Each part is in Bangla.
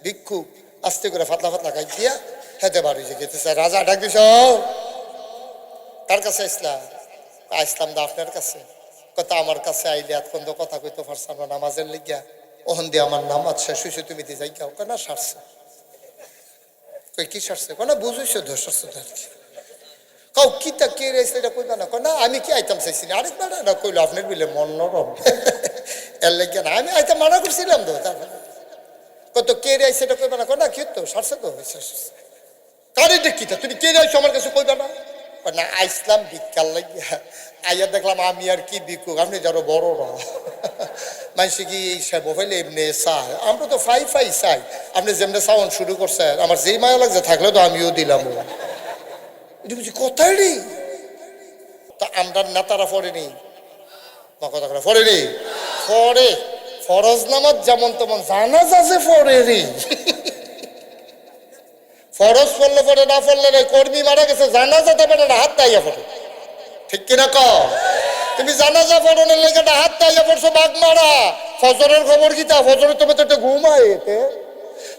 ভিক্ষু আস্তে করে ফাতলা ফাতলা খাই দিয়া হেতে বাড়ি যে খেতেছে। রাজা ডাক দিছ, কার কাছে আসলাম? আসলাম দা আপনার কাছে। কথা আমার কাছে আইলে এতক্ষণ তো কথা কইতে পারছি আমরা নামাজের লিগিয়া, ওখান দিয়ে আমার নামাজ শেষ হয়েছে, তুমি দিয়ে যাই কাউ না সারছে। কই কি সারছে? না বুঝেছো ধরছে আর কি। কাউ কি তা কে রয়েছে এটা কইবা না? না আমি কি আইতাম চাইছি না। আরেকবার না কইলো আপনার বিলে মন নরম এর লেগে না আমি আইতাম মানা করছিলাম তো। তারপরে কত কে রয়েছে এটা কইবা না? না কি তো সারছে তো কারে দেখিতা তুমি কে রয়েছো আমার কাছে কইবা না? না আইসলাম ভিক্ষার লাগিয়া, আইয়া দেখলাম আমি আর কি ভিক্ষু, আপনি যারো বড় না মানুষ কি মোবাইলে এমনি চায়, আমরা তো ফাই ফাই চাই। আপনি যেমনি চাওয়ান শুরু করছেন, আমার যেই মায়া লাগছে থাকলে তো আমিও দিলাম। এটা বুঝি কথাই নেই। তা আমরা নেতারা পড়েনি কথা পড়েনি, পড়ে ফরজ নামাজ যেমন তেমন জানাজা যে পড়ে রে ফরজ পড়লে পড়ে না পড়লে রে, কর্মী মারা গেছে জানাজাতে পড়ে না হাত তাইয়া পড়ে, ঠিক কিনা ক? তুমি জানাজা পড়নের লেগে না হাত তাইয়া পড়ছো বাঘ মারা। ফজরের খবর কি তা? ফজরে তুমি তো একটা ঘুমায় এতে।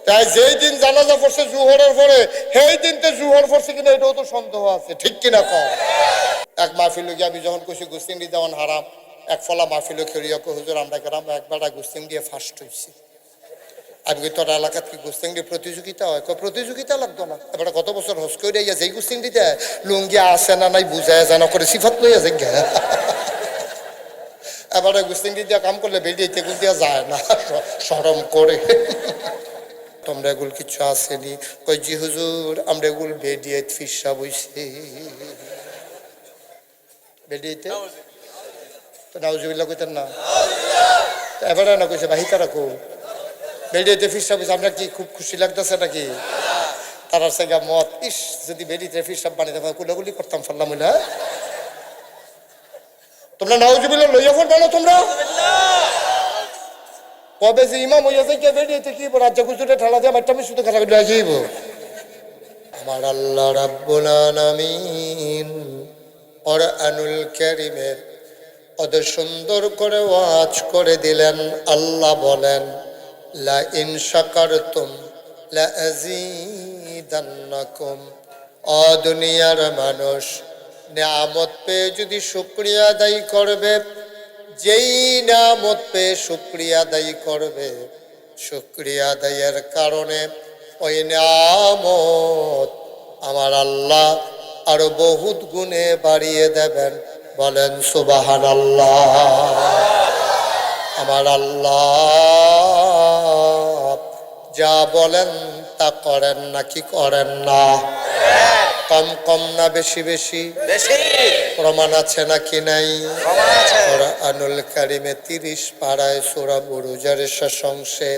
তাই যেই দিন জানাজা পড়ছে জুহরের পরে, সেই দিন তো জুহর পড়ছে কিনা এটাও তো সন্দেহ আছে, ঠিক কিনা ক? এক মাহফিল গিয়ে আমি যখন কইছি গুস্তিংডি যেমন হারাম, এক ফলা মাহফিল খেলিয়া কো হুজুর আমরা গ্রাম একবার গুস্তিং দিয়ে ফার্স্ট হয়েছি। আমি কি তোর এলাকাত কি গুস্তিংডি প্রতিযোগিতা হয়? প্রতিযোগিতা লাগতো না। এবার কত বছর হস করে যেই গুস্তিংডিতে লুঙ্গি আসে না নাই বুঝায় যায় না করে সিফাত লইয়া যাই গে। এবারে গুস্তিংডি দিয়া কাম করলে বেরিয়ে তেগুল দিয়া যায় না, সরম করে। তোমরা এগুলো কিছু আসেনি? কই জি হুজুর আমরা এগুলো বেডিয়ে ফিসা বইছি বেডিয়েতে তো নাউজুবিল্লাহ কইতেন না। এবারে না কইছে বাহিতারা কো বেডিয়েতে ফিসা বইছে, আপনার কি খুব খুশি লাগতেছে নাকি? তারা সেগা মত ইস যদি বেডিতে ফিসাব বানিয়ে কুলাগুলি করতাম ফাল্লাম। তোমরা নাউজুবিল্লাহ লইয়া পড়বা না তোমরা? কবে যে ইমাম হইয়া যায় কে বেরিয়েছে কি রাজ্য গুজরে ঠেলা দিয়ে একটা শুধু খারাপ লাগিয়েব। আমার আল্লাহ রাব্বুল আলামিন কোরআনুল কারীমের অত সুন্দর করে ওয়াজ করে দিলেন। আল্লাহ বলেন লা ইন শাকারতুম লা আযীদান্নাকুম। ও দুনিয়ার মানুষ, নিয়ামত পেয়ে যদি শুকরিয়া আদায় করবে, যেই নিয়ামত পেয়ে শুকরিয়া আদায় করবে, শুকরিয়া আদায়ের কারণে ওই নিয়ামত আমার আল্লাহ আরো বহুত গুণে বাড়িয়ে দেবেন। বলেন সুবহানাল্লাহ। আমার আল্লাহ যা বলেন তা করেন নাকি করেন না? কম কম না বেশি বেশি? প্রমাণ আছে নাকি নাই? কোরআনুল কারীমে 30 পারায় সূরা বুরুজের শেষ অংশে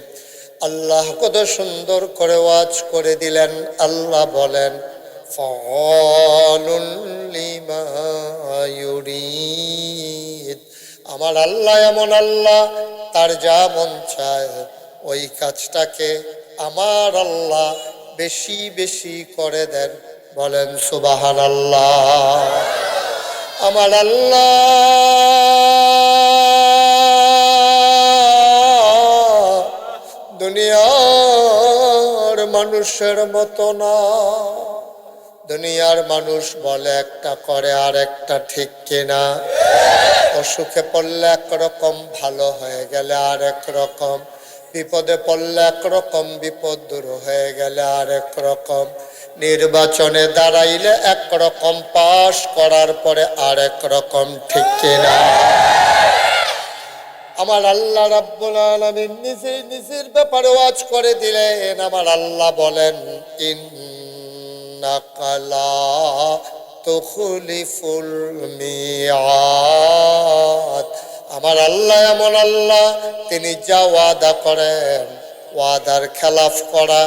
আল্লাহ কত সুন্দর করে ওয়াজ করে দিলেন। আল্লাহ বলেন ফাআলুল লিমা ইউরিদ। আমার আল্লাহ এমন আল্লাহ, তার যা মন চায় ওই কাজটাকে আমার আল্লাহ বেশি বেশি করে দেন। বলেন সুবহানাল্লাহ। আমার আল্লাহ দুনিয়ার মানুষের মতো না। দুনিয়ার মানুষ বলে একটা করে আর একটা, ঠিক কিনা? অসুখে পড়লে একরকম, ভালো হয়ে গেলে আর এক রকম, বিপদে পড়লে একরকম, বিপদ দূর হয়ে গেলে আর এক রকম, নির্বাচনে দাঁড়াইলে একরকম, পাশ করার পরে আর এক রকম, ঠিক কিনা? আমার আল্লাহ রাব্বুল আলামিন নিজেই নিজের ব্যাপারে ওয়াজ করে দিলেন। আমার আল্লাহ বলেন ইন্নাকা লা তুখলিফুল মিআদ। আমার আল্লাহ এমন আল্লাহ, তিনি যা ওয়াদা করেন ওয়াদার খেলাফ করা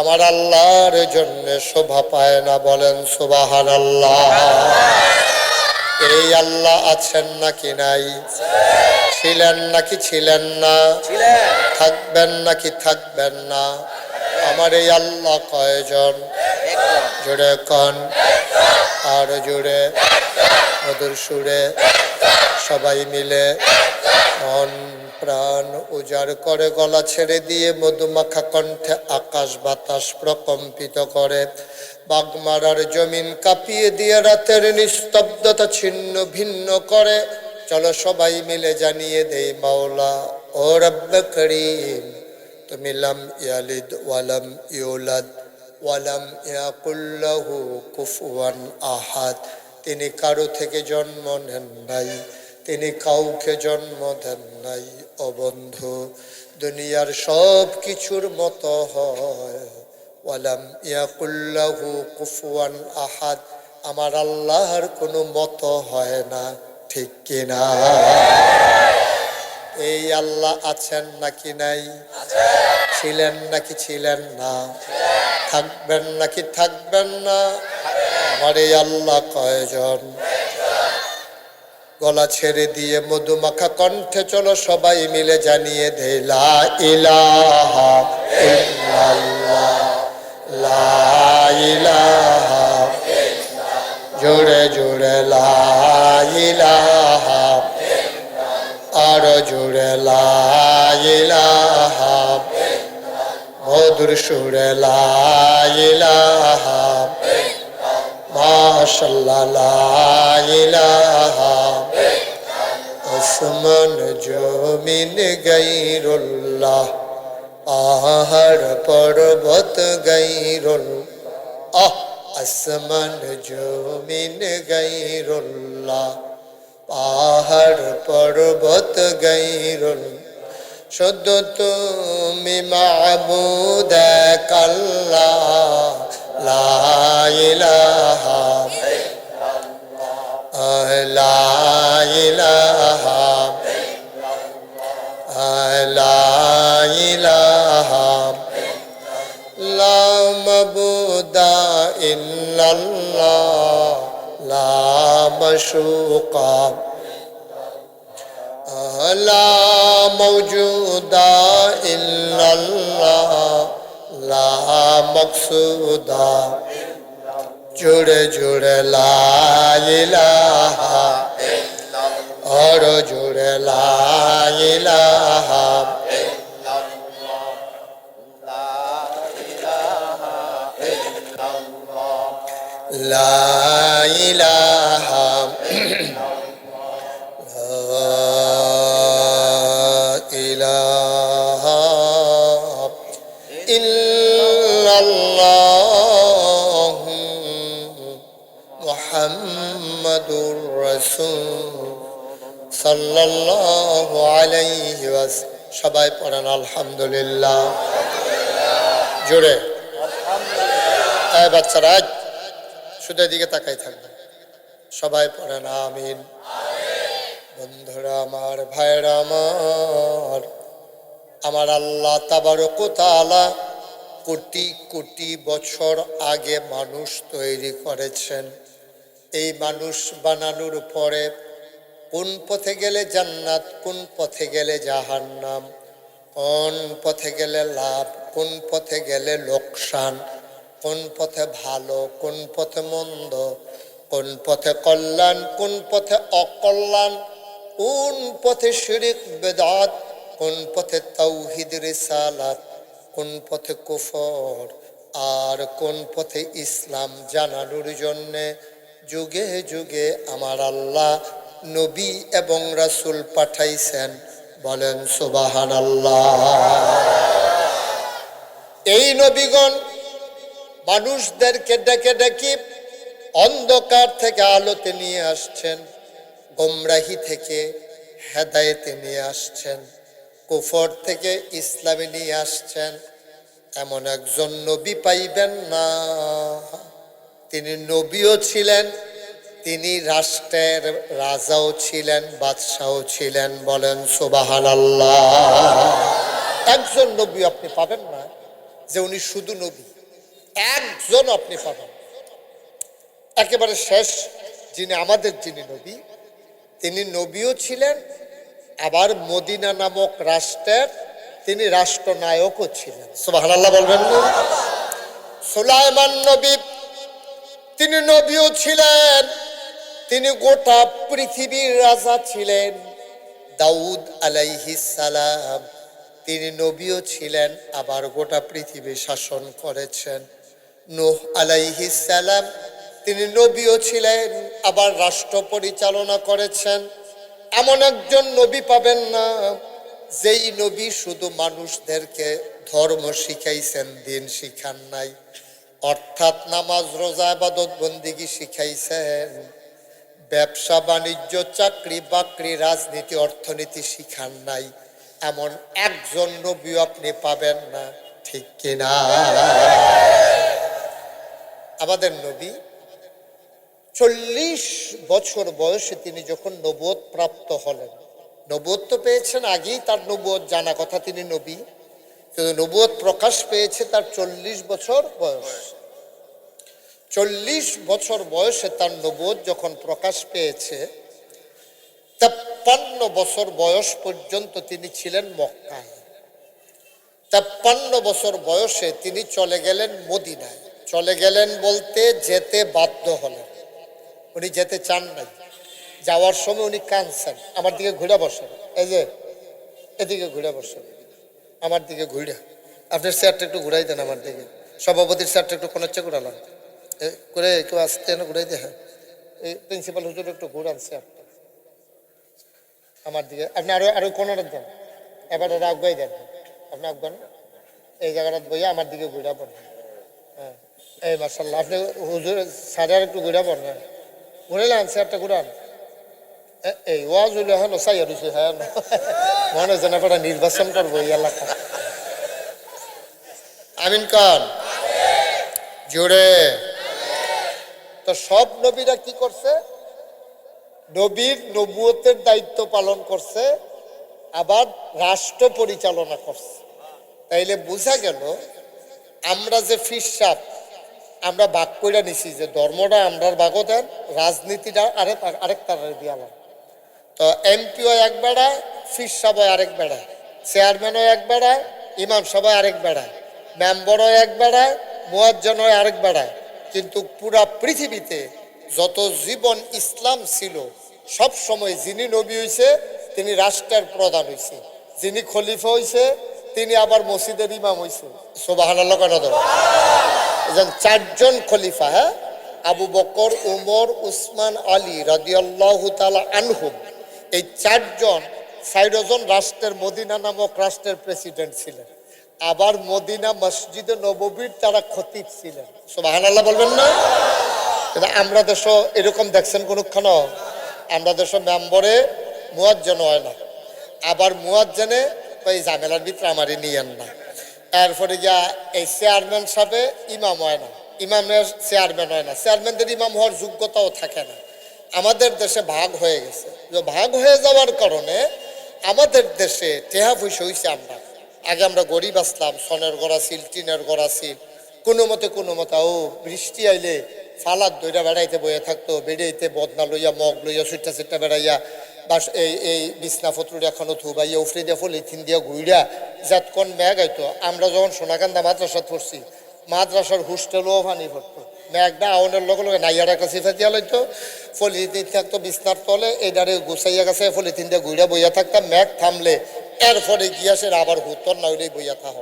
আমার আল্লাহর জন্য শোভা পায় না। বলেন সুবহানাল্লাহ। এই আল্লাহ আছেন নাকি নাই? ছিলেন নাকি ছিলেন না? থাকবেন নাকি থাকবেন না? আমার এই আল্লাহ কয়জন? জোরে কন, আর জোরে, মধুর সুরে সবাই মিলে মন প্রাণ উজাড় করে, গলা ছেড়ে দিয়ে মধুমাখা কণ্ঠে আকাশ বাতাস প্রকম্পিত করে, বাগমারার জমিন কাঁপিয়ে দিয়ে রাতের নিস্তব্ধতা ছিন্ন ভিন্ন করে। চলো সবাই মিলে জানিয়ে দেই মাওলা ও রব্বে করিম, তুমি লাম ইয়ালিদ ওয়ালাম ইউলাদ ওয়ালাম ইয়াকুল লাহু কুফুয়ান আহাদ। তিনি কারো থেকে জন্ম নেন নাই, তিনি কাউকে জন্ম দেন নাই। ও বন্ধু, দুনিয়ার সব কিছুর মতো হয়, ওয়ালাম ইয়াকুল লাহু কুফুয়ান আহাদ, আমার আল্লাহর কোনো মতো হয় না, ঠিক কিনা? এই আল্লাহ আছেন নাকি নাই? ছিলেন নাকি ছিলেন না? থাকবেন নাকি থাকবেন না? আমার এই আল্লাহ কয়জন? গলা ছেড়ে দিয়ে মধুমাখা কণ্ঠে চলো সবাই মিলে জানিয়ে দে লা ইলাহা ইল্লাল্লাহ, লা ইলাহা, জোরে জোরে লা ইলাহা, আরো জোরে লা ইলাহা, মধুর সুরে লা ইলাহা, মাশাআল্লাহ লা ইলাহা, আসমান জমিন গায়রুল্লাহ, পাহাড় পর্বত গায়রুল্লাহ, আসমান জমিন গায়রুল্লাহ, পাহাড় পর্বত গায়রুল্লাহ, শুধু তুমি মাবুদ এক আল্লাহ, লা ইলাহা লা ইলাহা লা ইলাহা লা মাবুদা ইল্লাল্লাহ, লা মাশুকা লা মওজুদা ইল্লাল্লাহ, লা মাকসুদা, জোরে জোরে লা ইলাহা, আর জোরে লা ইলাহা, লা ইলাহা ইলাহা ইল্লাল্লাহ মুহাম্মাদুর রাসূল সাল্লাল্লাহু আলাইহি ওয়াসাল্লাম। সবাই পড়েন আলহামদুলিল্লাহ, জোরে আলহামদুলিল্লাহ। এই বাচ্চারা শুধু এদিকে তাকাই থাকবে, সবাই পড়েন আমিন। বন্ধুরা আমার, ভাইরা আমার, আমার আল্লাহ তাবারক ওয়া তাআলা কোটি কোটি বছর আগে মানুষ তৈরি করেছেন। এই মানুষ বানানোর পরে কোন পথে গেলে জান্নাত, কোন পথে গেলে জাহান্নাম, কোন পথে গেলে লাভ, কোন পথে গেলে লোকসান, কোন পথে ভালো, কোন পথে মন্দ, কোন পথে কল্যাণ, কোন পথে অকল্যাণ, কোন পথে শিরক বেদাত, কোন পথে তাওহীদ রিসালাত, কোন পথে কুফর আর কোন পথে ইসলাম জানানোর জন্যে যুগে যুগে আমার আল্লাহ নবী এবং রাসূল পাঠাইছেন। বলেন সুবহানাল্লাহ। এই নবীগণ মানুষদেরকে ডেকে ডেকে অন্ধকার থেকে আলোতে নিয়ে আসছেন, গোমরাহি থেকে হেদায়েতে নিয়ে আসছেন, কুফর থেকে ইসলামে নিয়ে আসছেন। এমন একজন নবী পাইবেন না, তিনি নবীও ছিলেন, তিনি রাষ্ট্রের রাজাও ছিলেন, বাদশাও ছিলেন। বলেন সুবহানাল্লাহ। একজন নবী আপনি পাবেন না যে উনি শুধু নবী, একজন আপনি পাবেন। একেবারে শেষ যিনি আমাদের যিনি নবী, তিনি নবীও ছিলেন, আবার মদিনা নামক রাষ্ট্রের তিনি রাষ্ট্রনায়কও ছিলেন। সুবহানাল্লাহ বলবেন না? সুলাইমান নবী, তিনি নবীও ছিলেন, তিনি গোটা পৃথিবীর রাজা ছিলেন। দাউদ আলাইহিস সালাম তিনি নবীও ছিলেন, আবার গোটা পৃথিবী শাসন করেছেন। নূহ আলাইহিস সালাম তিনি নবীও ছিলেন, আবার রাষ্ট্র পরিচালনা করেছেন। এমন একজন নবী পাবেন না যেই নবী শুধু মানুষদেরকে ধর্ম শিখাইছেন, দিন শিখান নাই। অর্থাৎ নামাজ, রোজা, ইবাদত, বন্দেগী শিখাইছেন। ব্যবসা বাণিজ্য, চাকরি বাকরি, রাজনীতি, অর্থনীতি শিখান নাই। এমন একজন নবী আপনি পাবেন না, ঠিক কিনা? আমাদের নবী 40 বছর বয়সে তিনি যখন নবুয়ত প্রাপ্ত হলেন, নবুয়ত তো পেয়েছেন আগেই, তার নবুয়ত জানা কথা, তিনি নবী, কিন্তু নবুয়ত প্রকাশ পেয়েছে তার 40 বছর বয়স। 40 বছর বয়সে তার নবুয়ত যখন প্রকাশ পেয়েছে, 53 বছর বয়স পর্যন্ত তিনি ছিলেন মক্কায়। 53 বছর বয়সে তিনি চলে গেলেন মদিনায়। চলে গেলেন বলতে যেতে বাধ্য হলেন, উনি যেতে চান নাই। যাওয়ার সময় উনি কাঁদছেন। আমার দিকে ঘুরে বসেন, এই যে এদিকে ঘুরে বসেন, আমার দিকে ঘুরে। আপনার চেয়ারটা একটু ঘুরাই দেন আমার দিকে, সভাপতির চেয়ারটা একটু কোনাচ্ছে ঘুরালাম করে, কেউ আসতে ঘুরাই দে। হ্যাঁ, এই প্রিন্সিপাল হুজুর একটু ঘুরান চেয়ারটা আমার দিকে। আপনি আরো আরো কোনার দেন, এবার ওরা আগুয়াই দেন। আপনি আগুয়ান, এই জায়গাটা বইয়া আমার দিকে ঘুরা পড়েন। হ্যাঁ, এই মার্শাল্লাহ, আপনি হুজুর সাড়ে আর একটু ঘুরা পড়েন, ঘুরাইলেন চেয়ারটা ঘুরান। এই ওয়াজ হইলে হলো চাই আর হ্যাঁ, মনে হচ্ছে না একটা নির্বাচন করবো এই এলাকা। আমিন কান জোরে। তো সব নবীরা কি করছে? নবীর নবুয়তের দায়িত্ব পালন করছে, আবার রাষ্ট্র পরিচালনা করছে। তাইলে বোঝা গেল আমরা যে ফিরসাব আমরা ভাগ করে নিছি, যে ধর্মটা আমরার ভাগও দেন, রাজনীতিটা আরেক তারা দিয়ালাম। তো এমপিও এক বেড়ায়, ফিরসাবও আরেক বেড়ায়, চেয়ারম্যানও এক বেড়ায়, ইমাম সবাই আরেক বেড়ায়, মেম্বারও এক বেড়ায়, মুয়াজ্জিনও আরেক বেড়ায়। কিন্তু পুরা পৃথিবীতে যত জীবন ইসলাম ছিল, সব সময় যিনি নবী হইছে তিনি রাষ্ট্রের প্রধান হইছে, যিনি খলিফা হইছে তিনি আবার মসজিদের ইমাম হইছে। সুবহানাল্লাহ কেন দাও? চারজন খলিফা, হ্যাঁ, আবু বকর, উমর, উসমান, আলী রাদিয়াল্লাহু তাআলা আনহুম, এই চারজন রাষ্ট্রের, মদিনা নামক রাষ্ট্রের প্রেসিডেন্ট ছিলেন। আবার মদিনা মসজিদে নববীর তারা খতিব ছিলেন। সুবহানাল্লাহ বলবেন না? আমরা দেশ এরকম দেখছেন কোনখানে? আমরা দেশ মেম্বরে মুয়াজ্জিন হয় না, আবার মুয়াজ্জিনে এই ঝামেলার ভিতরে আমারই নিয়েন না। এরপরে যা এই চেয়ারম্যান সাহেবে ইমাম হয় না, ইমামের চেয়ারম্যান হয় না, চেয়ারম্যানদের ইমাম হওয়ার যোগ্যতাও থাকে না। আমাদের দেশে ভাগ হয়ে গেছে। ভাগ হয়ে যাওয়ার কারণে আমাদের দেশে টেহা পয়সা হয়েছে। আমরা আগে আমরা গরিব আসলাম, সনের গড়া ছিল, টিনের গড়া ছিল, কোনো মতে ও বৃষ্টি আইলে ফালাদ দইরা বেড়াইতে বইয়া থাকতো, বেড়াইতে বদনা লইয়া, মগ লইয়া, সুইটা সিটটা বেড়াইয়া, বাস এই বিছনা ফতুর এখনো থুবাইয়া, উফরে দিয়া ফলিথিন দিয়া ঘুইরা যাতক্ষণ ম্যাগ আইতো। আমরা যখন সোনাকান্দা মাদ্রাসা পড়ছি, মাদ্রাসার হোস্টেলও পানি পড়তো। ম্যাগটা আউনের লগে লগে নাইয়ার একটা সিফা দিয়া লইতো, ফলিথিন থাকতো বিছনার তলে, এইটারে গুছাইয়া গেছে, ফলিথিন দিয়ে ঘুইরা বইয়া থাকতাম। ম্যাগ থামলে এরপরে গিয়াসের আবার হুতর না হইলেই বইয়া থাক।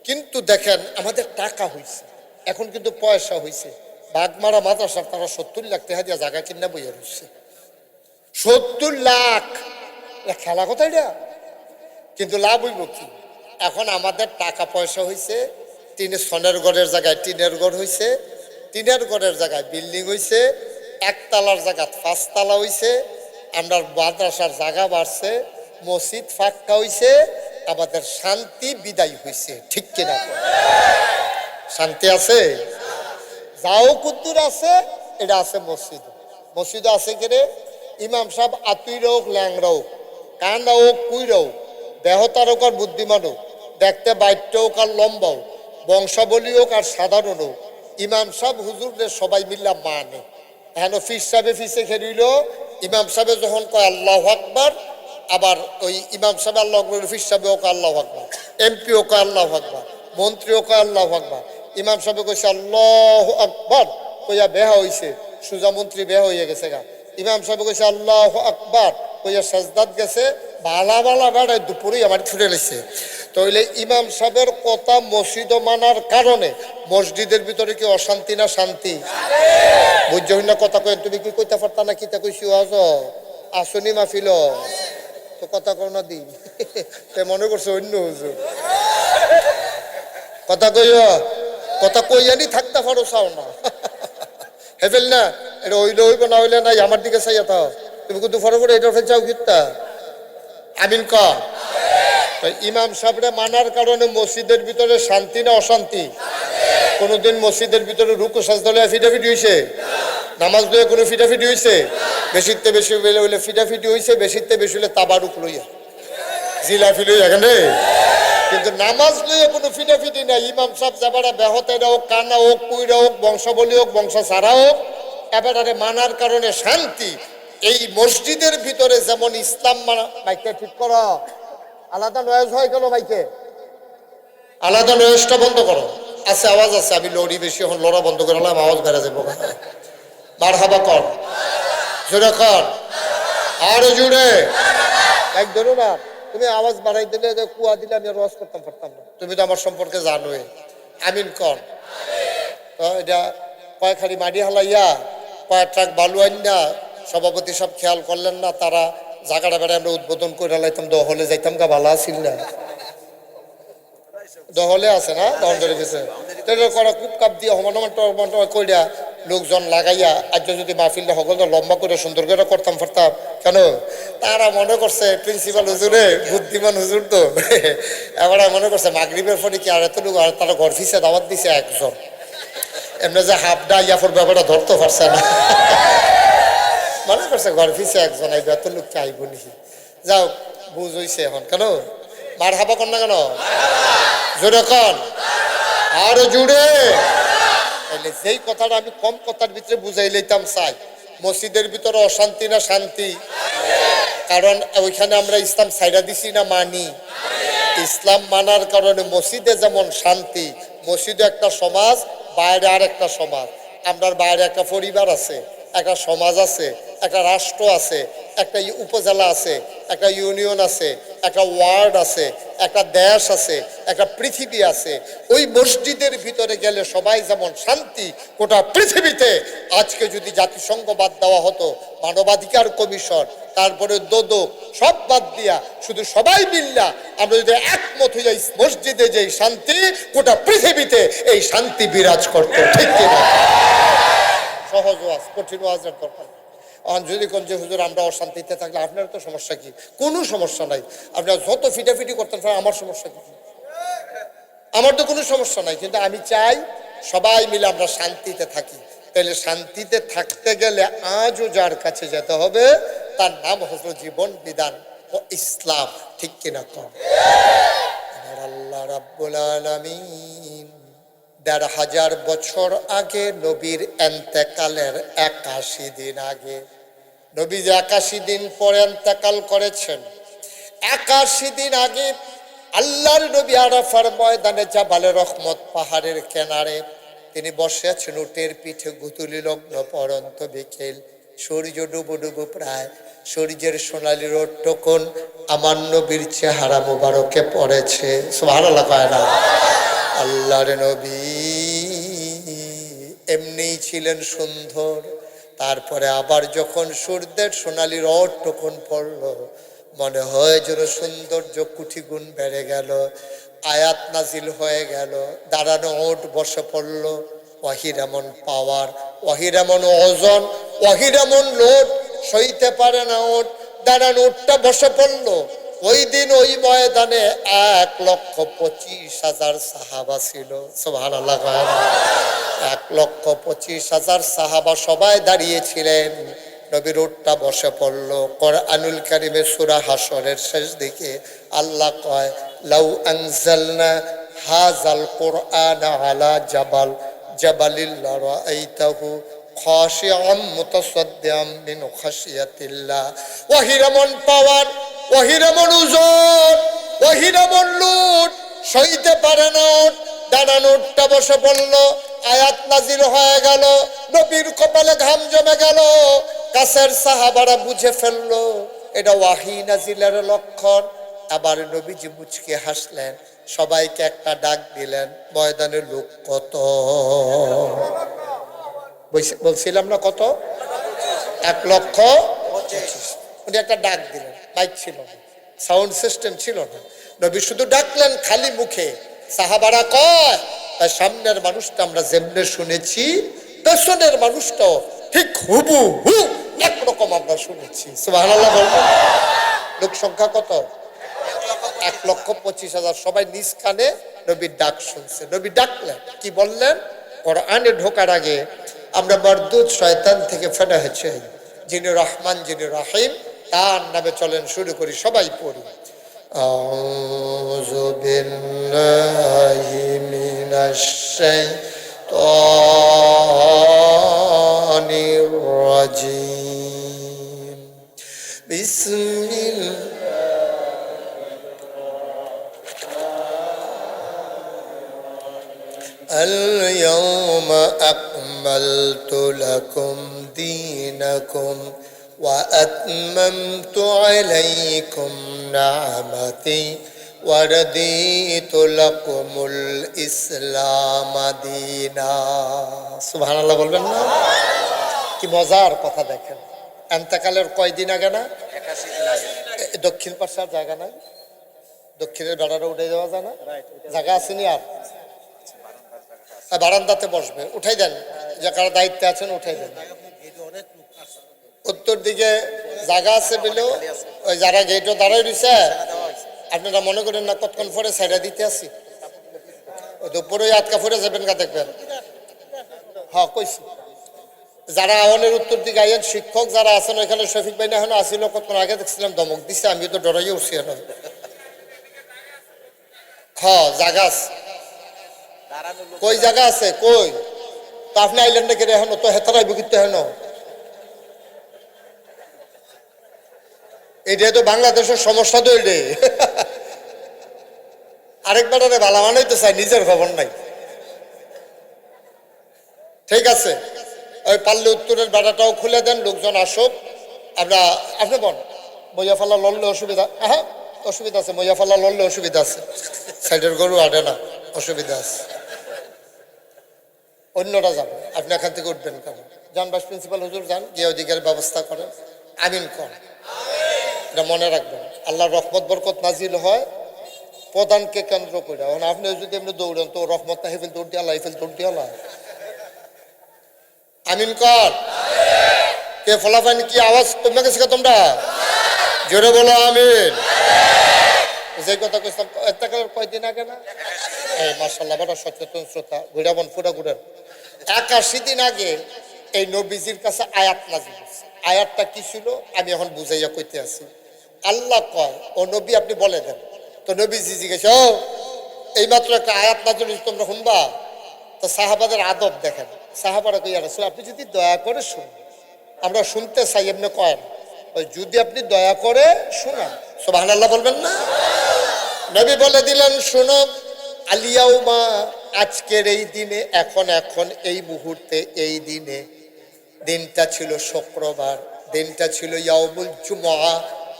কিন্তু দেখেন আমাদের টাকা হইছে, এখন কিন্তু পয়সা হইছে। বাগমারা মাদ্রাসার তারা 70 লাখ টাকা দিয়া জায়গা কিনা বইয়া রয়েছে। 70 লাখ খেলা কথা এটা, কিন্তু লাভ হইব কি? এখন আমাদের টাকা পয়সা হইছে, সনের ঘরের জায়গায় টিনের ঘর হইছে, টিনের ঘরের জায়গায় বিল্ডিং হইছে, একতলার জায়গা 5 তালা হইছে, আমরা মাদ্রাসার জায়গা বাড়ছে, মসজিদ ফাঁকা হইছে, আমাদের শান্তি বিদায় হইছে। ঠিক কিনা? শান্তি আছে? যাও কুদ্দুর আছে, এটা আছে মসজিদ। মসজিদ আছে কেরে? ইমাম সাহেব আতুইরা হোক, ল্যাংরা হোক, কান্দা হোক, কুইরা হোক, দেহতার হোক আর বুদ্ধিমান হোক, দেখতে বাইটটা হোক আর লম্বা হোক, বংশাবলী হোক আর সাধারণ হোক, ইমাম সাহেব হুজুরদের সবাই মিল্লা মানে। এখন ফিস সাহেবে ফিসে খেলিল, ইমাম সাহেবে যখন কয় আল্লাহু আকবার, আবার ওই ইমাম সাহেব আল্লাহু আকবার, ফিস সাহেবেও কয় আল্লাহু আকবার, এমপিও কয় আল্লাহু আকবার, মন্ত্রীও কয় আল্লাহু আকবার। ইমাম সাহেবে কইছে আল্লাহু আকবার, কইয়া বেহা হইছে, সুজা মন্ত্রী বেহা হইয়া গেছে গা। ইমাম সাহেব কইছে আল্লাহু আকবার, কইয়া সাজদাত গেছে, বালা বালা বেড়ায় দুপুরেই আমার ছুটে লেছে। তো হইলে ইমাম সাহেবের কথা মসজিদ মানার কারণে মসজিদের ভিতরে কি অশান্তি না শান্তি? বুঝছো না কথা কই? তুমি কি কইতে পারতা না? কিতা কইছি আজ আসনি মাহফিল তো কথা কও না দিন তে মনে করছো অন্য হুজুর কথা কইও, কথা কইয়ানি থাকতে পারো চাও না হেফেল না। এটা হইলে হইব না হইলে নাই, আমার দিকে চাইয়া থাও। তুমি কিন্তু ফটো ফটো এটা চাও কিতা আমিন ক। ইমাম সাহেবরে মানার কারণে মসজিদের ভিতরে শান্তি না অশান্তি? কোনোদিন মসজিদের ভিতরে রুকু সাজদা ফিটাফিটি হয়েছে? নামাজ লইয়া কোনো ফিটাফিটি হয়েছে? বেশিতে বেশি হইলে ফিটাফিটি হয়েছে, বেশিতে বেশি হইলে তাবারুক লইয়া জিলাফি লইয়া এখানে। কিন্তু নামাজ লইয়া কোনো ফিটাফিটি নাই। ইমাম সাহেব যাবারা বেহতেরা হোক, কানা হোক, কুইরা হোক, বংশাবলী হোক, বংশ সারা হোক, এবারে মানার কারণে শান্তি। এই মসজিদের ভিতরে যেমন ইসলাম মানা। মাইকে ঠিক করো, আলাদা নয়েজ হয় কেন? মাইকে আলাদা নয়েজটা বন্ধ করো। আছে আওয়াজ আছে, আমি লড়ি বেশি এখন লড়া বন্ধ করলাম, আওয়াজ বেড়ে যাবো। মার হাবা কর, জোরে কর, আরো জুড়ে এক ধরো না। তুমি আওয়াজ বাড়াই দিলে কুয়া দিলে আমি রস করতাম পারতাম না। তুমি তো আমার সম্পর্কে জানোই। আমিন কর। তো এটা কয়েক খালি মাটি হালাইয়া কয়েক ট্রাক বালু আইনা সভাপতি সব খেয়াল করলেন না, তারা জায়গাটা বেড়ে আমরা উদ্বোধন করে লাইতাম, দহলে যাইতাম গা, ভালো আসিল না? দহলে আছে না? দহল ধরে গেছে করা খুব কাপ দিয়ে হমান কইরা লোকজন লাগাইয়া আজ যদি মাহফিলটা সকল লম্বা করে সুন্দর করে করতাম পারতাম কেন? তারা মনে করছে প্রিন্সিপাল হুজুরে বুদ্ধিমান হুজুর তো এবার মনে করছে মাগরিবের পরে কি আর এত লোক, আর তারা ঘর ফিসে দাওয়াত দিছে একজন, এমনি যে হাফডা ইয়াফোর ব্যাপারটা ধরতে পারছে না মনে করছে ঘর ফিসে একজন আইব, এত লোক চাইব নি। যাও বুঝ হইছে এখন কেন? মার হাবা কর না কেন? জোরে কর, আরো জুড়ে। যেই কথাটা আমি কম কথার ভিতরে বুঝাই লইতাম চাই, মসজিদের ভিতরে অশান্তি না শান্তি? কারণ ওইখানে আমরা ইসলাম ছাইড়া দিছি না মানি? ইসলাম মানার কারণে মসজিদে যেমন শান্তি, মসজিদে একটা সমাজ, বাইরে আর একটা সমাজ। আপনার বাইরে একটা পরিবার আছে, একটা সমাজ আছে, একটা রাষ্ট্র আছে, একটা উপজেলা আছে, একটা ইউনিয়ন আছে, একটা ওয়ার্ড আছে, একটা দেশ আছে, একটা পৃথিবী আছে। ওই মসজিদের ভিতরে গেলে সবাই যেমন শান্তি, গোটা পৃথিবীতে আজকে যদি জাতিসংঘ বাদ দেওয়া হতো, মানবাধিকার কমিশন, তারপরে দোদক সব বাদ দিয়া শুধু সবাই মিল্লা আমরা যদি একমত হয়ে যাই, মসজিদে যে শান্তি, গোটা পৃথিবীতে এই শান্তি বিরাজ করতো। ঠিক কিনা? সহজ ওয়াজ, কঠিন ওয়াজের দরকার। যদি কোন যে হুজুর আমরা অশান্তিতে থাকলে আপনার তো সমস্যা কি? কোনো সমস্যা নাই, আপনার যত ফিটাফিটি করতেন আমার সমস্যা কি? আমার তো কোনো সমস্যা নাই, কিন্তু আমি চাই সবাই মিলে আমরা শান্তিতে থাকি। তাহলে শান্তিতে থাকতে গেলে আজও যার কাছে যেতে হবে, তার নাম হলো জীবন বিধান ও ইসলাম। ঠিক কিনা? কম আল্লাহ রাব্বুল আলামিন ১৫০০ বছর আগে নবীর এন্তেকালের ৮১ দিন আগে, নবী যে ৮১ দিন পরে এন্তেকাল করেছেন, ৮১ দিন আগে আল্লাহর নবী আরাফার ময়দানে জাবালে রহমত পাহাড়ের কিনারে তিনি বসে আছেন উটের পিঠে, গুতুলি লগ্ন পরন্ত বিকেল, সূর্য ডুবু ডুবু প্রায়, সূর্যের সোনালি রোদ টুকুন আমার নবীর চেহারা মুবারকে পড়েছে। সুবহানাল্লাহ কয় না? আল্লাহর নবী এমনি ছিলেন সুন্দর, তারপরে আবার যখন সূর্যের সোনালি রোদ টুকুন পড়ল, মনে হয় যেন সৌন্দর্য কোটি গুণ বেড়ে গেল, আয়াত নাজিল হয়ে গেল, দাঁড়ানো ওট বসে পড়ল। ওয়াহির এমন পাওয়ার, ওয়াহির এমন ওজন, ওয়াহির এমন লোড, সইতে পারে না ওট, দাঁড়ানো ওটটা বসে পড়ল। ওই দিন ওই ময়দানে ১,২৫,০০০ সাহাবা ছিল। সুবহানাল্লাহ। ১,২৫,০০০ সাহাবা সবাই দাঁড়িয়েছিলেন। নবীর উটটা বসে পড়ল। কোরআনুল কারীমে সূরা হাসরের শেষ দিকে আল্লাহ কয়, লাউ আনজালনা হাযাল কুরআনা আলা জাবালিল লারাআইতাহু খাশিআম মুতাসাদ্দিআম মিন খাশিয়াতিল্লাহ। ওয়াহির এমন পাওয়ার, ওয়াহির এমন ওজন, ওয়াহির এমন লুট, সইতে পারে না উট, দাঁড়ানো উটটা বসে পড়ল। আয়াত নাজিল হয়ে গেল, নবীর কপালে ঘাম জমে গেল। কাছের সাহাবারা বুঝে ফেললো এটা ওয়াহি নাজিলের লক্ষণ। আবার নবীজি মুচকে হাসলেন, সবাইকে একটা ডাক দিলেন, ময়দানের লোক কত? বলছিলাম না কত? 1,25,000। উনি একটা ডাক দিলেন, মাইক ছিল না, সাউন্ড সিস্টেম ছিল না, নবী শুধু ডাকলেন খালি মুখে। সাহাবারা কয়, তাই সামনের মানুষটা আমরা যেমনে শুনেছি পেছনের মানুষটাও ঠিক হুবহু একরকম আমরা শুনেছি। সুবহানাল্লাহ বলবেন। লোক সংখ্যা কত? 1,25,000। সবাই নিজ কানে নবীর ডাক শুনছে। নবী ডাকলেন, কি বললেন? কোরআনে ঢোকার আগে আমরা মরদুদ শয়তান থেকে ফেনা হয়েছে, যিনি রহমান যিনি রহিম, তার নামে চলেন শুরু করি, সবাই পড়ি। আউযু বিল্লাহি মিনাশ শাইতানির রাজিম। বিসমিল্লাহ। اليوم أكملت لكم دينكم وأتممت عليكم نعمتي ورضيت لكم الإسلام دينا। সুবহান আল্লাহ বলবেন না? কি মজার কথা দেখেন। এন্তেকালের কয়দিন আগে না? 81 দিন আগে। দক্ষিণ পাশার জায়গা নাই? দক্ষিণের বেড়াটা উঠে যাওয়া যায় না? জায়গা আসেনি আর? বারান্দাতে বসবে, উঠাই দেন, যে কারো দায়িত্বে আছেন উঠাই দেন। উত্তর দিকে জায়গা আছে বলেও ওই যারা গেটও দাঁড়াই রয়েছে, আপনারা মনে করেন না কতক্ষণ পরে সাইডা দিতে আসি, দুপুরে আটকা পরে যাবেন গা দেখবেন। হ্যাঁ কইছি, যারা আওয়ানের উত্তর দিকে আইয়েন শিক্ষক যারা আছেন ওইখানে শফিক ভাই না এখন আসিল, কতক্ষণ আগে দেখছিলাম ধমক দিছে, আমি তো ডরাইয়া উঠছি এখন। হ্যাঁ জায়গা আছে, কই জায়গা আছে কই? তো আপনি আইলেন নাকি রে? এখন তো হেতারাই বুকিতে হেন, এইটাই তো বাংলাদেশের সমস্যা তো এটাই। আরেকবার ভালো মানাইতে চাই, নিজের খবর নাই। ঠিক আছে, ওই পাল্লে উত্তরের বেড়াটাও খুলে দেন, লোকজন আসুক। আপনি বল মইয়া ফাল্লা লড়লে অসুবিধা? হ্যাঁ অসুবিধা আছে, মইয়া ফাল্লা লড়লে অসুবিধা আছে, সাইডের গরু আটে না, অসুবিধা আছে। অন্যরা যাবে, আপনি এখান থেকে উঠবেন কেন? যান, ভাইস প্রিন্সিপাল হুজুর যান, গিয়ে ওদিকের ব্যবস্থা করেন। আমিন কর, এটা মনে রাখবেন। আল্লাহর রহমত বরকত নাজিল হয় প্রধানকে কেন্দ্র করে। এখন আপনি যদি এমনি দৌড়েন তো রহমত না হেফেল দৌড় দিয়ে আল্লাহ, হেফেল দৌড় দিয়ে আল্লাহ। আমিন কর। কে ফলাফাইন কি আওয়াজ তোমরা গেছে তোমরা? জোরে বলো আমিন। যে কথা কইতাম এতকালের কয়দিন আগে না? এই মাশাআল্লাহ বড় সচেতন শ্রোতা, ঘুরাবন ফুটা ঘুরেন। 81 দিন আগে এই নবীজির কাছে আয়াত নাজিল হয়েছে। আয়াতটা কি ছিল আমি এখন বুঝাইয়া কইতে আছি। আল্লাহ কয়, ও নবী আপনি বলে দেন। তো নবীজি জিজ্ঞেস, ও এইমাত্র একটা আয়াত নাজিল হয়েছে তোমরা শুনবা? তো সাহাবাদের আদব দেখেন। সাহাবারা কইয়া রাসূল আপনি যদি দয়া করে শুনুন, আমরা শুনতে চাই, এমনি কয় না, ওই যদি আপনি দয়া করে শুনেন। সুবহানাল্লাহ বলবেন না? নবী বলে দিলেন, শুনো, আলিয়াউমা আজকের এই দিনে, এখন এই মুহূর্তে, এই দিনে, দিনটা ছিল শুক্রবার, দিনটা ছিল ইয়াউমুল জুমআ,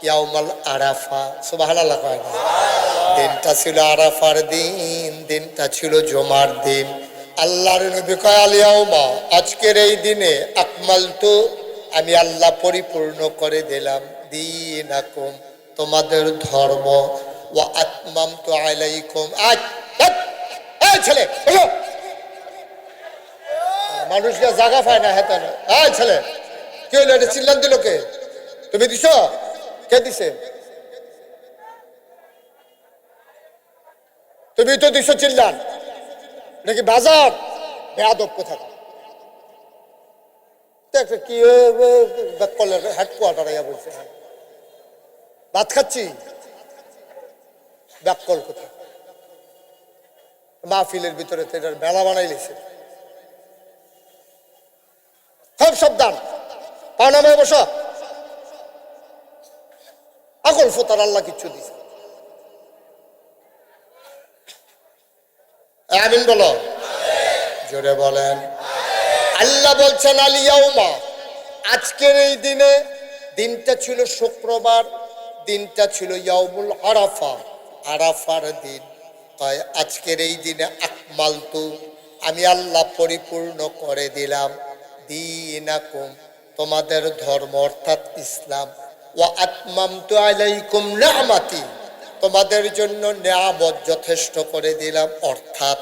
ইয়াউমুল আরাফা। সুবহানাল্লাহ কয় না? দিনটা ছিল আরাফার দিন, দিনটা ছিল জুমার দিন। আল্লাহর নবী কয় আলিয়াউমা আজকের এই দিনে আকমালতু আমি আল্লাহ পরিপূর্ণ করে দিলাম দীনাকুম তোমাদের ধর্ম, ওয়া আতমামতু আলাইকুম। আজ এই ছেলে মানুষকে জায়গা পায় না, হেতা না। এই ছেলে কি হলো? এটা চিল্লান দিল কে? তুমি দিছ? কে দিছে? তুমি তো দিছ চিল্লান, নাকি বাজার বেয়াদব কোথা কি হেডকোয়ার্টার বলছে ভাত খাচ্ছি, ব্যাককল কোথা? মাহফিলের ভিতরে তো এটার মেলা বানাই লেছে। সব সাবধান, পানামে বসা, আকল ফোতার আল্লাহ কিচ্ছু দিছে। আমিন বলো, জোরে বলেন। আল্লাহ বলছেন আলিয়াউমা আজকের এই দিনে দিনটা ছিল শুক্রবার, দিনটা ছিল ইয়াউমুল আরাফা, আরাফার দিন। তাই আজকের এই দিনে আকমালতু, আমি আল্লাহ পরিপূর্ণ করে দিলাম, দীনাকুম, তোমাদের ধর্ম অর্থাৎ ইসলাম, ওয়া আতমামতু আলাইকুম নিআমাতি, তোমাদের জন্য নেয়ামত যথেষ্ট করে দিলাম, অর্থাৎ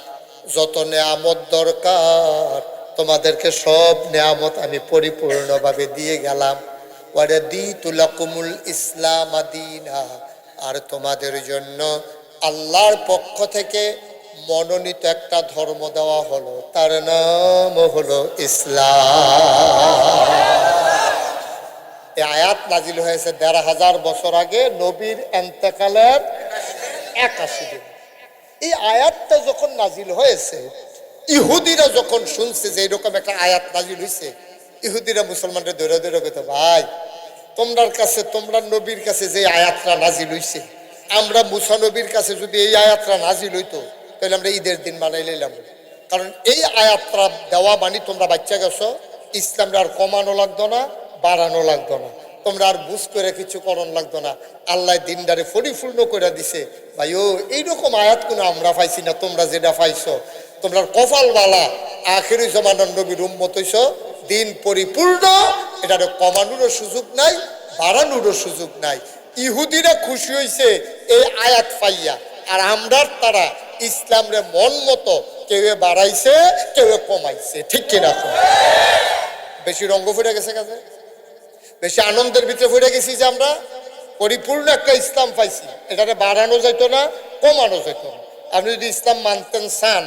যত নেয়ামত দরকার তোমাদেরকে সব নেয়ামত আমি পরিপূর্ণভাবে দিয়ে গেলাম। ওয়ারাদিতু লাকুমুল ইসলাম দীনা, আর তোমাদের জন্য আল্লাহর পক্ষ থেকে মনোনীত একটা ধর্ম দেওয়া হলো, তার নাম হলো ইসলাম। এই আয়াত নাজিল হয়েছে ১৫০০ বছর আগে, নবীর এন্তেকালের ৮১ দিন। এই আয়াতটা যখন নাজিল হয়েছে, ইহুদিরা যখন শুনছে যে এরকম একটা আয়াত নাজিল হয়েছে, ইহুদিরা মুসলমানদের ধরে ধরে কইতো, ভাই তোমরার কাছে, তোমরা নবীর কাছে যে আয়াতটা নাজিল হইছে, আমরা মুসা নবীর কাছে যদি এই আয়াতটা নাজিল হইতো তাহলে আমরা ঈদের দিন মানাই নিলাম। কারণ এই আয়াতটা দেওয়া মানে তোমরা বাচ্চা গেছো, ইসলামটা আর কমানো লাগতো না, বাড়ানো লাগতো না, তোমরা আর বুঝ করে কিছু করণ লাগতো না, আল্লাহ দিনদারে পরিপূর্ণ করে দিছে। ভাই ও এইরকম আয়াত কোনো আমরা পাইছি না, তোমরা যেটা পাইছো, তোমরা কপাল বালা, আখেরি জমানার নবীর উম্মত হইছ, দিন পরিপূর্ণ, এটারে কমানোরও সুযোগ নাই, বাড়ানোরও সুযোগ নাই। ইহুদিরা খুশি হয়েছে এই আয়াত পাইয়া, আর আমরার তারা ইসলামরে মন মতো কেউ বাড়াইছে, কেউ কমাইছে, ঠিক কিনা? তো বেশি রঙ্গ ফুটে গেছে, কাছে বেশি আনন্দের ভিতরে ফুটে গেছি যে আমরা পরিপূর্ণ একটা ইসলাম পাইছি, এটাকে বাড়ানো যেত না, কমানো যেত না। আপনি যদি ইসলাম মানতেন চান,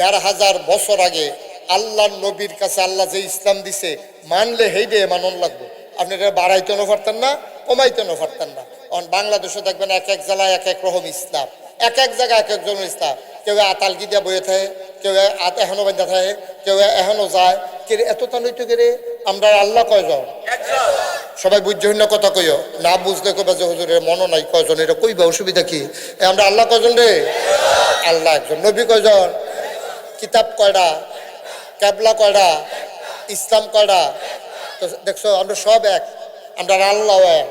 ১৫০০ বছর আগে আল্লাহ নবীর কাছে আল্লাহ যে ইসলাম দিছে, মানলে হেইডে মানন লাগবে। আপনি এটা বাড়াইতেও পারতেন না, কমাইতেও পারতেন না। কারণ বাংলাদেশে দেখবেন এক এক জেলায় এক এক রকম ইসলাম, এক এক জায়গায় এক একজন ইসলাম। কেউ আতালকি দিয়া বয়ে থাকে, কেউ এখনো বান্ধা থাকে, কেউ এখনো যায়। কে এতটা নইতে কে রে, আমরা আল্লাহ কয়জন? সবাই বুঝছে না কথা কইও না, বুঝলে কইবা যে হুজুরের মনও নাই কয়জন, এটা কইবা, অসুবিধা কি? আমরা আল্লাহ কয়জন রে? আল্লাহ একজন। নবী কয়জন? কিতাব কয়টা? ক্যাবলা কয়টা? ইসলাম কয়টা? তো দেখছো আমরা সব এক, আমরা আল্লাহ এক,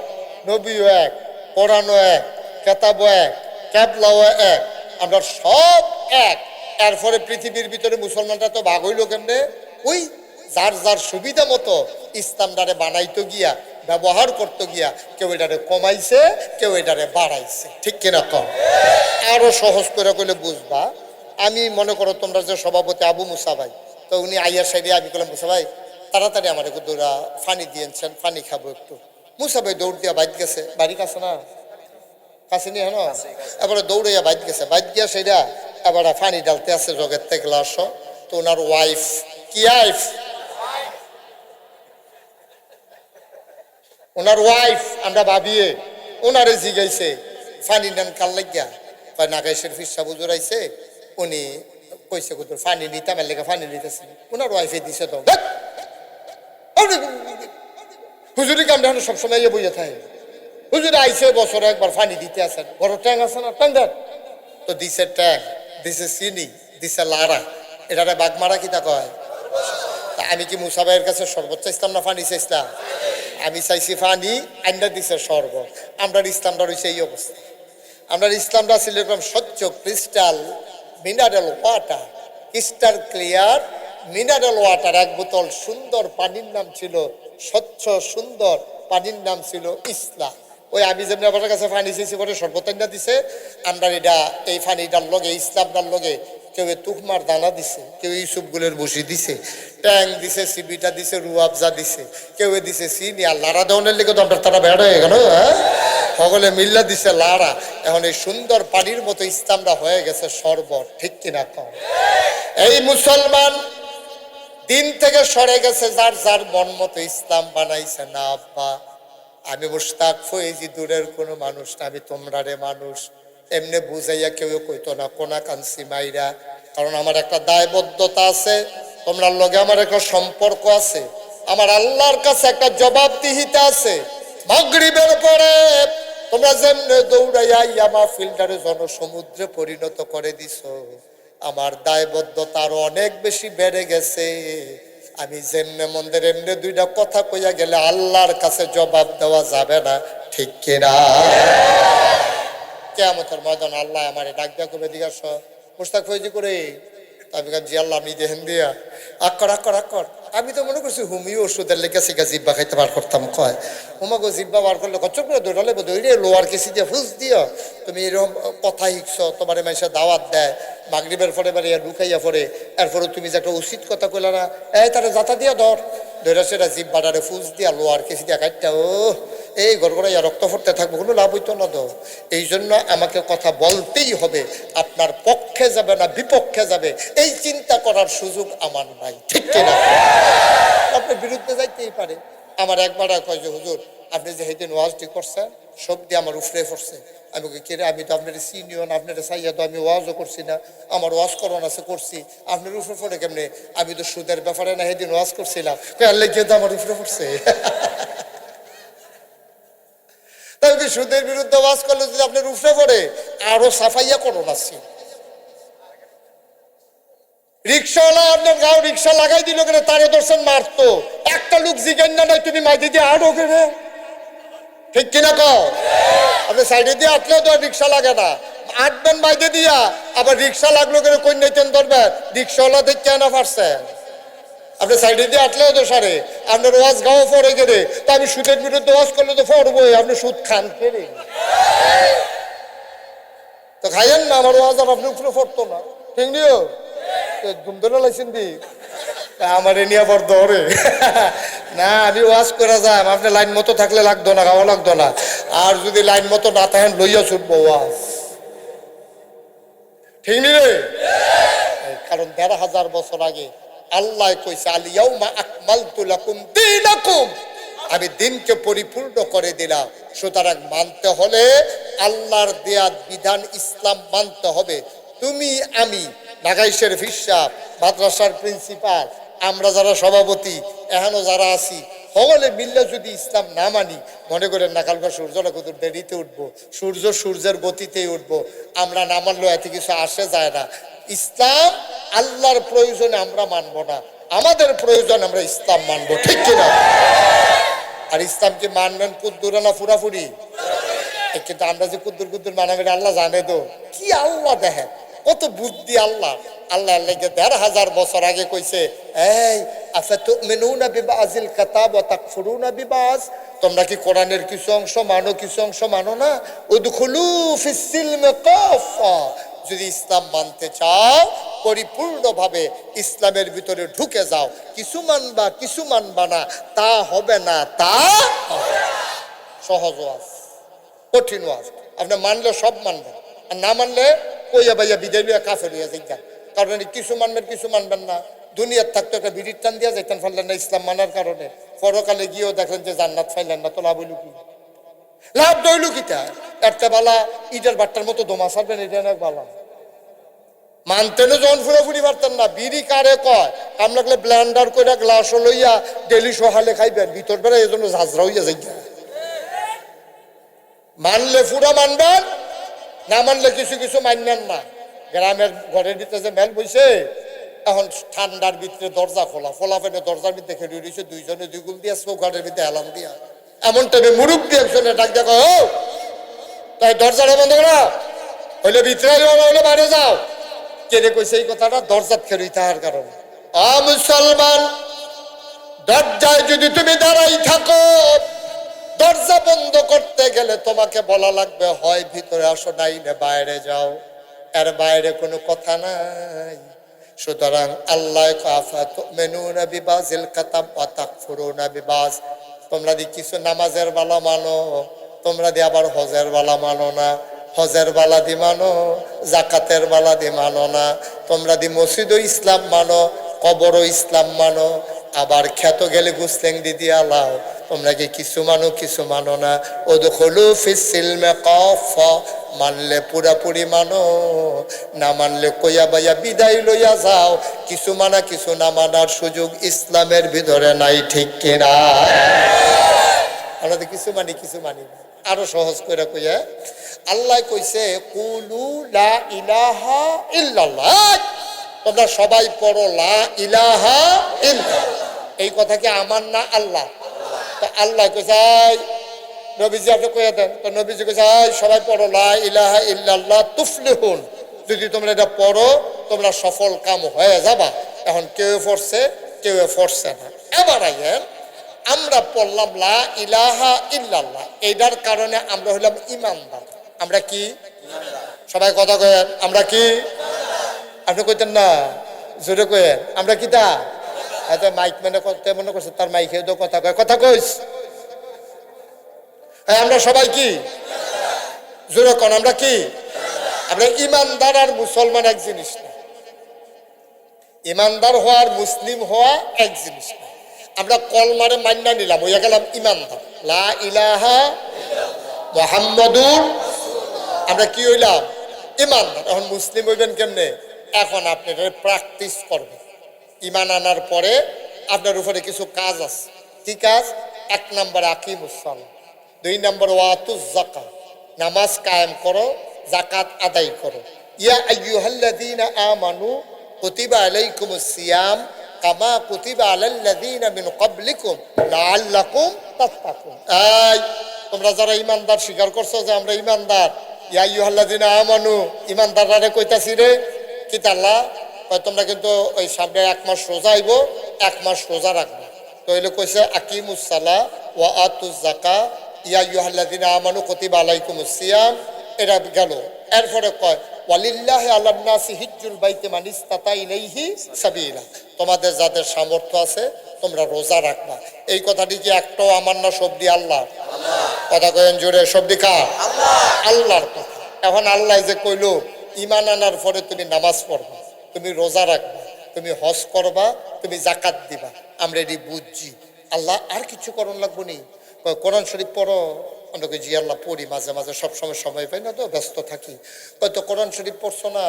নবীও এক, কোরআনও এক, কেতাবও এক, ক্যাবলাও এক, আমরা সব এক। এরপরে পৃথিবীর ভিতরে মুসলমানরা তো ভাগ হইল কেমনে? ওই যার যার সুবিধা মতো ইসলামটারে বানাইতে গিয়া, ব্যবহার করতে গিয়া, কেউ এটারে কমাইছে, কেউ এটারে বাড়াইছে, ঠিক কিনা? কম আরো সহজ করে কইলে বুঝবা। আমি মনে করো তোমরা যে সভাপতি আবু মুসা ভাই, তো উনি আইয়ার সাইডে, আমি বললাম মুসা ভাই তাড়াতাড়ি আমার একটু দৌড়া পানি দিয়েছেন, পানি খাবো একটু। মুসা ভাই দৌড় দিয়া বাইক গেছে, বাড়ির কাছে না, কাছে নিয়ে হ্যাঁ, এবারে দৌড়াইয়া বাইক গেছে, বাইক গিয়া সেটা এবার পানি ডালতে আছে জগের থেকে গ্লাস। তো ওনার ওয়াইফ, কি ওয়াইফ? ওনার ওয়াইফ, আমরা ভাবিয়ে ওনারে জিগাইছে পানি নেন কাল লাগিয়া, নাগাইশের ফিসা বুজুর আইছে, উনি কইছে কুতুর পানি নিতাম, এর লেগে পানি নিতেছি। ওনার ওয়াইফে দিছে, তো হুজুরি কামড়ে সবসময় ইয়ে বইয়ে থাকে। হুজুর আইসে বছরে একবার পানি দিতে আসেন, বড় ট্যাং আছে না, ট্যাং দেন তো দিছে, ট্যাং দিছে, চিনি দিছে, লাড়া, এটারে বাগমারা কিতা কয়? আমি কি মুসা ভাইয়ের কাছে শরবত চাইছিলাম না পানি চাইছিলাম? আমি চাইছি পানি, আইনটা দিছে শরবত। আমরা ইসলামটা রয়েছে এই অবস্থা। আমরা ইসলামটা ছিল এরকম স্বচ্ছ crystal mineral water, crystal clear mineral water, এক বোতল সুন্দর পানির নাম ছিল, স্বচ্ছ সুন্দর পানির নাম ছিল ইসলাম। ওই আমি যেমনি আপনার কাছে পানি চেয়েছি করে শরবতাইনা দিছে, আমরা এটা এই পানিটার লগে, ইসলামটার লগে কেউ তুকমার দানা দিছে, কেউ ইউসুফ গুলের বসি দিছে, ট্যাং দিছে, সিবিটা দিছে, রুয়াবজা দিছে, কেউ দিছে চিনি, আর লাড়া দেওয়ানের লেগে তো আপনার তারা বেড়া হয়ে গেল, হ্যাঁ সকলে মিল্লা দিছে লাড়া। এখন এই সুন্দর পানির মতো ইসলামটা হয়ে গেছে শরবত, ঠিক কিনা কম? এই মুসলমান দিন থেকে সরে গেছে, যার যার মন মতো ইসলাম বানাইছে। না আব্বা, আমি মুশতাক ফয়েজি দূরের কোনো মানুষ না, আমি তোমরারে মানুষ এমনি বুঝাইয়া কেউ কইতো না কোনা কানসি মাইরা, কারণ আমার একটা দায়বদ্ধতা আছে, তোমরার লগে আমার একটা সম্পর্ক আছে, আমার আল্লাহর কাছে একটা জবাবদিহিতা আছে। মাগরিবের পরে তোমরা যেমনি দৌড়াইয়া ইয়ামা ফিল্টারে জনসমুদ্রে পরিণত করে দিছো, আমার দায়বদ্ধতা আরো অনেক বেশি বেড়ে গেছে। আমি যেমনে মন্দের এমনি দুইটা কথা কইয়া গেলে আল্লাহর কাছে জবাব দেওয়া যাবে না, ঠিক কিনা? কিয়ামতের ময়দান আল্লাহ আমারে ডাক দিয়া কবে দিগাস মুস্তাক ফৈজি করে, আমি জি আল্লাহ আমি দেহেন দিয়া আকর। আমি তো মনে করছি হুমিও ওষুধের লেগে শিখা জিব্বা খাইতে বার করতাম, কয় হুমাগো জিব্বা বার করলে কচ্চর করে দৌড়ালে দৌড়ে লোয়ার কেসি দিয়ে ফুস দিও, তুমি এরকম কথা শিখছ, তোমার মাইসা দাওয়াত দেয় মাগরিবের পরে বাড়িয়া লুকাইয়া পড়ে, এরপরে তুমি যে একটা উচিত কথা কইলা না, এই তারা যাতা দিয়া ধরা সেটা জিব্বাটারে ফুস দিয়া লোয়ার কেসি দিয়া কাটটা, ও এই গড়গড়াইয়া রক্ত ফুটতে থাকবো, কোনো লাভ হইতো না তো। এই জন্য আমাকে কথা বলতেই হবে, আপনার পক্ষে যাবে না বিপক্ষে যাবে এই চিন্তা করার সুযোগ আমার নাই, ঠিক কিনা? আপনার বিরুদ্ধে যাইতেই পারে। আমার একবার কয় যে হুজুর আপনি যে সেদিন ওয়াজটি করছেন সব দিয়ে আমার উফরে পড়ছে। আমি কিরে আমি তো আপনার সিনিয়র, আপনার চাইয়া তো আমি ওয়াজও করছি না, আমার ওয়াজ করণ আছে করছি, আপনার উফরে পড়ে কেমনে? আমি তো সুদের ব্যাপারে না সেদিন ওয়াজ করছিলাম, গিয়ে তো আমার উফরে পড়ছে। তাহলে সুদের বিরুদ্ধে ওয়াজ করলে যদি আপনার উফরে পড়ে আরো সাফাইয়া করণ আছে। রিক্সাওয়ালা আপনার গাও রিক্সা লাগাই দিল কেন, তারে দর্শন মারতো, একটা লোক জিজ্ঞেস না নাই তুমি মাইতে দিয়ে আরো কেন, ঠিক কিনা কও? আপনি সাইডে দিয়ে আটলেও তো রিক্সা লাগে না, আটবেন মাইতে দিয়া, আবার রিক্সা লাগলো কেন কই নাইতেন ধরবেন, রিক্সাওয়ালা দেখতে না পারছেন, আপনি সাইডে দিয়ে আটলেও তো সারে, আপনার ওয়াজ গাও পরে গেলে, তা আমি সুদের বিরুদ্ধে ওয়াজ করলে তো পড়বই, আপনি সুদ খান কেড়ে তো খাইয়েন না, আমার ওয়াজ আর আপনি উপরে পড়তো না, ঠিক নিও ধুমধরে লাইছেন দি আমার এ নিয়ে পড়তো রে না, আমি ওয়াজ করে যাম, আপনি লাইন মতো থাকলে লাগতো না, খাওয়া লাগতো না, আর যদি লাইন মতো না থাকেন লইয়া ছুটবো ওয়াজ, ঠিক নি রে? কারণ ১,৫০০ বছর আগে আল্লাহ কইছে আল ইয়াউমা আকমালতু লাকুম দীনাকুম, আমি দিনকে পরিপূর্ণ করে দিলাম। সুতরাং মানতে হলে আল্লাহর দেয়া বিধান ইসলাম মানতে হবে। তুমি আমি নাগাইশের ফিসাব মাদ্রাসার প্রিন্সিপাল আমরা যারা সভাপতি এখনো যারা আছি সকলে মিললে যদি ইসলাম না মানি, মনে করেন না কালকে সূর্যটা কত দেরিতে উঠবো, সূর্য সূর্যের গতিতেই উঠবো, আমরা না মানলেও এত কিছু আসে যায় না। ইসলাম আল্লাহর প্রয়োজনে আমরা মানবো না, আমাদের প্রয়োজন আমরা ইসলাম মানবো, ঠিক কিনা? আর ইসলামকে মানবেন কুদ্দুরা না ফুরাফুরি, কিন্তু আমরা যে কুদ্দুর কুদ্দুর মানাবেন আল্লাহ জানে তো কি, আল্লাহ দেখেন কত বুদ্ধি আল্লাহ। আল্লাহ ১,৫০০ বছর আগে কইছে, এই আফাতুমিনুনা বিবাযিল কিতাব ওয়া তাকফুরুনা বিবায, তোমরা কি কোরআনের কিছু অংশ মানো কিছু অংশ মানো না? উদখুলু ফিস সিলমি কাফা, যদি ইসলাম মানতে চাও পরিপূর্ণভাবে ইসলামের ভিতরে ঢুকে যাও, কিছু মানবা কিছু মানবা না তা হবে না, তা সহজ ওয়াজ কঠিন ওয়াজ, আপনি মানলে সব মানবেন, আর না মানলে কইয়া বাইয়া বিদায় লইয়া কাফের হইয়া যাইতেন। কারণ কিছু মানবেন কিছু মানবেন না, দুনিয়ার থাকতে একটা বিড়ির টান দিয়া যাইতেন, পারলেন না ইসলাম মানার কারণে, পরকালে গিয়েও দেখলেন যে জান্নাত পাইলেন না, তো লাভ হইল কি? লাভ দইল কিটা? একটা বালা ইটার বাট্টার মতো দোমা সারবেন, এটা না বালা মানতেনও যখন ফুরাফুরি পারতেন না। বিড়ি কারে কয়? কাম লাগলে ব্ল্যান্ডার করে গ্লাস লইয়া ডেলি সহালে খাইবেন, ভিতর বেড়া এই জন্য ঝাঁঝরা হইয়া যাই। মানলে ফুরা মানবেন, না মানলে কিছু কিছু মানবেন না। গ্রামের ঘরের ভিতরে যে মেল বইছে, এখন ঠান্ডার ভিতরে দরজা খোলা, ফোলা ফেলে দরজার ভিতরে খেলে রয়েছে, দুইজনে দুইগুল দিয়া চৌকাঠের ভিতরে এলাম দিয়া, এমন টাইমে মুরব্বী একজনে ডাক দেখো, ও তাই দরজাটা বন্ধ করা হইলে ভিতরে হইলে বাইরে যাও। কেড়ে কইছে এই কথাটা? দরজাত খেলুই তাহার কারণে। মুসলমান, দরজায় যদি তুমি দাঁড়াই থাকো, দরজা বন্ধ করতে গেলে তোমাকে বলা লাগবে হয় ভিতরে আসো, নাইলে বাইরে যাও, এর বাইরে কোনো কথা নাই। সুতরাং আল্লাহ আফাতুমিনুনা বিবাযিল কিতাব ওয়া তাকফুরুনা বিবায, তোমরা দি কিছু নামাজের বালা মানো, তোমরা দি আবার হজের বালা মানো না, হজের বালা দি মানো, জাকাতের বালা দি মানো না, তোমরা দি মসজিদও ইসলাম মানো, কবরও ইসলাম মানো, আবার খ্যাত গেলে গুসলেং দিদি আলাও, তোমরা কি কিছু মানো কিছু মানো না। উদখুলু ফিস সিলমি কাফা, মানলে পুরাপুরি মানো, না মানলে কইয়া বাইয়া বিদায় লইয়া যাও। কিছু মানা কিছু না মানার সুযোগ ইসলামের ভিতরে নাই, ঠিক কিনা? আমরা তো কিছু মানি কিছু মানি না। আরো সহজ করে কইয়া আল্লাহ কইছে কুলু লা ইলাহা ইল্লাল্লাহ, তোমরা সবাই পড়ো লা ইলাহা ইল্লাল্লাহ। এই কথা কি আমার না আল্লাহ? তো আল্লাহ কইছে নবীজি আপনি কইয়া দেন। তো নবীজি কইছে সবাই পড়ো লা ইলাহা ইল্লাল্লাহ তুফলিহুন, যদি তোমরা এটা পড়ো তোমরা সফল কাম হয়ে যাবা। এখন কেউ পড়ছে কেউ পড়ছে না। এবার আইয়েন আমরা পড়লাম লা ইলাহা ইল্লাল্লাহ, এইটার কারণে আমরা হইলাম ইমানদার। আমরা কি সবাই কথা কয়েন আমরা কি? আপনি কইতেন না, জোরে কয়েন আমরা কি তা? এত মাইক মনে করছে তার মাইকে তো কথা কয়, কথা কইস। আমরা সবাই কি জোরে কোন আমরা কি? আমরা ইমানদার আর মুসলমান এক জিনিস না। ইমানদার হওয়া আর মুসলিম হওয়া এক জিনিস না। আমরা কলমারে মান্না নিলাম, হইয়া গেলাম ইমানদার। লা ইলাহা মুহাম্মাদুর, আমরা কি হইলাম? ইমানদার। এখন মুসলিম হইবেন কেমনে? এখন আপনি প্র্যাকটিস করবেন। ইমান আনার পরে আপনার উপরে কিছু কাজ আছে। কি কাজ? 1 নম্বর আকিমুস সালাহ, 2 নম্বর ওয়াতুজ যাকাত, নামাজ কায়েম করো, যাকাত আদায় করো। ইয়া আইয়ুহাল্লাযীনা আমানু কুতিবা আলাইকুমুস সিয়াম কামা কুতিবা আলাল্লাযীনা মিন ক্বাবলিকুম লাআল্লাকুম তাত্তাকুন। এই তোমরা যারা ইমানদার স্বীকার করছো যে আমরা ইমানদার, ইয়া আইয়ুহাল্লাযীনা আমানু, ইমানদাররা কইতাছি রে কি আল্লাহ তোমরা কিন্তু ওই সামনে 1 মাস রোজা আইব, 1 মাস রোজা রাখবে। তো এলে কইছে আকিমুস সালাহ ওয়া আতুজ যাকাত ইয়া আইয়ুহাল্লাযীনা আমানু কুতিবা আলাইকুমুস সিয়াম, এটা গেল। এরপরে কয় ওয়ালিল্লাহি আলান নাসি হিজ্জুল বাইতি মান ইসতাতা ইলাইহি সাবিলা, তোমাদের যাদের সামর্থ্য আছে তোমরা রোজা রাখবা। এই কথাটি কি একটাও আমার না, সবদি আল্লাহ? কথা কয়েন জোরে, সবদি কার? আল্লাহর কথা। এখন আল্লাহ যে কইলো ইমান আনার পরে তুমি নামাজ পড়বা, তুমি রোজা রাখবা, তুমি হজ করবা, তুমি যাকাত দিবা, আমরা এটি বুঝছি। আল্লাহ আর কিছু করণ লাগবো নি? কোরআন শরীফ পড়ো। আমরা জি আল্লাহ পড়ি মাঝে মাঝে, সবসময় সময় পাই না তো, ব্যস্ত থাকি। হয়তো কোরআন শরীফ পড়ছো না,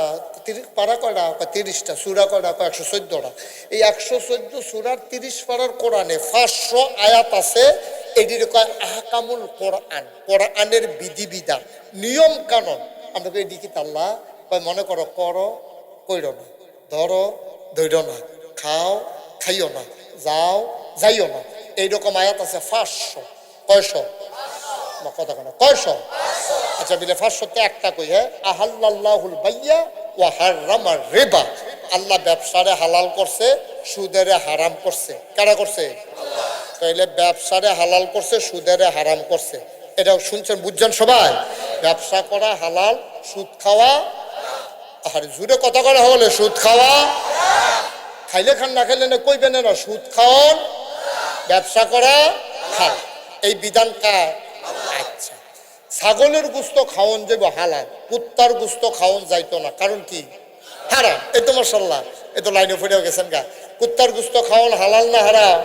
30 পারা কয়টা? 30টা। সূরা কয়টা? 114টা। এই 114 সূরার 30 পারার কোরআনে 500 আয়াত আছে। এটির কয় আহকামুল কোরআন, কোরআনের বিধিবিধান, নিয়ম কানুন। আমরা এটি কি আল্লাহ কয় মনে করো, করো, কইরো না, ধরো, ধৈর্য না, খাও, খাইও না, যাও, যাইও না। এইরকম আয়াত আছে 500। কয়শো? কথা কেন কয়শো? আচ্ছা বিলে 500তে একটা কই, হ্যাঁ, আহাল্লাল্লাহুল বাইয়া ওয়া হাররামার রিবা, আল্লাহ ব্যবসারে হালাল করছে, সুদেরে হারাম করছে। কারা করছে? তাইলে ব্যবসারে হালাল করছে, সুদেরে হারাম করছে। এটা শুনছেন, বুঝছেন সবাই? ব্যবসা করা হালাল, সুদ খাওয়া, আর জুড়ে কথা করা হলে সুদ খাওয়া, খাইলে খান না খাইলে না কইবেন না, সুদ খাওয়ান, ব্যবসা করা খান। এই বিধান কার? আচ্ছা, ছাগলের গোস্ত খাওয়ান যাইব হালাল, কুত্তার গোস্ত খাওয়ান যাইতো না, কারণ কি? হারাম। এই তো মাশাআল্লাহ, এই তো লাইনে ফিরেও গেছেন গা। কুত্তার গোস্ত খাওয়ান হালাল না হারাম?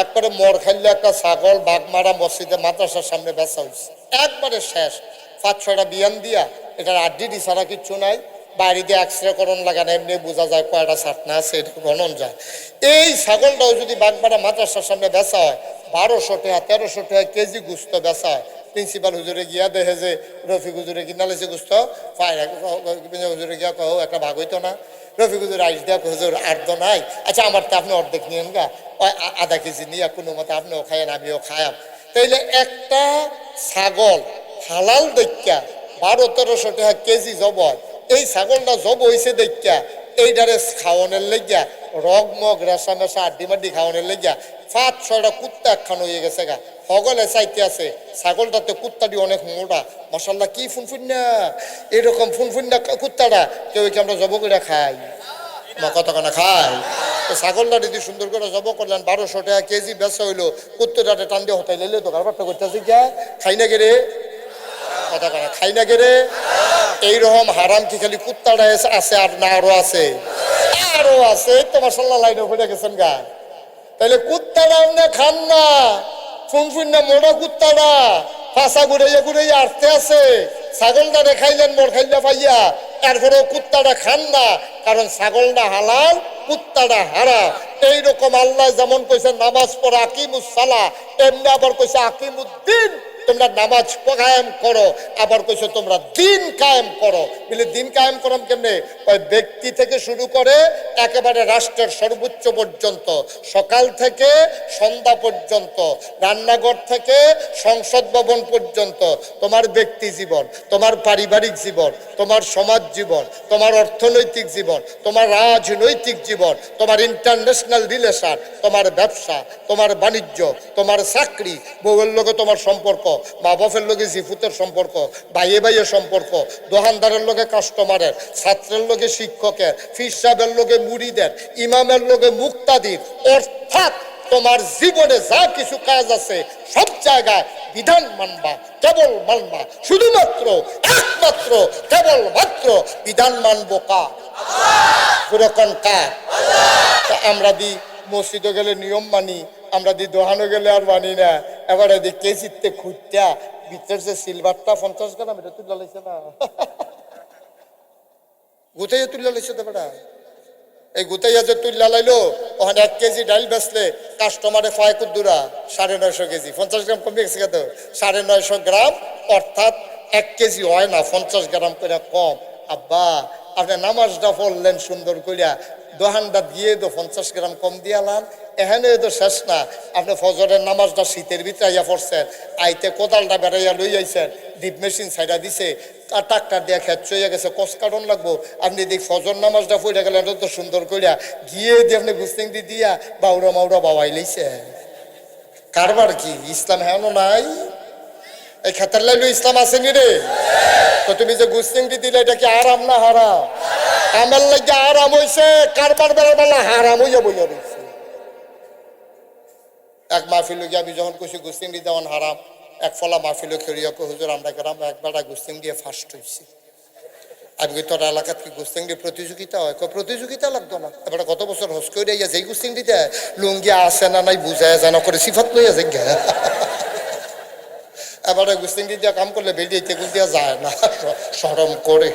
একবারে মর খাইলে একটা ছাগল বাগমারা মসজিদে মাদ্রাসার সামনে বেচা হয়েছে, একবারে শেষ। 5-6টা বিয়ান দিয়া, এটার আড্ডি ছাড়া কিচ্ছু নাই। বাইরে দিয়ে এক্সরে করণ লাগানো, এমনি বোঝা যায় কয়টা ছাটনা আছে, এটা গণন যায়। এই ছাগলটাও যদি বাগমারা মাদ্রাসার সামনে বেচা হয়, 1200 টাকা 1300 টাকা কেজি গুস্ত বেচা হয়। প্রিন্সিপাল হুজুরে গিয়া দেখে যে রফিক হুজুরে কিনা লেছে গুস্ত, হুজুরে গিয়া কহ একটা ভাগ হইতো না। রফিক হুজুর আইস দেখ, হুজুর আর তো নাই। আচ্ছা আমার তো আপনি অর্ধেক নিয়েন গা, আধা কেজি নিয়ে কোনো মতো আপনিও খায়েন আমিও খায়াম। তাইলে একটা ছাগল হালাল দেখা 1200-1300 টাকা কেজি জব হয়। এই ছাগলটা জব হয়েছে দেখা এইটারে খাওয়ানোর লেগিয়া, রগ মগ রেশা মেশা আড্ডি মাড্ডি খাওয়ানোর লেগিয়া 5-6টা কুত্তা একখান হয়ে গেছে গা। হগলে চাইতে আছে, ছাগলটাতে কুত্তাটি অনেক মোটা, মাশাআল্লাহ কি ফুনফুন্না, এরকম ফুনফুন্না কুত্তাটা কেউ কি আমরা জব করে খাই? কতখানা খাই? ছাগলটা যদি সুন্দর করে জব করলেন, 1200 টাকা কেজি বেচা হইলো, কুত্তাটাতে টান দিয়ে হতাই লেলে তো কারবারটা করতেছে গিয়া, খাই না গেরে কতখানা, খাই না গেরে। এইরকম হারাম কি খালি কুত্তাটা আছে আর না আরো আছে? আরো আছে। তো মাশাআল্লাহ লাইনে পড়ে গেছেন গা। তাহলে কুত্তাটা আপনি খান না, ফুনফুন্না মোড়া কুত্তাটা ফাঁসা ঘুরাইয়া ঘুরাইয়া আসতে আছে। ছাগলটা খাইলেন মোর খাইলা পাইয়া, এরপরেও কুত্তাটা খান না, কারণ ছাগলটা হালাল, কুত্তাটা হারাম। এইরকম আল্লাহ যেমন কইছে নামাজ পড়া আকিমুস সালাহ, এমনি আবার কইছে আকিমুদ্দিন, তোমরা নামাজ কায়েম করো, আবার কইছে তোমরা দিন কায়েম করো। বলে দিন কায়েম করম কেমনে? ব্যক্তি থেকে শুরু করে একেবারে রাষ্ট্রের সর্বোচ্চ পর্যন্ত, সকাল থেকে সন্ধ্যা পর্যন্ত, রান্নাঘর থেকে সংসদ ভবন পর্যন্ত তোমার ব্যক্তি জীবন, তোমার পারিবারিক জীবন, তোমার সমাজ জীবন, তোমার অর্থনৈতিক জীবন, তোমার রাজনৈতিক জীবন, তোমার ইন্টারন্যাশনাল রিলেশন, তোমার ব্যবসা, তোমার বাণিজ্য, তোমার চাকরি, বউয়ের লগে তোমার সম্পর্ক, মা বাপের লগে জিফুতের সম্পর্ক, ভাইয়ে ভাইয়ের সম্পর্ক, দোকানদারের লগে কাস্টমারের, ছাত্রের লগে শিক্ষকের, ফির সাহেবের লগে মুরিদের, ইমামের লগে মুক্তাদির, অর্থাৎ তোমার জীবনে যা কিছু কাজ আছে সব জায়গায় বিধান মানবা, কেবল মানবা, শুধুমাত্র একমাত্র কেবলমাত্র বিধান মানবো কার? পুরকন কার? আমরা দি মসজিদে গেলে নিয়ম মানি, আমরা দি দোহানো গেলে আর মানি না। এবারে দি কেজিতে খুঁজটা ভিতর যে সিলভারটা 50 গ্রাম এটা তুলে লাইছে না, গোটাই তুলে লাইছে তো বেটা। এই গোটাইয়া যে তুল্লা লাইলো, ওখানে 1 কেজি ডাইল বেচলে কাস্টমারে পায় কুদ্দুরা 950 কেজি, 50 গ্রাম কমে গেছে কত? 950 গ্রাম, অর্থাৎ 1 কেজি হয় না, 50 গ্রাম করে কম। আব্বা আপনি নামাজটা পড়লেন সুন্দর করিয়া, দোহানটা দিয়ে তো 50 গ্রাম কম দিয়ালাম, এখানে তো শেষ না। আপনি ফজরের নামাজটা শীতের ভিতরে আইয়া পড়ছেন, আইতে কোদালটা বেড়াইয়া লই আইছেন, ডিপ মেশিন সাইডা দিছে, ট্রাক্টর দিয়ে খেত চইয়া গেছে, কষ কাটন লাগবো, আপনি দেখ ফজর নামাজটা পড়ে গেলেন তো সুন্দর করিয়া, গিয়ে দিয়ে আপনি গুস্তিং দিয়া বাউরা মাউরা বাবাই লইছে। কারবার কি ইসলাম হেন নাই? এই খেতার লাইলো ইসলাম আসেনি রে? তো তুমি যে গুস্তিং দিলে এটা কি আরাম না হারাম? আমার লাগে আরাম হইছে, কারবার বেড়ার বেলা হারাম হইয়া বইয়া রয়েছে। এক মাহফিল গিয়ে আমি যখন কইছি গুস্তিং দিয়ে যেমন হারাম, এক ফলা মাহফিল খেলিয়া হুজুর আমরা গ্রাম একবেলা গুস্তিং দিয়ে ফার্স্ট হয়েছি। আমি কি তোর এলাকাত কি গুস্তিং দিয়ে প্রতিযোগিতা হয়? প্রতিযোগিতা লাগতো না। এবার কত বছর হস করে যেই গুস্তিং দিতে লুঙ্গি আসে না নাই বুঝায় জানা করে সিফাত লইয়া যাই গে। এবারে গুস্তিং দিয়ে কাম করলে বেরিয়ে তেগুল দিয়া যায় না, সরম করে।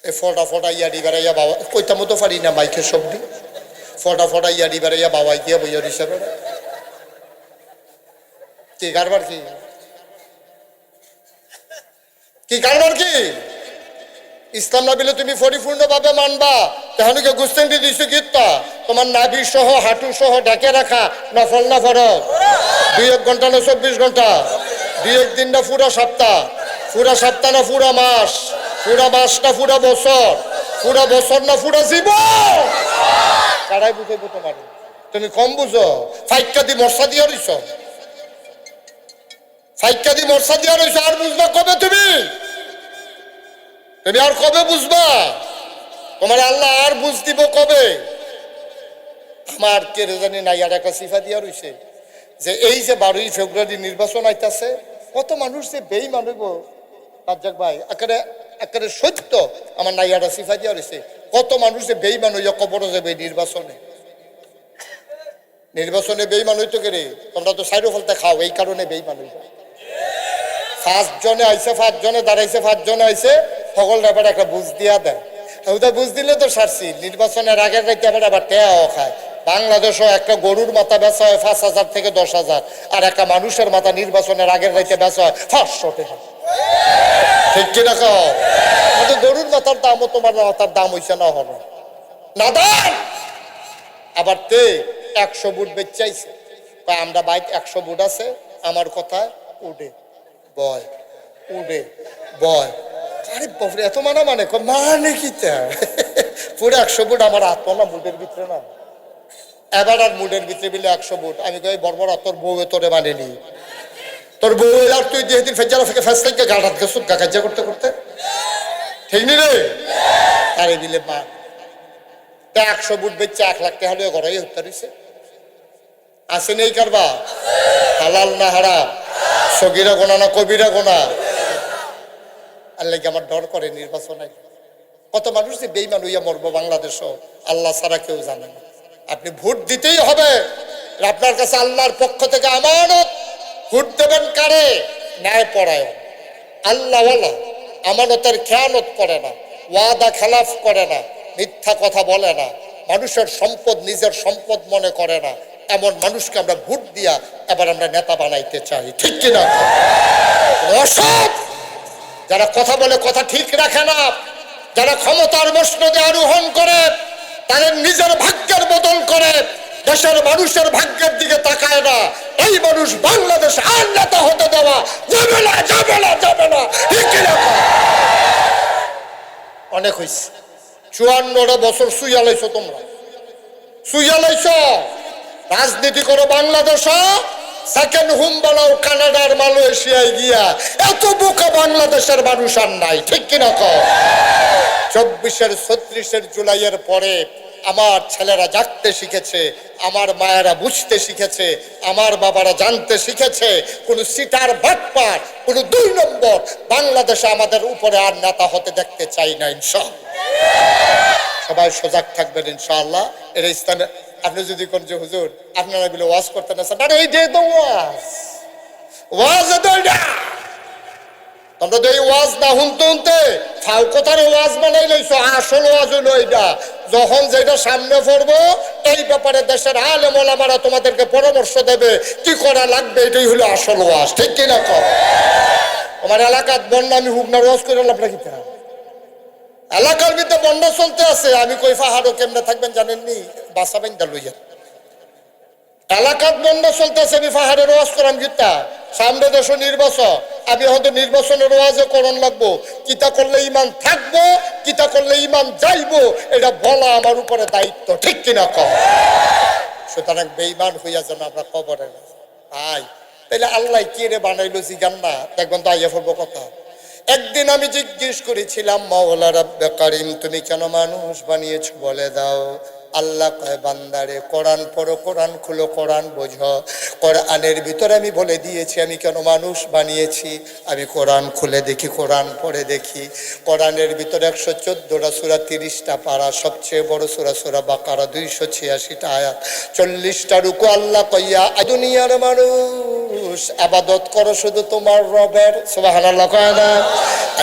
এ ফটা ফটা ইয়ারি বেড়াইয়া বাবা কইতা মতো পারি না মাইকের শব্দ, ফটা ফটা ইয়ারি বেড়াইয়া বাবাই দিয়া বইয়ার হিসাবে কি কারবার? কি কি কারবার? কি ইসলাম না বিলে তুমি পরিপূর্ণ ভাবে মানবা, তাহলে কি গুস্তিং দিয়ে দিছো গীতটা তোমার নাভি সহ হাঁটু সহ ঢেকে রাখা নফল না ফরজ? 2-1 ঘন্টা না 24 ঘন্টা? 2-1 দিন না পুরা সপ্তাহ? পুরা সপ্তাহ না পুরা মাস? পুরা মাস না পুরা বছর? পুরা বছর না পুরা জীবন? কারাই বুঝাইবো তোমার? তুমি কম বুঝো। ফাইক্কা দি মশা দিয়া রইছ, ফাইক্কা দি মশা দিয়া রইছ, আর বুঝবা কবে তুমি? তুমি আর কবে বুঝবা? তোমার আল্লাহ আর বুঝ দিব কবে? আমার কে জানি নাই আর একটা সিফা দিয়া রইছে যে এই যে 12ই ফেব্রুয়ারি নির্বাচন আইতাছে, কত মানুষ যে বেঈমান হইব রাজ্জাক ভাই, একেবারে সত্য। আমার নাইয়াটা সিফা দিয়া রয়েছে, কত মানুষ যে বেঈমান হইয়া কবর যাবে নির্বাচনে। নির্বাচনে বেঈমান হইতো কে রে? তোমরা তো সাইডো ফলতে খাও, এই কারণে বেঈমান হইতো। 5 জনে আইছে, 5 জনে দাঁড়াইছে, 5 জনে আইছে, সকল ব্যাপারে একটা বুঝ দিয়া দেয়। ওটা বুঝ দিলে তো সারছি, নির্বাচনের আগের রাইতে আবার টেয়াও খায়। বাংলাদেশও একটা গরুর মাথা বেচা হয় 5,000 থেকে 10,000, আর একটা মানুষের মাথা নির্বাচনের আগের রাইতে বেচা হয় 500 টাকা। ঠিক কিনা কও? গরুর মাথার দামও তোমার মাথার দাম হইছে না হলো না দাম। আবার তে 100 বুট বেচাইছে, আমরা বাইক 100 বুট আছে, আমার কথায় উঠে বয়, উঠে বয়। আরে বাপরে এত মানে মানে কি পুরো 100 বুট আমার আত্মা না মুডের ভিতরে না। এবার আর মুডের ভিতরে বিলে 100 বুট। আমি কই বর্বর তোর বউ তোরে মানেনি, তোর বউ আর তুই যেদিন ফেজারা থেকে ফেস থেকে গাড়াত গেছো কাজা করতে করতে, ঠিক নি রে? আরে দিলে মা 100 বুট বেচছে 1 লাখ টাকা হলে ঘরে হত্যা রয়েছে। আসে নেই কারবা? হালাল না হারাম? সগীরা গোনা না কবিরা গোনা? আল্লাহ আমার ডর করে নির্বাচনে। কত মানুষ যে বেঈমান হইয়া মরবো বাংলাদেশও আল্লাহ ছাড়া কেউ জানে না। আপনি ভোট দিতেই হবে, আপনার কাছে আল্লাহর পক্ষ থেকে আমানত। ভোট দেবেন কারে? ন্যায় পরায়ণ, আল্লাহওয়ালা, আমানতের খেয়ানত করে না, ওয়াদা খেলাফ করে না, মিথ্যা কথা বলে না, মানুষের সম্পদ নিজের সম্পদ মনে করে না, এমন মানুষকে আমরা ভোট দিয়া এবার আমরা নেতা বানাইতে চাই, ঠিক কিনা? অসৎ যারা কথা বলে কথা ঠিক রাখে না, যারা ক্ষমতার মসনদে আরোহণ করে, তাদের নিজের ভাগ্যের বদল করে, দেশের মানুষের ভাগ্যের দিকে তাকায় না, এই মানুষ বাংলাদেশ আর নেতা হতে দেওয়া যাবে না, যাবে না, যাবে না, ঠিক কিনা? অনেক হয়েছে, 54টা বছর শুইয়া লাইছো, তোমরা শুইয়া লাইছো। রাজনীতি করো বাংলাদেশ, সেকেন্ড হোম বানাও কানাডার মালয়েশিয়ায় গিয়া। এত বোকা বাংলাদেশের মানুষ আর নাই, ঠিক কিনা? 24-36 জুলাইয়ের পরে আমার ছেলেরা জাগতে শিখেছে, আমার মায়েরা বুঝতে শিখেছে, আমার বাবারা জানতে শিখেছে কোন সিটার বাটপার, কোন 2 নম্বর বাংলাদেশে আমাদের উপরে আর নেতা হতে দেখতে চাই না, ইনশাআল্লাহ। সবাই সজাগ থাকবেন ইনশাআল্লাহ। এটা ইসলামে আপনি যদি কোন যে হুজুর আপনারা বলে ওয়াজ করতে না চান, এই যে তো ওয়াজ তোমরা তো এই ওয়াজ না শুনতে শুনতে ফাউ কথার ওয়াজ বানাই লইছো। আসল ওয়াজ হইলো এইটা, যখন যেটা সামনে পড়বো এই ব্যাপারে দেশের আলেম ওলামারা তোমাদেরকে পরামর্শ দেবে কি করা লাগবে, এটাই হলো আসল ওয়াজ, ঠিক কিনা? আমার এলাকার বন্যা, আমি হুগনার ওয়াজ করে লাভ রাখি, এলাকার ভিতরে বন্যা চলতে আছে, আমি কই পাহাড়ও কেমনে থাকবেন জানেননি, বাসা বাইন্দা লইয়া এলাকার বন্যা চলতে আছে, আমি পাহাড়ের ওয়াজ করাম গীতা। সামনে দেশ নির্বাচন, আমি হয়তো নির্বাচনের ওয়াজে করণ লাগবো, কিতা করলে ইমান থাকবো, কিতা করলে ইমান যাইবো, এটা বলা আমার উপরে দায়িত্ব, ঠিক কিনা? সুতরাং বেঈমান হইয়া যেন আমরা কবরে ভাই, তাইলে আল্লাহ কি রে বানাইলো জিগান না, দেখবেন তো আইয়া পড়বো কথা। একদিন আমি জিজ্ঞেস করেছিলাম, মাওলা রাব্বে কারিম তুমি কেন মানুষ বানিয়েছো বলে দাও। আল্লাহ কয় বান্দারে কোরআন পড়ো, কোরআন খুলো, কোরআন বোঝো। কোরআনের ভিতরে আমি বলে দিয়েছি আমি কেন মানুষ বানিয়েছি। আমি কোরআন খুলে দেখি, কোরআন পড়ে দেখি, কোরআনের ভিতরে 114টা সূরা, 30টা পারা, সবচেয়ে বড় সূরা সূরা বাকারা, 286টা আয়াত, 40টা রুকু। আল্লাহ কইয়া দুনিয়ার মানুষ ইবাদত করো শুধু তোমার রবের, সুবহানাল্লাহ কয় না?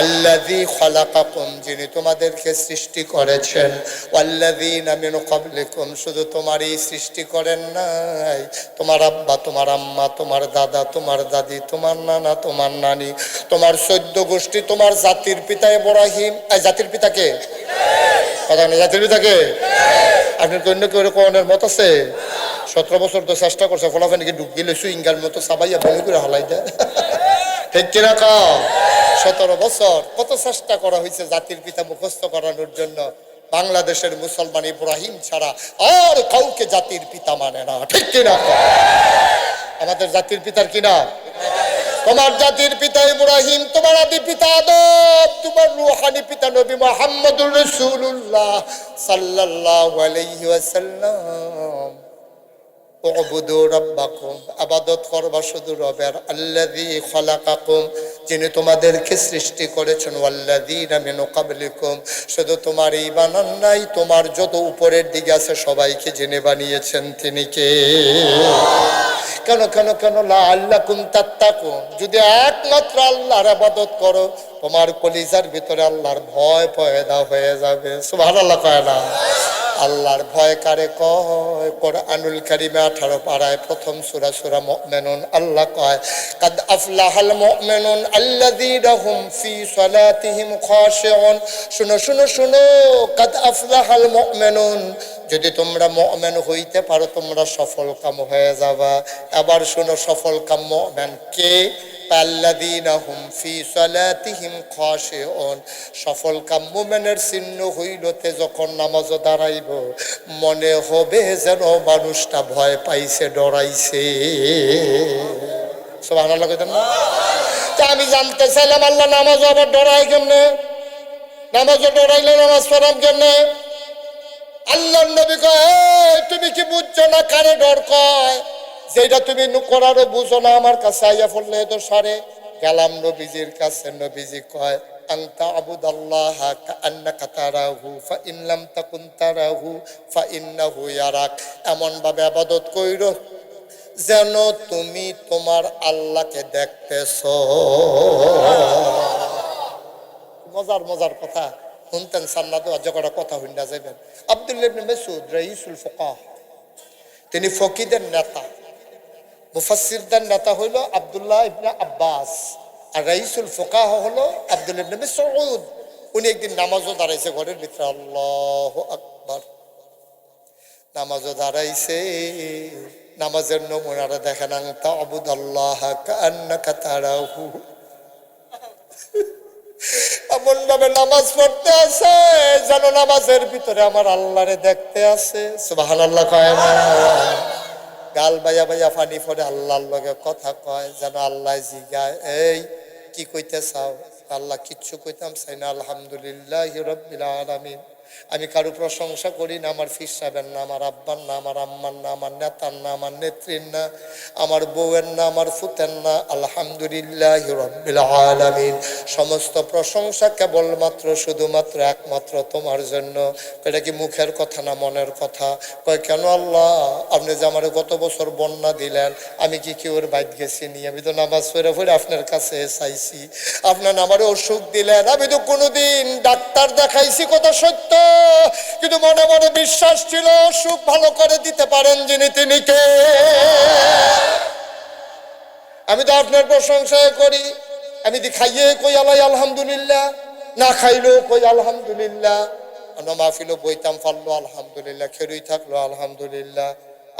আল্লাযী খালাকাকুম, যিনি তোমাদেরকে সৃষ্টি করেছেন, ওয়াল্লাযীনা মিন ক্বাবলিকুম, শুধু তোমারই সৃষ্টি করেন নাই, তোমার আব্বা, তোমার আম্মা, তোমার দাদা, তোমার দাদি, তোমার নানা, তোমার নানি, তোমার 14 গোষ্ঠী, তোমার জাতির পিতা ইব্রাহিম। এই জাতির পিতাকে কথা না, জাতির পিতাকে আপনি অন্য কেউ কোরআনের মত আছে? 17 বছর তো চেষ্টা করছে, ফলাফানিকে ডুব গেলে সুইঙ্গার মতো সাবাইয়া বমি করে হালাই দেয়, ঠিক কিনা? 17 বছর কত চেষ্টা করা হয়েছে জাতির পিতা মুখস্থ করানোর জন্য। বাংলাদেশের মুসলমান ইব্রাহিম ছাড়া আর কাউকে জাতির পিতা মানে না, ঠিক কিনা? আমাদের জাতির পিতার কি নাম? তোমার জাতির পিতা ইব্রাহিম, তোমার আদি পিতা আদম, তোমার রূহানি পিতা নবী মুহাম্মদুর রাসূলুল্লাহ সাল্লাল্লাহু আলাইহি ওয়াসাল্লাম। উবুদু রাব্বাকুম, ইবাদত করবা শুধু রবের, আল্লাযী খালাকাকুম, যিনি তোমাদেরকে সৃষ্টি করেছেন, ওয়াল্লাযীনা মিন ক্বাবলিকুম, শুধু তোমারই বানান নাই, তোমার যত উপরের দিকে আছে সবাইকে যিনি বানিয়েছেন তিনি কে? কেন কেন কেন? লাআল্লাকুম তাত্তাকুন, যদি একমাত্র আল্লাহর ইবাদত করো তোমার কলিজার ভিতরে আল্লাহর ভয় পয়দা হয়ে যাবে, সুবহানাল্লাহ কয় না? আল্লাহর ভয় কারে কয়? কোরআনুল কারীমে 18 পারায় প্রথম সূরা সূরা মুমিনুন আল্লাহ কয়, কাদ আফলাহাল মুমিনুন আল্লাযীনা হুম ফি সালাতিহিম খাশিউন। শুনো শুনো শুনো, কাদ আফলাহাল মুমিনুন, যদি তোমরা মুমিন হইতে পারো তোমরা সফল কাম হয়ে যাবা। আবার শুনো, সফল কাম মুমিন কে? আল্লাযীনা হুম ফি সালাতিহিম খাশিউন। সফল কাম মুমিনের চিহ্ন হইলতে যখন নামাজ দাঁড়াইব মনে হবে যেন মানুষটা ভয় পাইছে, ডরাইছে, সুবহানাল্লাহ কইতেন না? তা আমি জানতে চাইলাম আল্লাহ নামাজ আবার ডরায় কেমনে? নামাজ ডরাইলে নামাজ পড়াম কেমনে? আল্লাহর নবী কয় তুমি কি বুঝছো না কারে ডর কয়? যেটা তুমি করারও বুঝো না, আমার কাছে আইয়া পড়লে তো সারে। গেলাম নবীজির কাছে, নবীজি কয় আনতা আবুদাল্লাহ কাআন্নাকা তারাহু ফাইন লাম তাকুন তারাহু ফাইন্নাহু ইয়ারাক। এমন ভাবে ইবাদত কইরো যেন তুমি তোমার আল্লাহকে দেখতেছো। মজার মজার কথা শুনতেন সান্নাত, যখন কথা হইনা যাবেন। আব্দুল্লাহ ইবনে মাসউদ রাইসুল ফুকাহ, তিনি ফকিদের নেতা, মুফাসসিরদের নেতা হইল আব্দুল্লাহ ইবনে আব্বাস, আর রাইসুল ফুকাহ হলো আব্দুল্লাহ ইবনে মাসউদ। উনি একদিন নামাজও দাঁড়াইছে ঘরের ভিতরে, আল্লাহু আকবার, নামাজও দাঁড়াইছে। নামাজের নমুনাটা দেখেন, আনতা আবুদাল্লাহ কাআন্নাকা তারাহু, এমন ভাবে নামাজ পড়তে আছে যেন নামাজের ভিতরে আমার আল্লাহরে দেখতে আছে। সুবহানাল্লাহ কয় না? গাল বাইয়া বাইয়া পানি পড়ে আল্লাহর লগে কথা কয়, যেন আল্লাহ জিগায়, এই কি কইতে চাও? আল্লাহ কিচ্ছু কইতাম চাই না, আলহামদুলিল্লাহি রাব্বিল আলামিন। আমি কারো প্রশংসা করি না, আমার ফির সাহেবের না, আমার আব্বার না, আমার আম্মার না, আমার নেতার না, আমার নেত্রীর না, আমার বউয়ের না, আমার ফুতের না, আলহামদুলিল্লাহি রাব্বিল আলামিন। সমস্ত প্রশংসা কেবলমাত্র শুধুমাত্র একমাত্র তোমার জন্য। এটা কি মুখের কথা না মনের কথা? কয় কেন আল্লাহ? আপনি যে আমার গত বছর বন্যা দিলেন, আমি কি কেউর বাইত গেছি নি? আমি তো নামাজ পড়ে পড়ে আপনার কাছে চাইছি, আপনার আমার অসুখ দিলেন, আমি তো কোনোদিন ডাক্তার দেখাইছি, কথা সত্য, কিন্তু মনে মনে বিশ্বাস ছিল অসুখ ভালো করে দিতে পারেন যিনি, তিনি কে? আমি তো আপনার প্রশংসা করি। আমি দি খাইয়ে কই আলাই আলহামদুলিল্লাহ, না খাইলেও কই আলহামদুলিল্লাহ, মাহফিলও বইতাম পারলো আলহামদুলিল্লাহ, খেরুই থাকলো আলহামদুলিল্লাহ।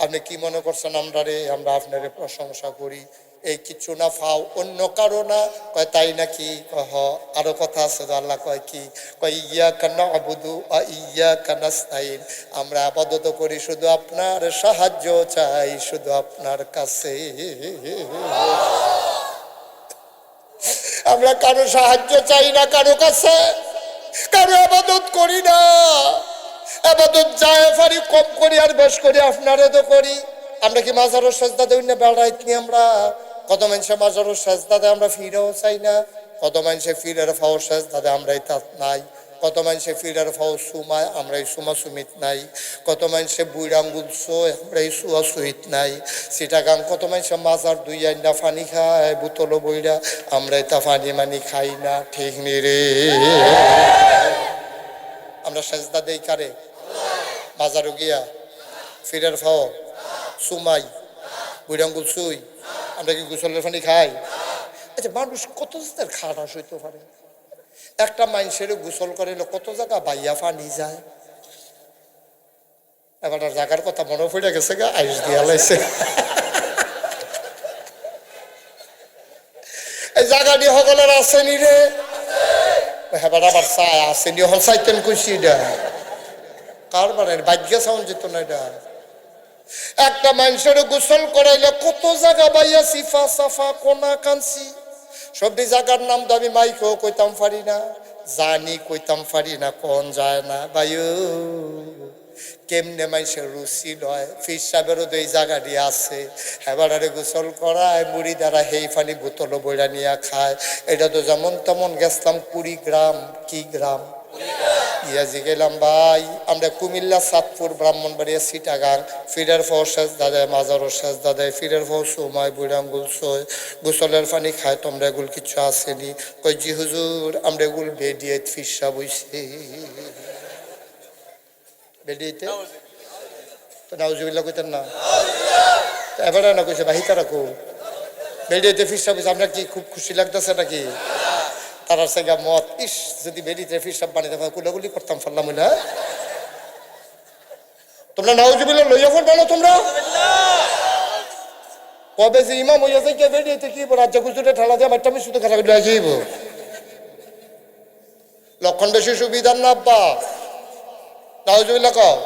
আপনি কি মনে করছেন আমরা আমরা আপনারে প্রশংসা করি? এই কিছু না ফাও অন্য কারো না? কয় তাই নাকি? কহ আরো কথা আছে। আল্লাহ কয় কি? কয় ইয়াকা না'বুদু ওয়া ইয়াকা নাস্তাইন, আমরা ইবাদত করি শুধু আপনার, সাহায্য চাই শুধু আপনার কাছে। আমরা কারো সাহায্য চাই না কারো কাছে, কারো ইবাদত করি না। ইবাদত যায় ফারি কম করি আর বেশ করি আপনারে তো করি। আমরা কি মাজারও সেজদা দেই না? বেড়াইত নি আমরা। কত মানুষে মাজারও সেজদা দেয়, আমরা ফিরেও চাই না। কত মানুষে ফিরের ফাও সেজদা দেয়, আমরাই তাত নাই। কত মানুষে ফিরের ফাও সুমায়, আমরাই সুমা সুমিত নাই। কত মানুষে বুড় আঙ্গুল সোয়, আমরাই সুয়া সুহিত নাই। সিটাগাং কত মানুষে মাজার দুই আইনা ফানি খায় বোতল বইরা, আমরাই তা ফানি মানি খাই না। ঠিক নি রে? আমরা সেজদা দেই কারে? মাজারও গিয়া, ফিরের ফাও, সুমাই, বুড় আঙ্গুল সুই, আমরা কি গোসলের পানি খাই? আচ্ছা, মানুষ কত জায়গার খারাপ হইতে পারে? একটা মানুষের গোসল করিলে কত জায়গা বাইয়া পানি যায়। এবার জায়গার কথা মনে পড়ে গেছে গা, আইস দিয়া লাইছে। এই জায়গাটি সকলের আসেনি রে? হ্যাঁ, আবার চায় আসেনি, হল চাইতেন খুশি কার বারের ভাগ্য সাউন্ড যেত না। এটা একটা মানুষের গোসল করাইলে কত জায়গা বাইয়া সিফা সাফা কোনা কানসি, সবটি জায়গার নাম তো আমি মাইকেও কইতাম পারি না, জানি কইতাম পারি না, কোন যায় না বাইও। কেমনে মানুষের রুচি লয়। ফির সাহেবেরও তো এই জায়গাটি আছে, হেবারে গোসল করায়, মুড়ি দ্বারা হেই ফানি বোতল বইরা নিয়ে খায়। এটা তো যেমন তেমন গেছিলাম 20 গ্রাম, কি গ্রাম ইয়াজি গেলাম ভাই। আমরা কুমিল্লা, চাঁদপুর, ব্রাহ্মণবাড়িয়া, চিটাগাং, ফিরের ফাও সেজদা দেয়, মাজারও সেজদা দেয়, ফিরের ফাও সুমায়, বুড়াঙ্গুল সই, গোসলের পানি খায়, তোমরা এগুলো কিছু আসেনি? কই জি হুজুর, আমরা এগুলো বেডিয়ে ফিসা বইছে। বেডিয়েতে তো নাউজুবিল্লাহ কইতেন না? এবারে না কইছে বাহিতা রাখো, বেডিয়েতে ফিসা বইছে। আমরা কি খুব খুশি লাগতেছে নাকি? তারা সেগা মত, ইস যদি বেরিতে ফিরসাব বানিয়ে কুলাগুলি করতাম ফাল্লাম হইলা। তোমরা নাউজুবিল্লাহ লইয়া পড়বে না তোমরা? কবে যে ইমাম হইয়া যাই কে বেরিয়েতে কি রাজ্য গুজরে ঠেলা দিয়ে বাচ্চা আমি শুধু খেলা করে যাইব। লক্ষণ বেশি সুবিধার না আব্বা? নাউজুবিল্লাহ কও।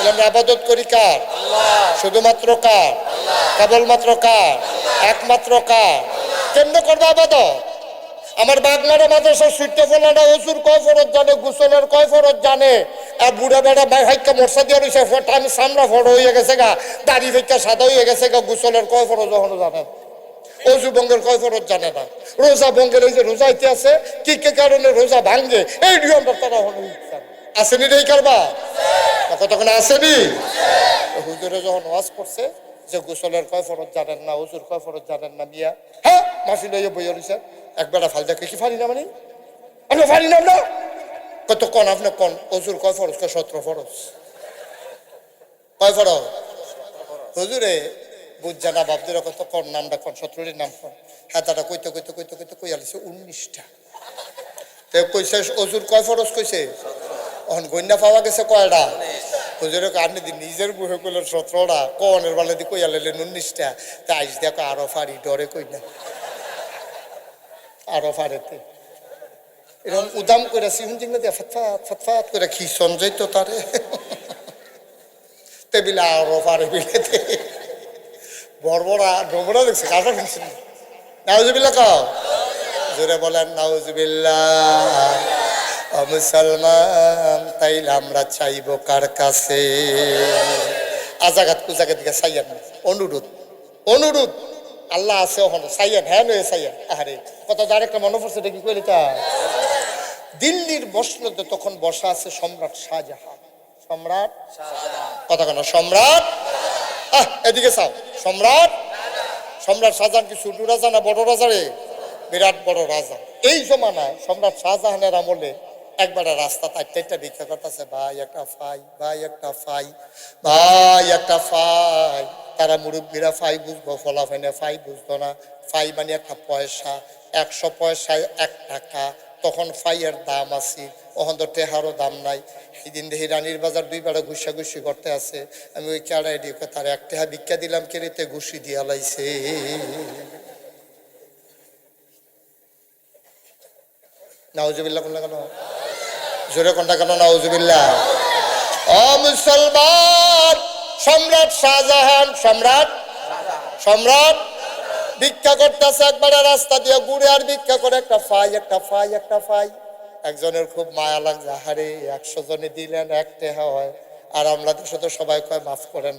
আমরা আবাদত করি কার? শুধুমাত্র কার? কেবলমাত্র কার? একমাত্র কার? কেমনে করবো আবাদত? আমার বাগনারা মাদ্রাসার সুইট্টা ফোলাটা ওজুর কয় ফরজ জানে, গোসলের কয় ফরজ জানে। আর বুড়া বেড়া হাইকা মশা দিয়ে রয়েছে, আমি সামরা ফটো হয়ে গেছে গা, দাড়ি ফেকা সাদা হয়ে গেছে গা, গোসলের কয় ফরজ এখনো জানে না, অজু ভঙ্গের কয় ফরজ জানে না, রোজা ভঙ্গের এই যে রোজা ইতে আছে কি কে কারণে রোজা ভাঙ্গে এই নিয়মটা তারা হলো আসেনি রে কারবা কতক্ষণ আসেনি। হুজুরে যখন ওয়াজ করছে যে গোসলের কয় ফরজ জানেন না, অজুর কয় ফরজ জানেন না, মিয়া হ্যাঁ মাসি লইয়া বইয়া রয়েছে। একবেলা ফাল দেখে কি ফারি না মানে আমরা ফারি না না কত কন আপনি কন অজুর কয় ফরজ? 17 ফরজ। কয় ফরজ? হুজুরে বুঝছে না ভাবদের কত কোন নামটা কোন শত্রুরের নাম কোন হ্যাঁ তারা কইতে কইতে কইতে কইতে কই আলিছে 19টা। তো কইছে অজুর কয় ফরজ কইছে এখন গন্যা পাওয়া গেছে কয়টা হুজুরে আপনি নিজের বুহে কইলেন 17টা কনের বেলা দিয়ে কই আলেন 19টা। তা আইস দেখো আরো ফাড়ি ডরে কই না আরো ফাড়েতে এরকম উদাম করে সিহুন চিংড়া দিয়ে ফতফাত ফতফাত করে খিসন যাইতো তারে টেবিলে আরো ফাড়ে বিলেতে বড়বড়া ডোবরা দেখছে কাটা দেখছেন নাউজুবিল্লাহ কও জোরে বলেন নাউজুবিল্লাহ। মুসলমান তাইলে আমরা চাইবো কার কাছে আজাগাত কুজাগাত দিকে চাইয়েন অনুরোধ অনুরোধ আল্লাহ আছে ওখানে চাইয়েন হ্যাঁ নয় চাইয়েন আরে কত আরেকটা মনে পড়ছে এটা কি কইলি তা দিল্লির মসনদে তখন বসা আছে সম্রাট শাহজাহান সম্রাট কথা কেন সম্রাট এদিকে চাও সম্রাট সম্রাট শাহজাহান কি ছোট রাজা না বড় রাজা রে বিরাট বড় রাজা। এই জমানায় সম্রাট শাহজাহানের আমলে একবারে রাস্তা তাইটা ভিক্ষা করতেছে ভাই একটা ফাই ভাই একটা ফাই ভাই একটা ফাই। তারা মুরব্বীরা ফাই বুঝবো ফলাফাইনে ফাই বুঝতো না। ফাই মানে একটা পয়সা 100 পয়সায় 1 টাকা তখন ফাইয়ের দাম আছে ওখান তো টেহারও দাম নাই। এই দিন দেখি রানীর বাজার 2 বেড়া ঘুষাঘুষি করতে আছে আমি ওই কেড়াই দিয়ে তার 1 টাকা ভিক্ষা দিলাম কেড়েতে ঘুষি দিয়া লাইছে। নাউজুবিল্লাহ কোনটা কেন জোরে কোনটা কেন নাউজুবিল্লাহ। ও মুসলমান সম্রাট শাহজাহান সম্রাট সম্রাট ভিক্ষা করতেছে একবারে রাস্তা দিয়ে ঘুরে আর ভিক্ষা করে একটা ফাই একটা ফাই একটা ফাই। একজনের খুব মায়া লাগছে হারে 100 জনে দিলেন 1 টাকা হয় আর আমরা তো শুধু সবাই কয়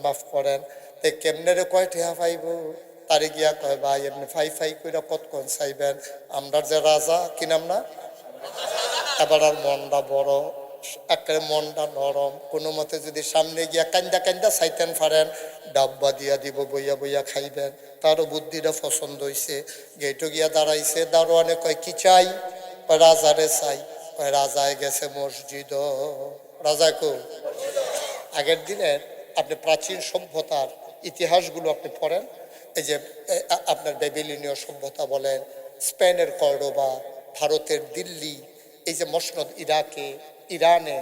মাফ করেন তে কেমনে রে কয় টাকা পাইবো তারে গিয়া কয় ভাই এমনি ফাই ফাই কইরা কতক্ষণ চাইবেন আমরা যে রাজা কি নাম না এবার আর মনটা বড় একেবারে মনটা নরম কোনো মতে যদি সামনে গিয়া কান্দা কান্দা চাইতেন পারেন ডাব্বা দিয়া দিব বইয়া বইয়া খাইবেন। তারও বুদ্ধিটা পছন্দ হয়েছে গেটো গিয়া দাঁড়াইছে দারোয়ানে কয় কি চাই রাজারে চাই কয় রাজায় গেছে মসজিদ রাজা কো। আগের দিনের আপনি প্রাচীন সভ্যতার ইতিহাসগুলো আপনি পড়েন এই যে আপনার বেবিলিনীয় সভ্যতা বলেন স্পেনের কর্ডোবা ভারতের দিল্লি এই যে মসনদ ইরাকে ইরানে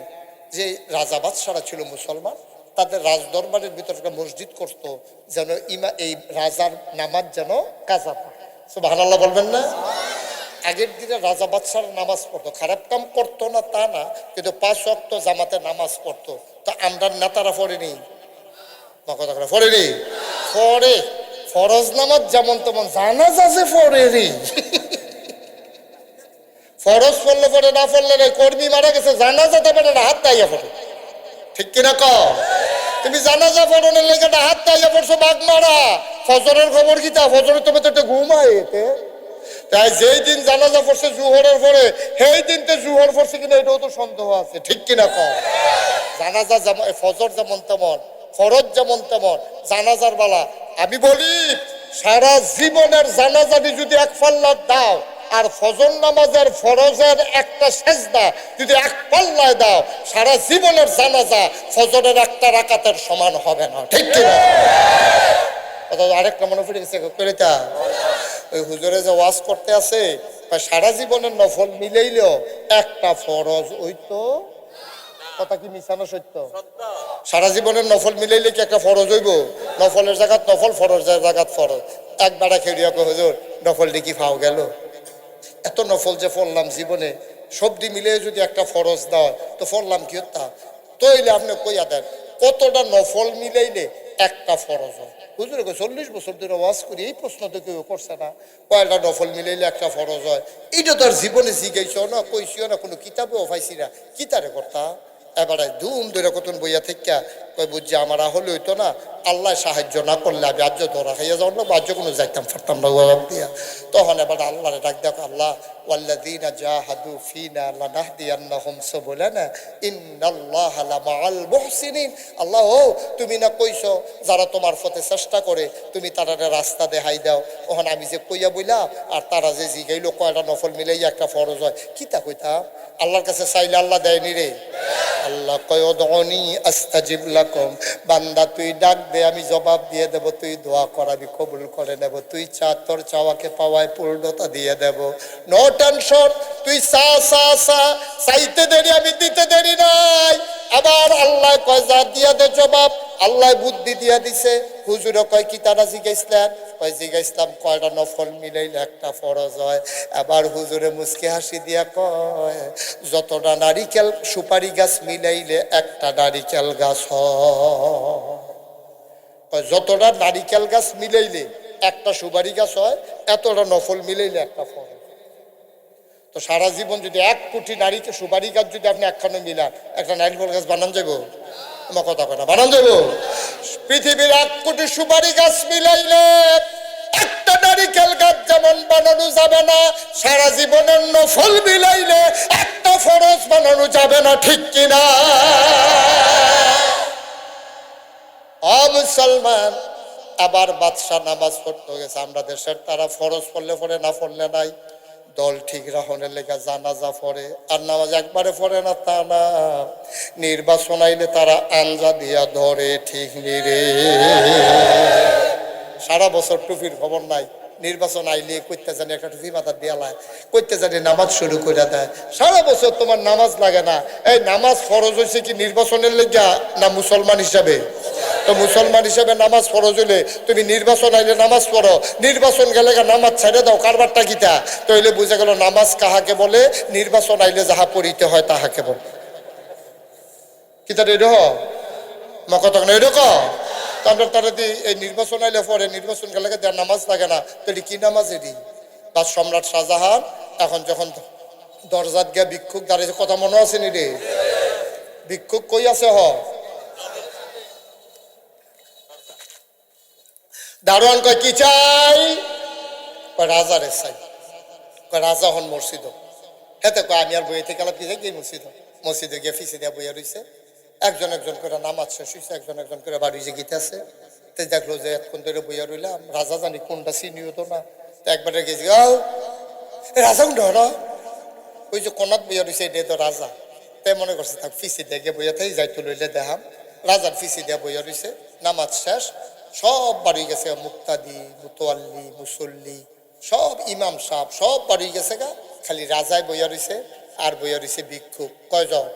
যে রাজা বাদশারা ছিল মুসলমান তাদের রাজদরবারের ভিতরে একটা মসজিদ করতো যেন এই রাজার নামাজ যেন কাজা পায়। সুবহানাল্লাহ বলবেন না। আগের দিনে রাজা বাদশারা নামাজ পড়তো খারাপ কাম করতো না তা না কিন্তু 5 ওয়াক্ত জামাতে নামাজ পড়তো। তা আমরা নেতারা পড়েনি কথা পড়েনি পড়ে ফরজ নামাজ যেমন তেমন জানাজা যে পড়েনি ফরজ পড়লে পরে না পড়লে কর্মী মারা গেছে জানাজাতে পড়ে না হাত তাইয়া পড়ে ঠিক কিনা কও তুমি জানাজা পড়নের লেগে হাত তাইয়া পড়ছো বাঘ মারা ফজরের খবর কি তা ফজরের তুমি তো একটা ঘুমায় এতে তাই যেই দিন জানাজা পড়ছে জুহরের পরে সেই দিন তো জুহর পড়ছে কিনা এটাও তো সন্দেহ আছে ঠিক কিনা কও জানাজা যেমন ফজর যেমন তেমন ফরজ যেমন তেমন জানাজার বেলা আমি বলি সারা জীবনের জানাজাটি যদি 1 পাল্লা দাও আর ফজর নামাজের ফরজের একটা সেজদা যদি 1 পাল্লায় দাও সারা জীবনের জানাজা ফজরের একটা রাকাতের সমান হবে না ঠিক কিনা। আরেকটা মনে পড়ে গেছে কইতা ওই হুজুরে যে ওয়াজ করতে আছে সারা জীবনের নফল মিলাইলেও একটা ফরজ হইতো কথা কি মিশানো সত্য সারা জীবনের নফল মিলাইলে কি একটা ফরজ হইব নফলের জায়গাত নফল ফরজের জায়গাত ফরজ একবারে খেড়িয়া কো হুজুর নফল কি ফাও গেল এত নফল যে পড়লাম জীবনে সবদি মিলে যদি একটা ফরজ দেওয়া তো পড়লাম কি হতা তইলে আপনি কইয়া দেন কতটা নফল মিলাইলে একটা ফরজ হয় হুজুর 40 বছর ধরে ওয়াজ করি এই প্রশ্ন তো কেউ করছে না কয়টা নফল মিলাইলে একটা ফরজ হয় এটা তো আর জীবনে জিগাইছো না কইছিও না কোনো কিতাবেও পাইছি না কি তারে করতা এবারে ধুম ধরে কতন বইয়া থেকে কই বুঝছি আমার হলে হইতো না আল্লাহ সাহায্য না করলে আমি আজ ধরা খাইয়া যাও না বাহ্য কোনো যাইতাম পারতাম না ওয়াব দিয়া তখন এবার আল্লাহরে ডাক দেখো আল্লাহ ওয়াল্লাযীনা জাহাদু ফিনা লানাহদিয়ান্নাহুম সুবুলানা ইন্নাল্লাহা লামাআল মুহসিনিন। আল্লাহ ও তুমি না কইছো যারা তোমার পথে চেষ্টা করে তুমি তারারে রাস্তা দেখাই দাও ওখানে আমি যে কইয়া বইলা আর তারা যে জিগাইলো কয়টা নফল মিলাইয়া একটা ফরজ হয় কিতা কইতাম আল্লাহর কাছে চাইলে আল্লাহ দেয়নি রে আল্লাহ কয় উদউনি আস্তাজিব লাকুম বান্দা তুই ডাক ডাকবে, আমি জবাব দিয়ে দেব, তুই দোয়া কর আমি কবুল করে নেব, তুই চা, তোর চাওয়াকে পাওয়ায় পূর্ণতা দিয়ে দেব, নো টেনশন, তুই চা চা চা, চাইতে দেরি আমি দিতে দেরি নাই। আবার আল্লাহ কয় যা দিয়া দে জবাব, আল্লাহ বুদ্ধি দিয়া দিছে। হুজুরে কয় কি তারা জিজ্ঞাসলেন, কয় জিজ্ঞাসলাম কয়টা নফল মিলাইলে একটা ফরজ হয়। আবার হুজুরে মুচকি হাসি দিয়া কয় যতটা নারিকেল সুপারি গাছ মিলাইলে একটা নারিকেল গাছ হয়, যতটা নারিকেল গাছ মিলাইলে একটা সুপারি গাছ হয়, এতটা নফল মিলাইলে একটা ফরজ। তো সারা জীবন যদি 1 কোটি নারিকেল সুপারি গাছ যদি আপনি একখানে মিলান, একটা নারিকেল গাছ বানান যাবো? আমার কথা কথা বানান যাবো? পৃথিবীর 1 কোটি সুপারি গাছ মিলাইলে একটা নারিকেল গাছ যেমন বানানো যাবে না, সারা জীবনের নফল মিলাইলে একটা ফরজ বানানো যাবে না, ঠিক কিনা? মুসলমান, আবার বাদশা নামাজ পড়তে গেছে, আমরা দেশের তারা ফরজ পড়লে পড়ে না পড়লে নাই, দল ঠিক রাখনের লেখা জানাজা পড়ে আর নামাজ একবারে পড়ে না তা না, নির্বাচন আইলে তারা আঞ্জা দিয়া ধরে, ঠিক নিরে। সারা বছর টুপির খবর নাই, নির্বাচন আইলে করতে জানি একটা টুপি মাথা দেয়ালায়, করতে জানি নামাজ শুরু করে দেয়। সারা বছর তোমার নামাজ লাগে না। এই নামাজ ফরজ হয়েছে কি নির্বাচনের লেগা না মুসলমান হিসাবে? তো মুসলমান হিসাবে নামাজ ফরজ হইলে তুমি নির্বাচন আইলে নামাজ পড়ো, নির্বাচন গেলে নামাজ ছেড়ে দাও, কারবারটা গীতা তইলে বুঝে গেল নামাজ কাহাকে বলে, নির্বাচন আইলে যাহা পড়িতে হয় তাহাকে বলে। কিতা এরকম কথা না এরকম? আমরা তারা দিয়ে এই নির্বাচন আইলে পরে নির্বাচন গেলে দেওয়ার নামাজ লাগে না, তো এটি কি নামাজ? এটি বা সম্রাট শাহজাহান এখন যখন দরজাত গিয়া ভিক্ষুক দাঁড়িয়েছে, কথা মনে আছে নি রে? ভিক্ষুক কই আছে? দারোয়ান কয় কি চাই? কয় রাজারে চাই। কয় রাজা হন মসজিদ। হেতে কয় আমি আর বইয়ে থেকে গেলাম, কি যাই কি মসজিদ? মসজিদে গিয়ে ফিসে দেওয়া বইয়া রয়েছে, একজন একজন করে নামাজ শেষ হয়েছে, একজন একজন করে বাড়ি যে গীতে আছে। তো দেখলো যে এতক্ষণ ধরে বইয়া রইলাম, রাজা জানি কোনটা চিনিও তো না, তো একবারে গেছি রাজা কোনটা হলো, ওই যে কোনাত বইয়া রয়েছে এটা তো রাজা। তাই মনে করছে থাক ফিসি দিয়ে গিয়ে বইয়া থাকি, যাইতো লইলে দেখাম। রাজার ফিসি দেওয়া বইয়া রয়েছে, নামাজ শেষ, সব বাড়ি গেছে, মুক্তাদি মুতোয়াল্লি মুসল্লি সব ইমাম সাহেব সব বাড়ি গেছে গা, খালি রাজায় বইয়া রয়েছে আর বইয়া রয়েছে ভিক্ষুক। কয়জন?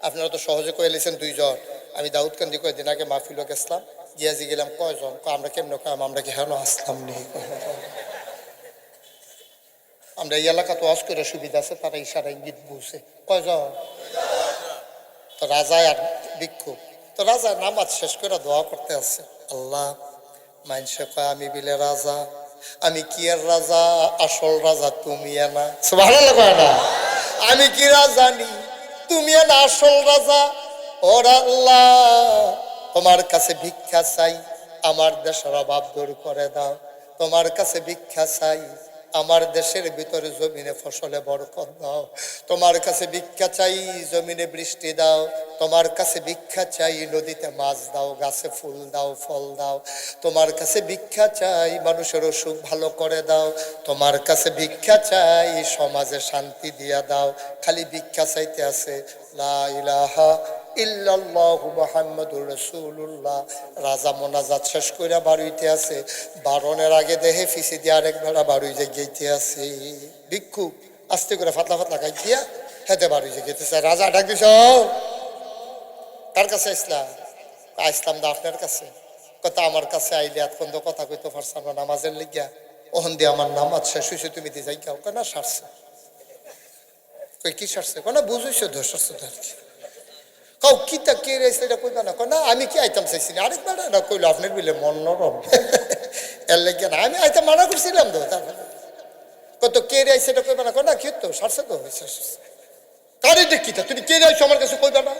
আপনারা তো সহজে কয়ে লেছেন 2 জন। আমি দাউদকান্দি কয়েকদিন আগে মাহফিল গেছিলাম, গিয়াজি গেলাম, কয়জন? আমরা কেমন কাম, আমরা কি হেন আসলাম নেই, আমরা এই এলাকা তো আজ করে সুবিধা আছে, তারা ইশারা ইঙ্গিত বুঝে। কয়জন? তো রাজায় আর ভিক্ষুক। তো রাজা নামাজ শেষ করে দোয়া করতে আছে, আল্লাহ মাইনসে কয় আমি বিলে রাজা, আমি কি এর রাজা? আসল রাজা তুমি না। সুবহানাল্লাহ কয় না? আমি কি রাজা নি, তুমি না আসল রাজা। ওরা আল্লাহ তোমার কাছে ভিক্ষা চাই, আমার দেশের অভাব দূর করে দাও। তোমার কাছে ভিক্ষা চাই, আমার দেশের ভিতরে জমিনে ফসলে বরকত দাও। তোমার কাছে ভিক্ষা চাই, জমিনে বৃষ্টি দাও। তোমার কাছে ভিক্ষা চাই, নদীতে মাছ দাও, গাছে ফুল দাও, ফল দাও। তোমার কাছে ভিক্ষা চাই, মানুষের অসুখ ভালো করে দাও। তোমার কাছে ভিক্ষা চাই, সমাজে শান্তি দিয়া দাও। খালি ভিক্ষা চাইতে আছে। লা ইলাহা ইল্লাল্লাহু মুহাম্মাদুর রাসূলুল্লাহ। রাজা মোনাজাত শেষ কইরা বাড়িতে আছে, বারণের আগে দেহে ফিসি দিয়ে আরেক বেড়া বাড়ি যে গেইতে আছে। ভিক্ষুক আস্তে করে ফাতলা ফাতলা খাই দিয়া হেতে বাড়ি যে গেতেছে। রাজা ডাক দিছ, কার কাছে আসলাম? আসলাম দা আপনার কাছে। কথা আমার কাছে আইলে এতক্ষণ তো কথা কইতে পারছাম না নামাজের লিগিয়া, ওখান দিয়ে আমার নামাজ শেষ হয়েছে, তুমি দিয়ে যাই কাউ না সারছে। কই কি সারছে? না বুঝেছ ধর সারছে আর কি। কাউ কিতা কে রেছে এটা কইবা না? না আমি কি আইতাম চাইছি না, আরেক বেড়া না কইলো আপনার বিলে মন নরম এর লেগে না, আমি আইতাম মানা করছিলাম তো। তারপরে কত কে রেছে এটা কইবা না? না কি তো সারছে তো কারে দেখিতা তুমি কে রেছো আমার কাছে কইবা না?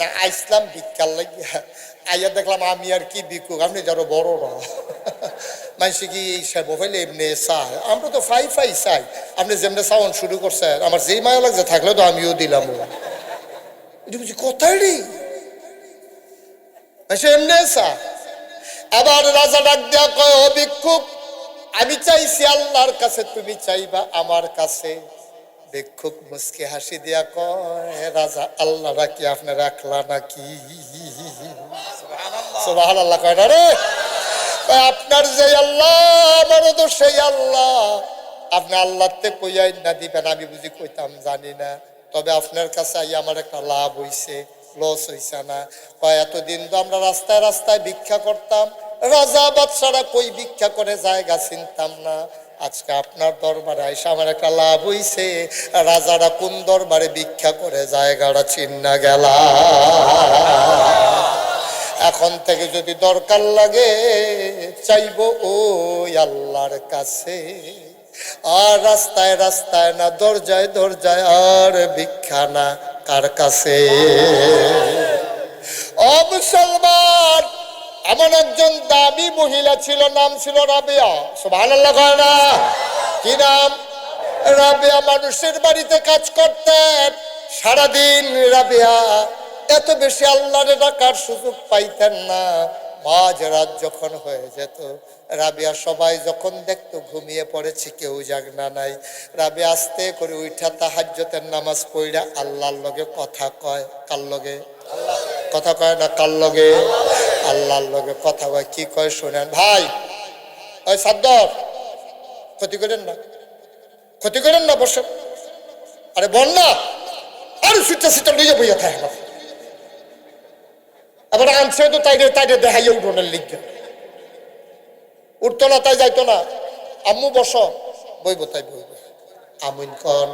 না আইসলাম ভিক্ষার লাগিয়া, আইয়া দেখলাম আমি আর কি ভিক্ষুক, আপনি যারো বড় না মানুষে কি সব হইলে এমনি চায়, আমরা তো ফাই ফাই চাই। আপনি যেমনি চাওয়ান শুরু করছে, আমার যেই মায়া লাগছে থাকলে তো আমিও দিলাম। এটা বুঝি কথাই রে, এমনি চা। আবার রাজা ডাক দেয়া কয়, ও ভিক্ষুক আমি চাইছি আল্লাহর কাছে, তুমি চাইবা আমার কাছে। ভিক্ষুক মুচকি হাসি দিয়া কয়, রাজা আল্লাহ রাখি আপনি রাখলা নাকি? সুবহানাল্লাহ কয় না রে? আপনার যে আল্লাহ আমারও তো সেই আল্লাহ। আপনি আল্লাহতে কইয়াই না দিবেন, আমি বুঝি কইতাম জানি না। তবে আপনার কাছে আই আমার একটা লাভ হইছে, লস হইছে না? কয় এতদিন তো আমরা রাস্তায় রাস্তায় ভিক্ষা করতাম, রাজা বাদশারা কই ভিক্ষা করে জায়গা চিনতাম না। আজকে আপনার দরবারে আইসা আমার একটা লাভ হইছে, রাজারা কোন দরবারে ভিক্ষা করে জায়গাটা চিন্না গেলা। এখন থেকে যদি দরকার লাগে চাইবো ওই আল্লাহর কাছে, আর রাস্তায় রাস্তায় না, দরজায় দরজায় আর ভিক্ষা না, কার কাছে? ও মুসলমান, এমন একজন দামি মহিলা ছিল, নাম ছিল রাবেয়া। সুবহানাল্লাহ কয় না? কি নাম? রাবেয়া। মানুষের বাড়িতে কাজ করতেন সারাদিন। রাবেয়া এত বেশি আল্লাহরে ডাকার সুযোগ পাইতেন না। মাঝ রাত যখন হয়ে যেত, রাবেয়া সবাই যখন দেখতো ঘুমিয়ে পড়েছে, কেউ জাগনা নাই, রাবেয়া আস্তে করে উঠা তাহাজ্জুদের নামাজ পড়া আল্লাহর লগে কথা কয়। কার লগে? কথা কয় না, কার লগে? আল্লাহর লগে কথা কয়। কি কয় শোনেন ভাই। ওই সাদ্দর, ক্ষতি করেন না, ক্ষতি করেন না, বসে। আরে বল না, আরে সিটা সিটা লইয়া বইয়া থাকে না। এবার আনছে তো তাইরে তাইরে দেখাই উঠোনের লিখে উঠতো না, তাই যাইতো না। আম্মু বস, বইব, তাই বইব। আমিন কন,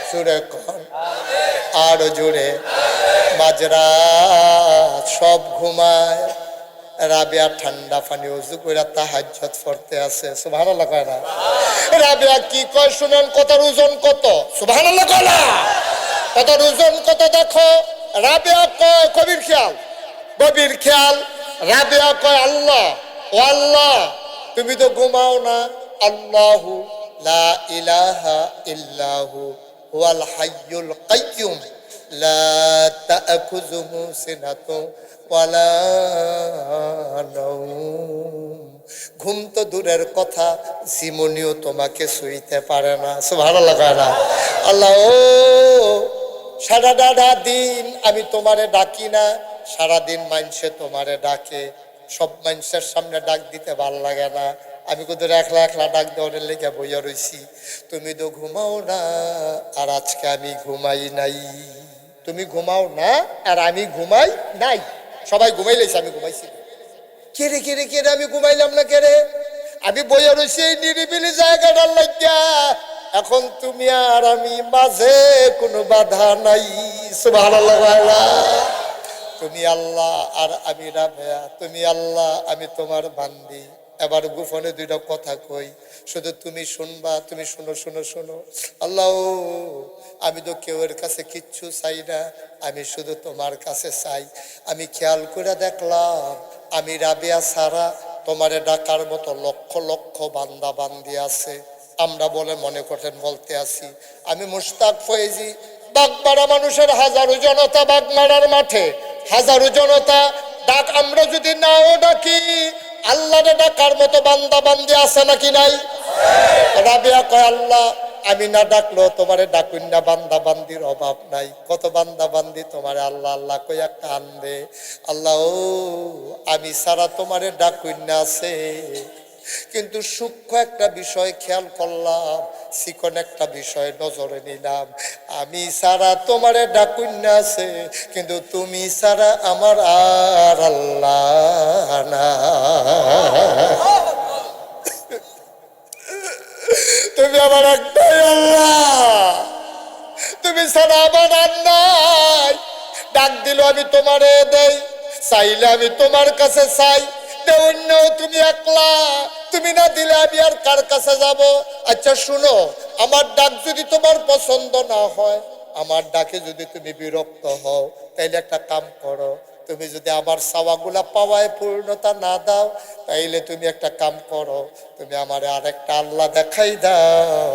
জোরে কন, আরো জোরে। মাজরা সব ঘুমায়, রাবেয়া ঠান্ডা পানি উজু করে তাহাজ্জুদ পড়তে আছে। সুবহানাল্লাহ কয় না? রাবেয়া কি কয় শুনেন, কথার ওজন কত? সুবহানাল্লাহ কয় না? কথার ওজন কত দেখো। রাবেয়া কয় কবির খেয়াল, গভীর খেয়াল। রাবেয়া কয় আল্লাহ, ও আল্লাহ তুমি তো ঘুমাও না। আল্লাহু লা ইলাহা ইল্লাহু হুয়াল হাইয়ুল কাইয়্যুম লা তা'খুযুহু সিনাতুন ওয়ালা নাওম। ঘুম তো দূরের কথা, জীবনীও তোমাকে শুইতে পারে না। সুবহানাল্লাহ কয় না? আল্লাহ ও সারাটা দিন আমি তোমারে ডাকি না, সারাদিন মানুষে তোমারে ডাকে, সব মানুষের সামনে ডাক দিতে ভাল লাগে না। আমি কোথাও একলা একলা ডাক দেওয়ার লেগে বইয়া রইছি। তুমি তো ঘুমাও না, আর আজকে আমি ঘুমাই নাই। তুমি ঘুমাও না আর আমি ঘুমাই নাই। সবাই ঘুমাইলেছে, আমি ঘুমাইছি। কেড়ে কেড়ে কেড়ে আমি ঘুমাইলাম না, কেড়ে? আমি বইয়া রইছি এই নিরিবিলি জায়গাটার লাগিয়া। এখন তুমি আর আমি, মাঝে কোনো বাধা নাই। সুবহানাল্লাহ। তুমি আল্লাহ আর আমি রাবেয়া, তুমি আল্লাহ আমি তোমার বান্দি। এবার গোপনে দুইটা কথা কই, শুধু তুমি শুনবা। তুমি শুনো, শুনো, শুনো। আল্লাহ আমি তো কেউর কাছে কিচ্ছু চাই না, আমি শুধু তোমার কাছে চাই। আমি খেয়াল করে দেখলাম আমি রাবেয়া ছাড়া তোমারে ডাকার মতো লক্ষ লক্ষ বান্দা বান্দি আছে। আমরা বলে মনে করেন বলতে আসি, আমি মুশতাক ফয়েজি। বাগমারা মানুষের হাজারো জনতা, বাগমারার মাঠে হাজারো জনতা ডাক। আমরা যদি নাও ডাকি, আল্লাহরে ডাকার মতো বান্দা বান্দি আছে নাকি নাই? রাবেয়া কয় আল্লাহ আমি না ডাকলো তোমারে ডাকুন না, বান্দা বান্দির অভাব নাই। কত বান্দা বান্দি তোমারে আল্লাহ আল্লাহ কই একটা আনবে। আল্লাহ ও আমি সারা তোমারে ডাকুন না আছে, কিন্তু সূক্ষ্ম একটা বিষয় খেয়াল করলাম, চিকন একটা বিষয় নজরে নিলাম। আমি সারা তোমারে ডাকুন না আছে, কিন্তু তুমি সারা আমার আর আল্লাহ না। তুমি আমার একটাই আল্লাহ, তুমি ছাড়া আমার আর নাই। ডাক দিল আমি তোমারে দেই, চাইলে আমি তোমার কাছে চাই। অন্য তুমি একলা, তুমি না দিলে আমি আর কার কাছে যাব? আচ্ছা শুনো, আমার ডাক যদি তোমার পছন্দ না হয়, আমার ডাকে যদি তুমি বিরক্ত হও, তাইলে একটা কাম করো। তুমি যদি আমার চাওয়াগুলা পাওয়ায় পূর্ণতা না দাও, তাইলে তুমি একটা কাম করো, তুমি আমার আরেকটা আল্লাহ দেখাই দাও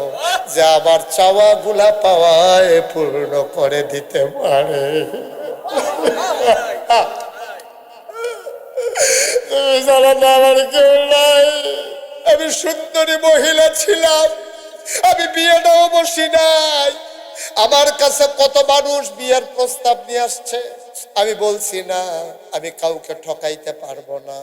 যে আমার চাওয়াগুলা পাওয়ায় পূর্ণ করে দিতে পারে। তুমি জানো না আমার কেউ নাই। আমি সুন্দরী মহিলা ছিলাম, আমি বিয়েটাও বসি নাই। আমার কাছে কত মানুষ বিয়ের প্রস্তাব নিয়ে আসছে, আমি বলছি না আমি কাউকে ঠকাইতে পারবো না।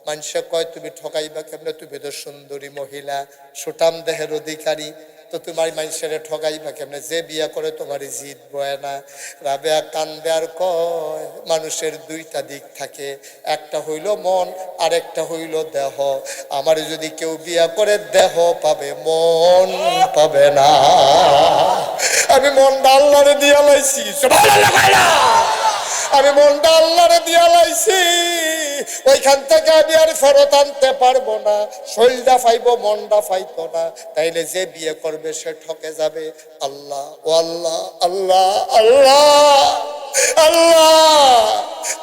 মানুষে কয় তুমি ঠকাইবা কেমনে, তুমি তো সুন্দরী মহিলা, সুঠাম দেহের অধিকারী, তো তোমার মানুষের ঠকাইবা কেমনে? যে বিয়া করে তোমার জিদ বয় না। রাবেয়া কান্দে আর কয় মানুষের দুইটা দিক থাকে, একটা হইল মন আর একটা হইল দেহ। আমার যদি কেউ বিয়া করে দেহ পাবে, মন পাবে না। আমি মনটা আল্লাহরে দিয়া লাইছি, আমি মনটা আল্লাহরে দিয়া লাইছি, ওইখান থেকে আমি আর ফেরত আনতে পারবো না। শরীরটা পাইবো, মনটা পাইতো না। তাইলে যে বিয়ে করবে সে ঠকে যাবে। আল্লাহ ও আল্লাহ, আল্লাহ আল্লাহ আল্লাহ,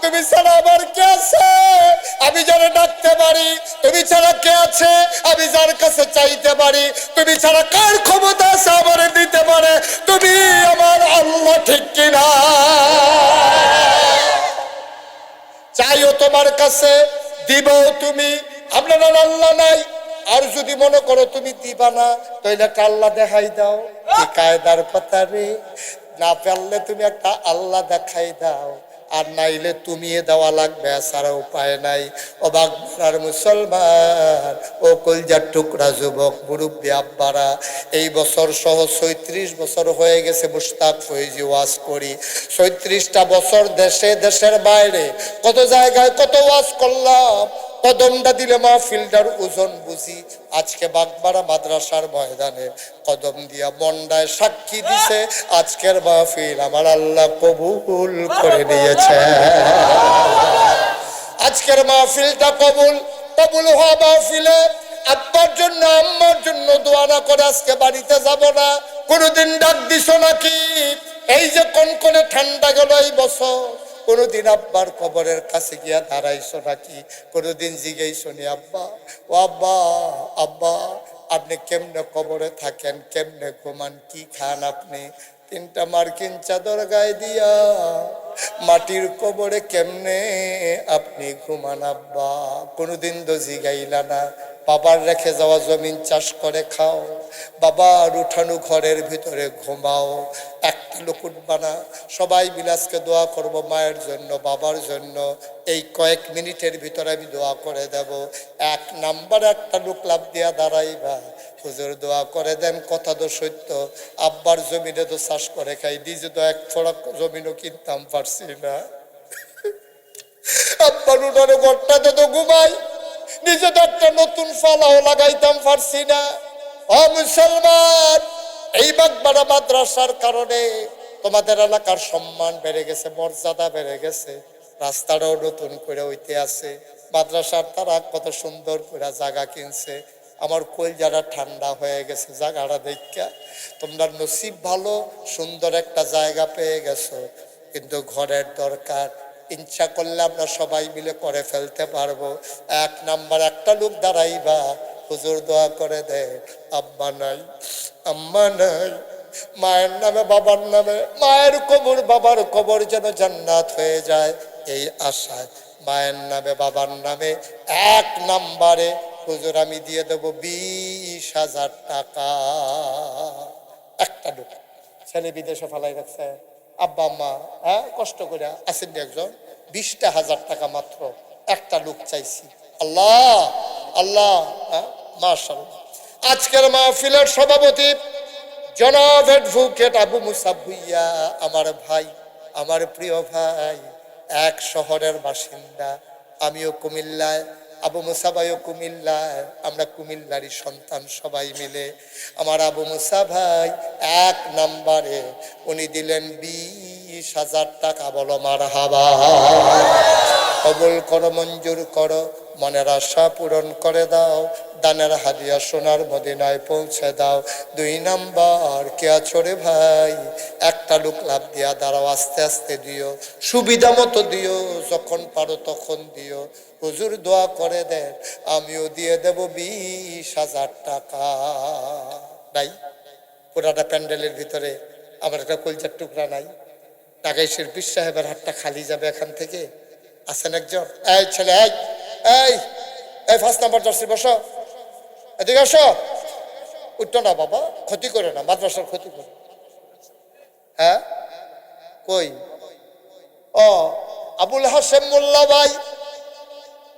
তুমি ছাড়া আমার কে আছে আমি যারা ডাকতে পারি? তুমি ছাড়া কে আছে আমি যার কাছে চাইতে পারি? তুমি ছাড়া কার ক্ষমতা আছে আমার দিতে পারে? তুমি আমার আল্লাহ, ঠিক কিনা? চাইও তোমার কাছে, দিবও তুমি। আপনার আল্লাহ নাই, আর যদি মনে করো তুমি দিবা না, তাইলে একটা আল্লাহ দেখাই দাও। কি কায়দার কথা রে! না পারলে তুমি একটা আল্লাহ দেখাই দাও, আর নাইলে তুমি দেওয়া লাগবে, সারা উপায় নাই। অবাক আর মুসলমান ও কলজার টুকরা যুবক মুরব্বী আব্বারা, এই বছর সহ ৩৬ বছর হয়ে গেছে মুশতাক ফৈজি ওয়াজ করি। ৩৬টা বছর দেশে দেশের বাইরে কত জায়গায় কত ওয়াজ করলাম। কদমটা দিলে মাহফিলটার ওজন বুঝি। আজকে বাগবাড়া মাদ্রাসার ময়দানে কদম দিয়া মন্ডায় সাক্ষী দিছে আজকের মাহফিল আমার আল্লাহ কবুল করে নিয়েছে। আজকের মাহফিলটা কবুল কবুল হওয়া মাহফিলে আব্বার জন্য আম্মার জন্য দোয়া না করে আজকে বাড়িতে যাব না। কোনোদিন ডাক দিছো নাকি? এই যে কনকনে ঠান্ডা গেল এই বছর, কোনোদিন আব্বার কবরের কাছে গিয়া দাঁড়াইছো নাকি? কোনোদিন জিজ্ঞাইছো নি আব্বা, ও আব্বা, আব্বা আপনি কেমনে কবরে থাকেন, কেমনে ঘুমান, কি খান আপনি? 3টা মার্কিন চাদর গায়ে দিয়া মাটির কবরে কেমনে আপনি ঘুমান আব্বা? কোনোদিন তো জিগাইলা না। বাবার রেখে যাওয়া জমিন চাষ করে খাও, বাবার উঠানো ঘরের ভিতরে ঘুমাও, একটা লোক উঠবা না। সবাই বিলাসকে দোয়া করব মায়ের জন্য, বাবার জন্য। এই কয়েক মিনিটের ভিতরে আমি দোয়া করে দেব। 1 নাম্বার একটা লোক লাভ দিয়া দাঁড়াইবা, হুজুর দোয়া করে দেন। কথা তো সত্য, আব্বার জমিনে তো চাষ করে খাই, নিজে তো 1 ফোড়া জমিনও কিনতাম পারছি না। আব্বার উঠানে ঘরটাতে তো ঘুমাই, নিজে তো একটা নতুন ফালাও লাগাইতাম পারছি না। ও মুসলমান, এই বাগবাড়া মাদ্রাসার কারণে তোমাদের এলাকার সম্মান বেড়ে গেছে, মর্যাদা বেড়ে গেছে, রাস্তাটাও নতুন করে হইতে আছে। মাদ্রাসার তারা কত সুন্দর করে জায়গা কিনছে। আমার কলজাটা ঠান্ডা হয়ে গেছে জায়গাটা দেখা। তোমরা নসিব ভালো, সুন্দর একটা জায়গা পেয়ে গেছো, কিন্তু ঘরের দরকার। ইচ্ছা করলে আমরা সবাই মিলে করে ফেলতে পারবো। 1 নাম্বার একটা লোক দাঁড়াইবা, হুজুর দোয়া করে দে আব্বা নাই, আম্মা নাই, মায়ের নামে বাবার নামে, মায়ের কবর বাবার কবর যেন জান্নাত হয়ে যায় এই আশায় মায়ের নামে বাবার নামে 1 নাম্বারে হুজুর আমি দিয়ে দেবো 20,000 টাকা। একটা লোক ছেলে বিদেশে ফালাই রাখছে, আব্বা আম্মা হ্যাঁ কষ্ট করে আসেন একজন, 20,000 টাকা মাত্র একটা লোক চাইছি। আল্লাহ আল্লাহ, মাশাআল্লাহ। আজকের মাহফিলের সভাপতি জনাব অ্যাডভোকেট আবু মুসাব ভুইয়া, আমার ভাই, আমার প্রিয় ভাই, 1 শহরের বাসিন্দা, আমিও কুমিল্লায়, আবু মুসা ভাইও কুমিল্লায়, আমরা কুমিল্লারই সন্তান সবাই মিলে। আমার আবু মুসা ভাই 1 নাম্বারে উনি দিলেন 20,000 টাকা। বলো মারহাবা। কবুল করো, মঞ্জুর করো, মনের আশা পূরণ করে দাও, দানের হাদিয়া সোনার মদিনায় পৌঁছে দাও। 2 নাম্বার কে আছো রে ভাই? একটা লোক লাভ দিয়া দাঁড়াও, আস্তে আস্তে দিও, সুবিধা মতো দিও, যখন পারো তখন দিও। হুজুর দোয়া করে দেন, আমিও দিয়ে দেব 20,000 টাকা। নাই পুরাটা প্যান্ডেলের ভিতরে আমার একটা কলজার টুকরা নাই? টাকাইশের পীর সাহেবের হাতটা খালি যাবে এখান থেকে। আছেন একজন? এই ছেলে, এই এই এই 5 নাম্বার জার্সি বসো, এদিকে আসো। উঠতো না বাবা, ক্ষতি করে না, মাদ্রাসার ক্ষতি করে। হ্যাঁ কই? ও আবুল হাশেম মোল্লা ভাই,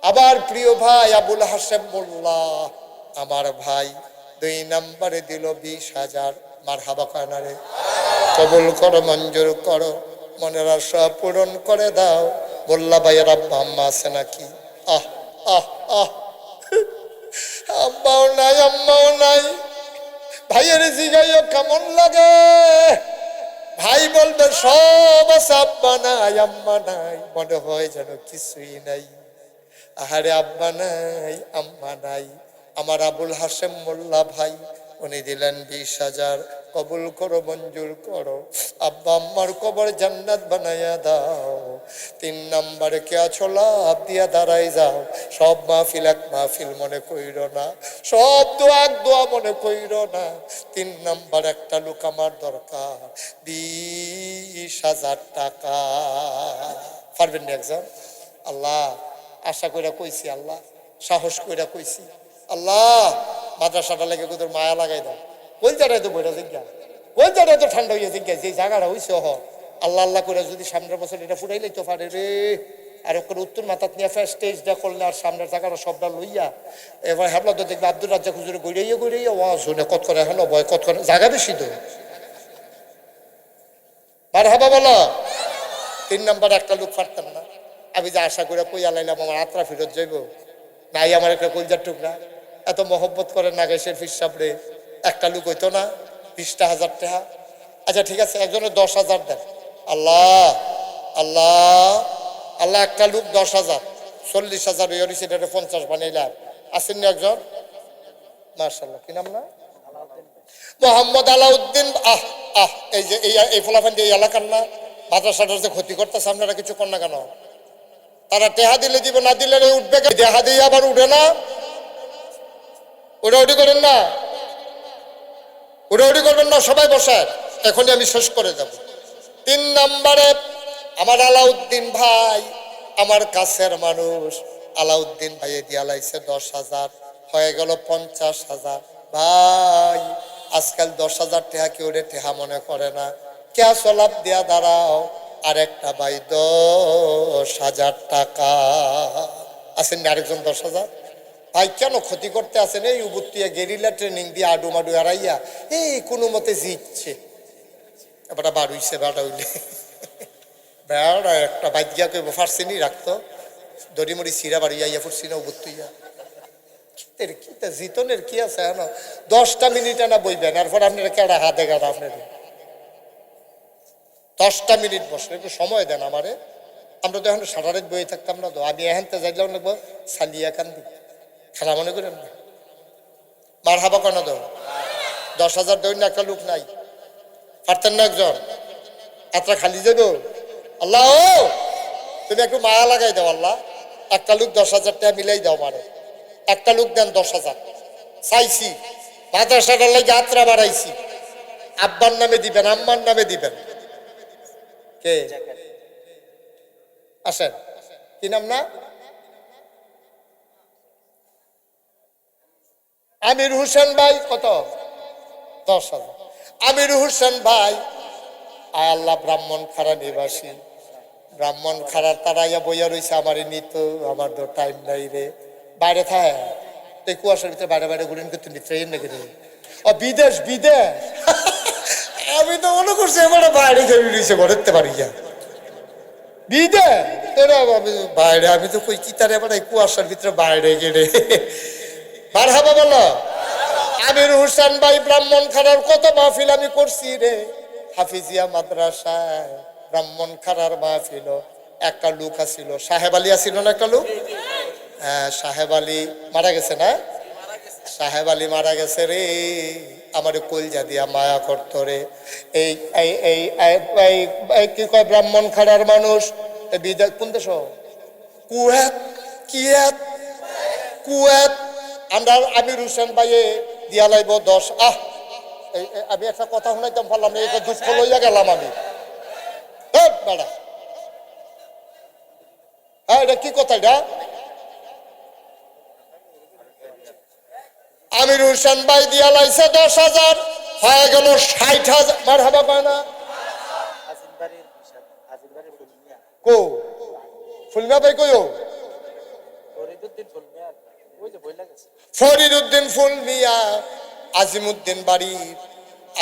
আবার প্রিয় ভাই আবুল হাশেম মোল্লা আমার ভাই 2 নম্বরে দিল 20,000। মারহাবা কানারে, কবুল করো, মঞ্জুর করো, মনের আশা পূরণ করে দাও। মোল্লা ভাইয়ের আব্বা আম্মা আছে নাকি? আহ আহ আহ, আব্বাও নাই আম্মাও নাই। ভাইয়ের জিগাইও কেমন লাগে? ভাই বলবে সব আছে, আব্বা নাই আম্মা নাই, মনে হয় যেন কিছুই নাই। আহারে আব্বা নাই আম্মা নাই। আমার আবুল হাশেম মোল্লা ভাই উনি দিলেন 20,000। কবুল করো, মঞ্জুর করো, আব্বা আম্মার কবর জান্নাত বানাইয়া দাও। 3 নম্বরে কে আছো লাভ দিয়া দাঁড়াই যাও। সব মাহফিল এক মাহফিল মনে কইর না, সব দোয়া এক দোয়া মনে কইর না। 3 নম্বর একটা লোক আমার দরকার, 20,000 টাকা। পারবেন না একজন? আল্লাহ আশা কইরা কইছি, আল্লাহ সাহস কইরা কইছি, আল্লাহ মাদ্রাসাটা লেগে তোদের মায়া লাগাই দাও। কলজাটাই তো বইটা জিজ্ঞা, কলজাটাই তো ঠান্ডা হইয়া জিজ্ঞা, যে জায়গাটা হইছে হ আল্লাহ আল্লাহ করে যদি সামনের বছর এটা ফুটাই লইতে পারে রে। আর করে উত্তর মাথাত নিয়ে ফের স্টেজটা করলে আর সামনের জায়গাটা সবটা লইয়া এবার হেবলা তো দেখবে আব্দুল রাজ্জাক হুজুরে গড়াইয়া ওয়াজ শুনে কত করে হেলো ভয় কত করে জায়গা বেশি তো মারহাবা বলো। 3 নম্বরে একটা লোক পারতাম না, আমি যে আশা করে কই আলাইলাম আমার আত্রা ফেরত যাইব নাই, আমার একটা কলজার টুকরা এত মহব্বত করে নাগেশের ফিসাব রে। একটা লোক হইতো না 20,000 টাকা? আচ্ছা ঠিক আছে, একজনের 10,000 দেন। আল্লাহ আল্লাহ আল্লাহ, একটা লোক 10,000, 40,000 হয়ে রয়েছে, এটা 50 বানাইলাম। আসেন না একজন? মার্শাল্লাহ, কি নাম না? মোহাম্মদ আলাউদ্দিন। আহ আহ, এই যে এই ফলাফান এই এলাকার না মাদ্রাসাটার যে ক্ষতি করতেছে, আপনারা কিছু কর না কেন? তারা টেহা দিলে দিব, না দিলে উঠবে, দেহা দিয়ে আবার উঠে না, উড়াউড়ি করেন না, উড়াউড়ি করবেন না, সবাই বসে। এখনই আমি শেষ করে যাব। 3 নম্বরে আমার আলাউদ্দিন ভাই, আমার কাছের মানুষ, আলাউদ্দিন ভাইয়ে দিয়া লাইছে 10,000, হয়ে গেল 50,000। ভাই আজকাল 10,000 টাকা কেউ টেহা মনে করে না, কে সলাপ দিয়া দাঁড়াও। আর একটা ভাই 10,000 টাকা। আছেন না আরেকজন 10,000? ভাই কেন ক্ষতি করতে আসেন? এই উবুত্তিয়া গেরিলা ট্রেনিং দিয়ে আডু মাডু এড়াইয়া এই কোনো মতে জিতছে। এবার বার হইছে, বেড়া হইলে বেড়া একটা বাদ্যা কইব ফার্সিনি রাখতো, দড়িমড়ি সিরা বাড়ি আইয়া ফুটছি না উবুত্তুইয়া। কিতা জিতনের কি আছে? 10টা মিনিট না বইবেন, এরপর আপনারা কেডা হাতে কাটা আপনার 10টা মিনিট বসে একটু সময় দেন আমারে। আমরা তো এখন সারা রাত বইয়ে থাকতাম না তো, আমি এখানতে যাইলাম লাগবো সালিয়া কান্দি, খেলা মনে করেন না? মারহাবা কেন দো? 10,000 দৌড় না, একটা লোক নাই, পারতেন না একজন? এতটা খালি যাইব? আল্লাহ তুমি একটু মায়া লাগাই দাও, আল্লাহ একটা লোক 10,000 টাকা মিলাই দাও মারে, একটা লোক দেন 10,000। চাইছি মাদ্রাসাটার লাগে যাত্রা বাড়াইছি, আব্বার নামে দিবেন, আম্মার নামে দিবেন। কে আসেন? কি নাম না? আমির হোসেন ভাই। কত? 10,000। আমির হোসেন ভাই আয় আল্লাহ ব্রাহ্মণ খাড়া নিবাসী, ব্রাহ্মণ খাড়ার তারাইয়া বইয়া রয়েছে, আমারই নিত, আমার তো টাইম নাই রে, বাইরে থাকে তুই কুয়াশার ভিতরে বাইরে বাইরে ঘুরেন করতে ট্রেন নাকি রে? ও বিদেশ, বিদেশ আমি তো মনে করছি এবার বাইরে যাবি রয়েছে ঘরেতে পারি যা বিদেশ তোরা বাইরে, আমি তো কই কি তার এবার কুয়াশার ভিতরে বাইরে গেলে মারহাবা বলো। আমির হোসেন ভাই ব্রাহ্মণ খাড়ার কত মাহফিল আমি করছি রে, হাফিজিয়া মাদ্রাসায় ব্রাহ্মণ খাড়ার মাহফিল। একটা লোক আসিল, সাহেব আলী আসিল না একটা লোক? হ্যাঁ, সাহেব আলী মারা গেছে না? সাহেব আলী মারা গেছে রে, আমার কলজা দিয়া মায়া করতো রে। এই এই এই কি কয় ব্রাহ্মণ খাড়ার মানুষ বিদেশ, কোন দেশ? Kuwait, kyat, Kuwait. আমরা আমির হোসেন ভাইয়ে দিয়া লাইব 10। আমি একটা কথা শুনাইতাম পারলাম না, এটা দুঃখ লইয়া গেলাম আমি। বেড়া হ্যাঁ, এটা কি কথা? এটা আমির হোসেন ভাই দিয়া লাইছে 10,000, হয়ে গেল 60,000। মারহাবা কয় না? কো ফুলমিয়া ভাই কইও ফরিদউদ্দিন ফুলমিয়া আজিমউদ্দিন বাড়ির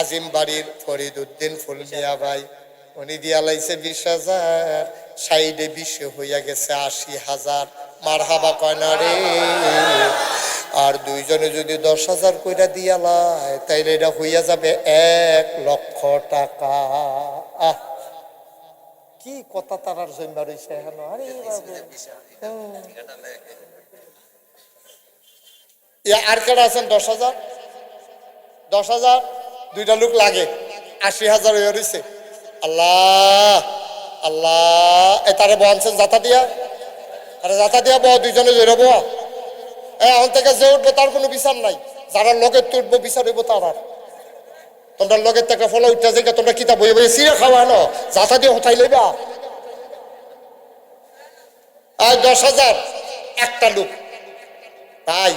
আজিম বাড়ির ফরিদউদ্দিন ফুলমিয়া ভাই উনি দিয়া লাইছে 20,000 সাইডে 20 হইয়া গেছে 80,000 মারহাবা কয় না রে আর দুইজনে যদি 10,000 কইরা দিয়া লাই তাইলে এটা হইয়া যাবে 1 লক্ষ টাকা আহ কি কথা তারার জন্য রইছে এখন আরে বাবু আর কেডা আছেন 10,000 10,000 দুইটা লোক লাগে 80,000 হয়ে রইছে আল্লাহ আল্লাহ এ তারে বলছেন জাতা দিয়া আরে জাতা দিয়া বহ দুইজনে জড়ে বহ এখন থেকে যে উঠবো তার কোনো বিচার নাই যারা লগের তুলবো বিচার হইব তার আর তোমরা লগের থেকে ফলো উঠতে যাই তোমরা কিতাব বইয়ে বইয়ে সিরে খাওয়া ন জাতা দিয়ে হঠাই লইবা আর 10,000 একটা লোক তাই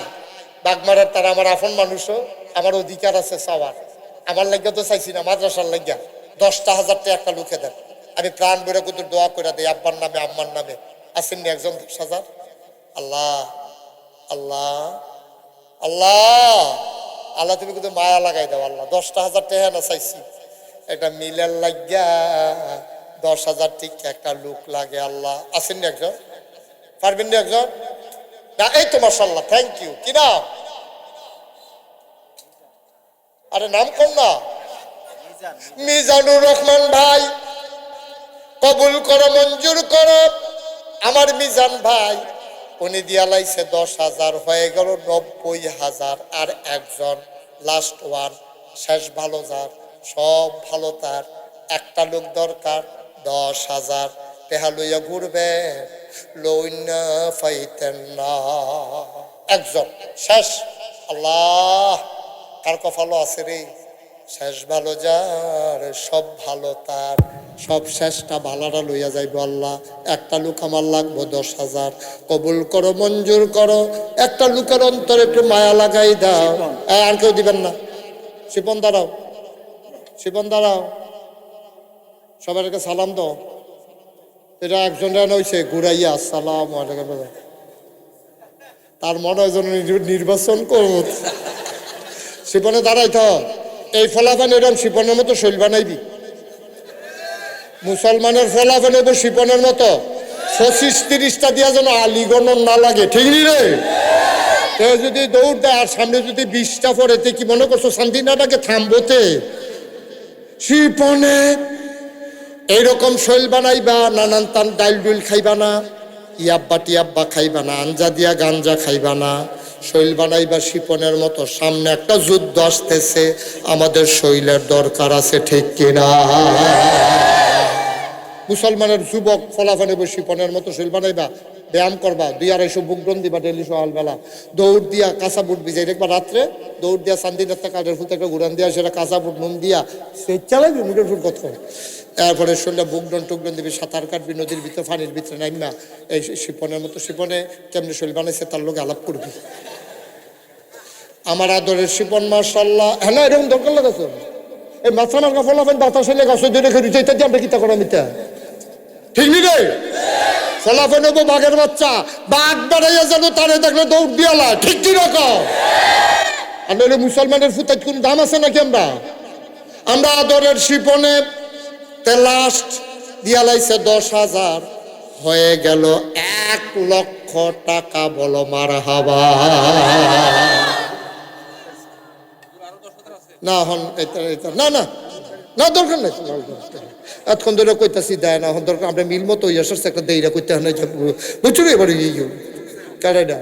বাগমারার তারা আমার আপন মানুষও আমার অধিকার আছে চাওয়ার আমার লাগিয়া তো চাইছি না মাদ্রাসার লাগিয়া 10,000 টাকা একটা লোকে দেন আমি প্রাণ বেড়ে কিন্তু দোয়া করে দিই আব্বার নামে আম্মার নামে আসেননি একজন 10,000 আল্লাহ আল্লাহ আল্লাহ আল্লাহ তুমি কিন্তু মায়া লাগাই দাও আল্লাহ 10,000 টাকা না চাইছি এটা মিলের লাগিয়া 10,000 টাকা একটা লোক লাগে আল্লাহ আসেননি একজন পারবেন না একজন না এই তো মাশাআল্লাহ থ্যাংক ইউ কি নাম আরে নাম কোন না মিজানুর রহমান ভাই কবুল করো মঞ্জুর করো আমার মিজান ভাই উনি দিয়া লাইছে 10,000 হয়ে গেল 90,000 আর একজন লাস্ট ওয়ান শেষ ভালো যার সব ভালো তার একটা লোক দরকার 10,000 টাকা লইয়া ঘুরবে লইনা ফাইতেন না একজন শেষ আল্লাহ কার কপালও আছে রে শেষ ভালো যার সব ভালো তার সব শেষটা ভালোটা লইয়া যাইব আল্লাহ একটা লোক আমার লাগবো 10,000 কবুল করো মঞ্জুর করো একটা লোকের অন্তরে একটু মায়া লাগাই দাও আর কেউ দিবেন না শিপন দাঁড়াও শিপন দাঁড়াও সবাইকে সালাম দাও এটা একজন রান হয়েছে ঘুরাইয়া আসসালাম আলাইকুম তার মনে হয় যেন নির্বাচন করব শিপনে দাঁড়াইত এই ফলাফান এরকম শিপনের মতো শৈল বানাইবি মুসলমানের ফলাফান এবার শিপনের মতো 25-30টা দিয়া যেন আলিগণন না লাগে ঠিক নি রে কেউ যদি দৌড় দেয় আর সামনে যদি 20টা পরে কি মনে করছো শান্তি না ডাকে থামবোতে শিপনে এইরকম শৈল বানাইবা নানান তান ডাইল ডুইল খাইবা না ইয়াব্বা টিয়াব্বা খাইবা না আঞ্জা দিয়া গাঞ্জা খাইবা না শৈল বানাইবা শিপনের মতো সামনে একটা যুদ্ধ আসতেছে আমাদের শৈলের দরকার আছে ঠিক কিনা মুসলমানের যুবক ফলাফানে শিপনের মতো শৈল বানাইবা ব্যায়াম করবা 2-250 বুকডন দিবা ডেলি সকালবেলা দৌড় দিয়া কাঁচা বুট ভিজাই দেখবা রাত্রে দৌড় দিয়া চান্দির একটা কাঠের ফুট একটা ঘুরান দিয়া সেটা কাঁচা বুট নুন দিয়া সে চালাইবি মুখের ফুট কত এরপরে শরীরে বুকডন টুকডন দিবি সাঁতার কাটবি নদীর ভিতরে পানির ভিতরে নাইমা এই শিপনের মতো শিপনে কেমনি শৈল বানাইছে তার লোক আলাপ করবি আমার আদরের শিপন মাশাআল্লাহ হ্যাঁ না এরকম দরকার লাগাছো এই মাথানার কা ফলাফান বাতাস হইলে গাছ দিয়ে রেখে দিতে ইত্যাদি আমরা কিতা করা মিতা ঠিক নি রে ফলাফান হবো বাঘের বাচ্চা বাঘ বেড়াইয়া যেন তারে দেখলে দৌড় দিয়ালা ঠিক কি রকম আর নইলে মুসলমানের ফুতায় কোন দাম আছে নাকি আমরা আদরের শিপনে লাস্ট দিয়া লাইছে 10,000 হয়ে গেল 1 লক্ষ টাকা বলো মারহাবা না হন না না না দরকার নাই এতক্ষণ ধরে কইতাছি দেয় না দরকার আমরা মিল মতো আসছে একটা দেইরা কইতে হয় বুঝছো এবার কারাইডা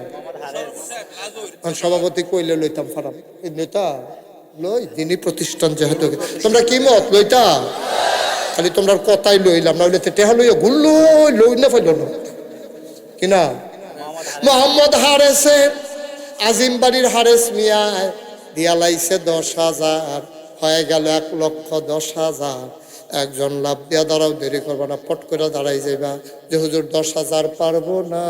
সভাপতি কইলে লইতাম ফারাম নেতা লই দিনই প্রতিষ্ঠান যেহেতু তোমরা কি মত লইতা খালি তোমরা কথাই লইলাম না হইলে টেহা লইয়া ঘুরলো লই না ফাইল না কিনা মোহাম্মদ হারেসে আজিম বাড়ির হারেস মিয়ায় দিয়া লাইছে 10,000 হয়ে গেল 1,10,000 একজন লাভ দিয়া দাঁড়াও দেরি করবা না পট করে দাঁড়াই যাইবা যে হুজুর 10,000 পারবো না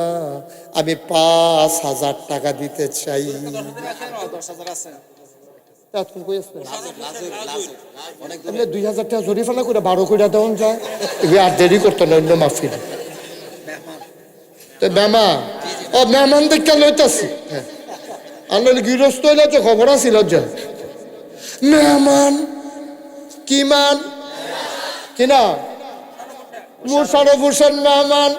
আমি 5,000 টাকা দিতে চাই 10,000 আছে 2,000 টাকা জরিফানা করে 12 করে দেওয়া যায় আর দেরি করতো না অন্য মাহফিল তো মেমা ও মেহমান দেখে লইতাছি আল্লাহ গৃহস্থ হইলে যে খবর আছে লজ্জা মেহমান কি মান কিনা মুশারফ হোসেন মেহমান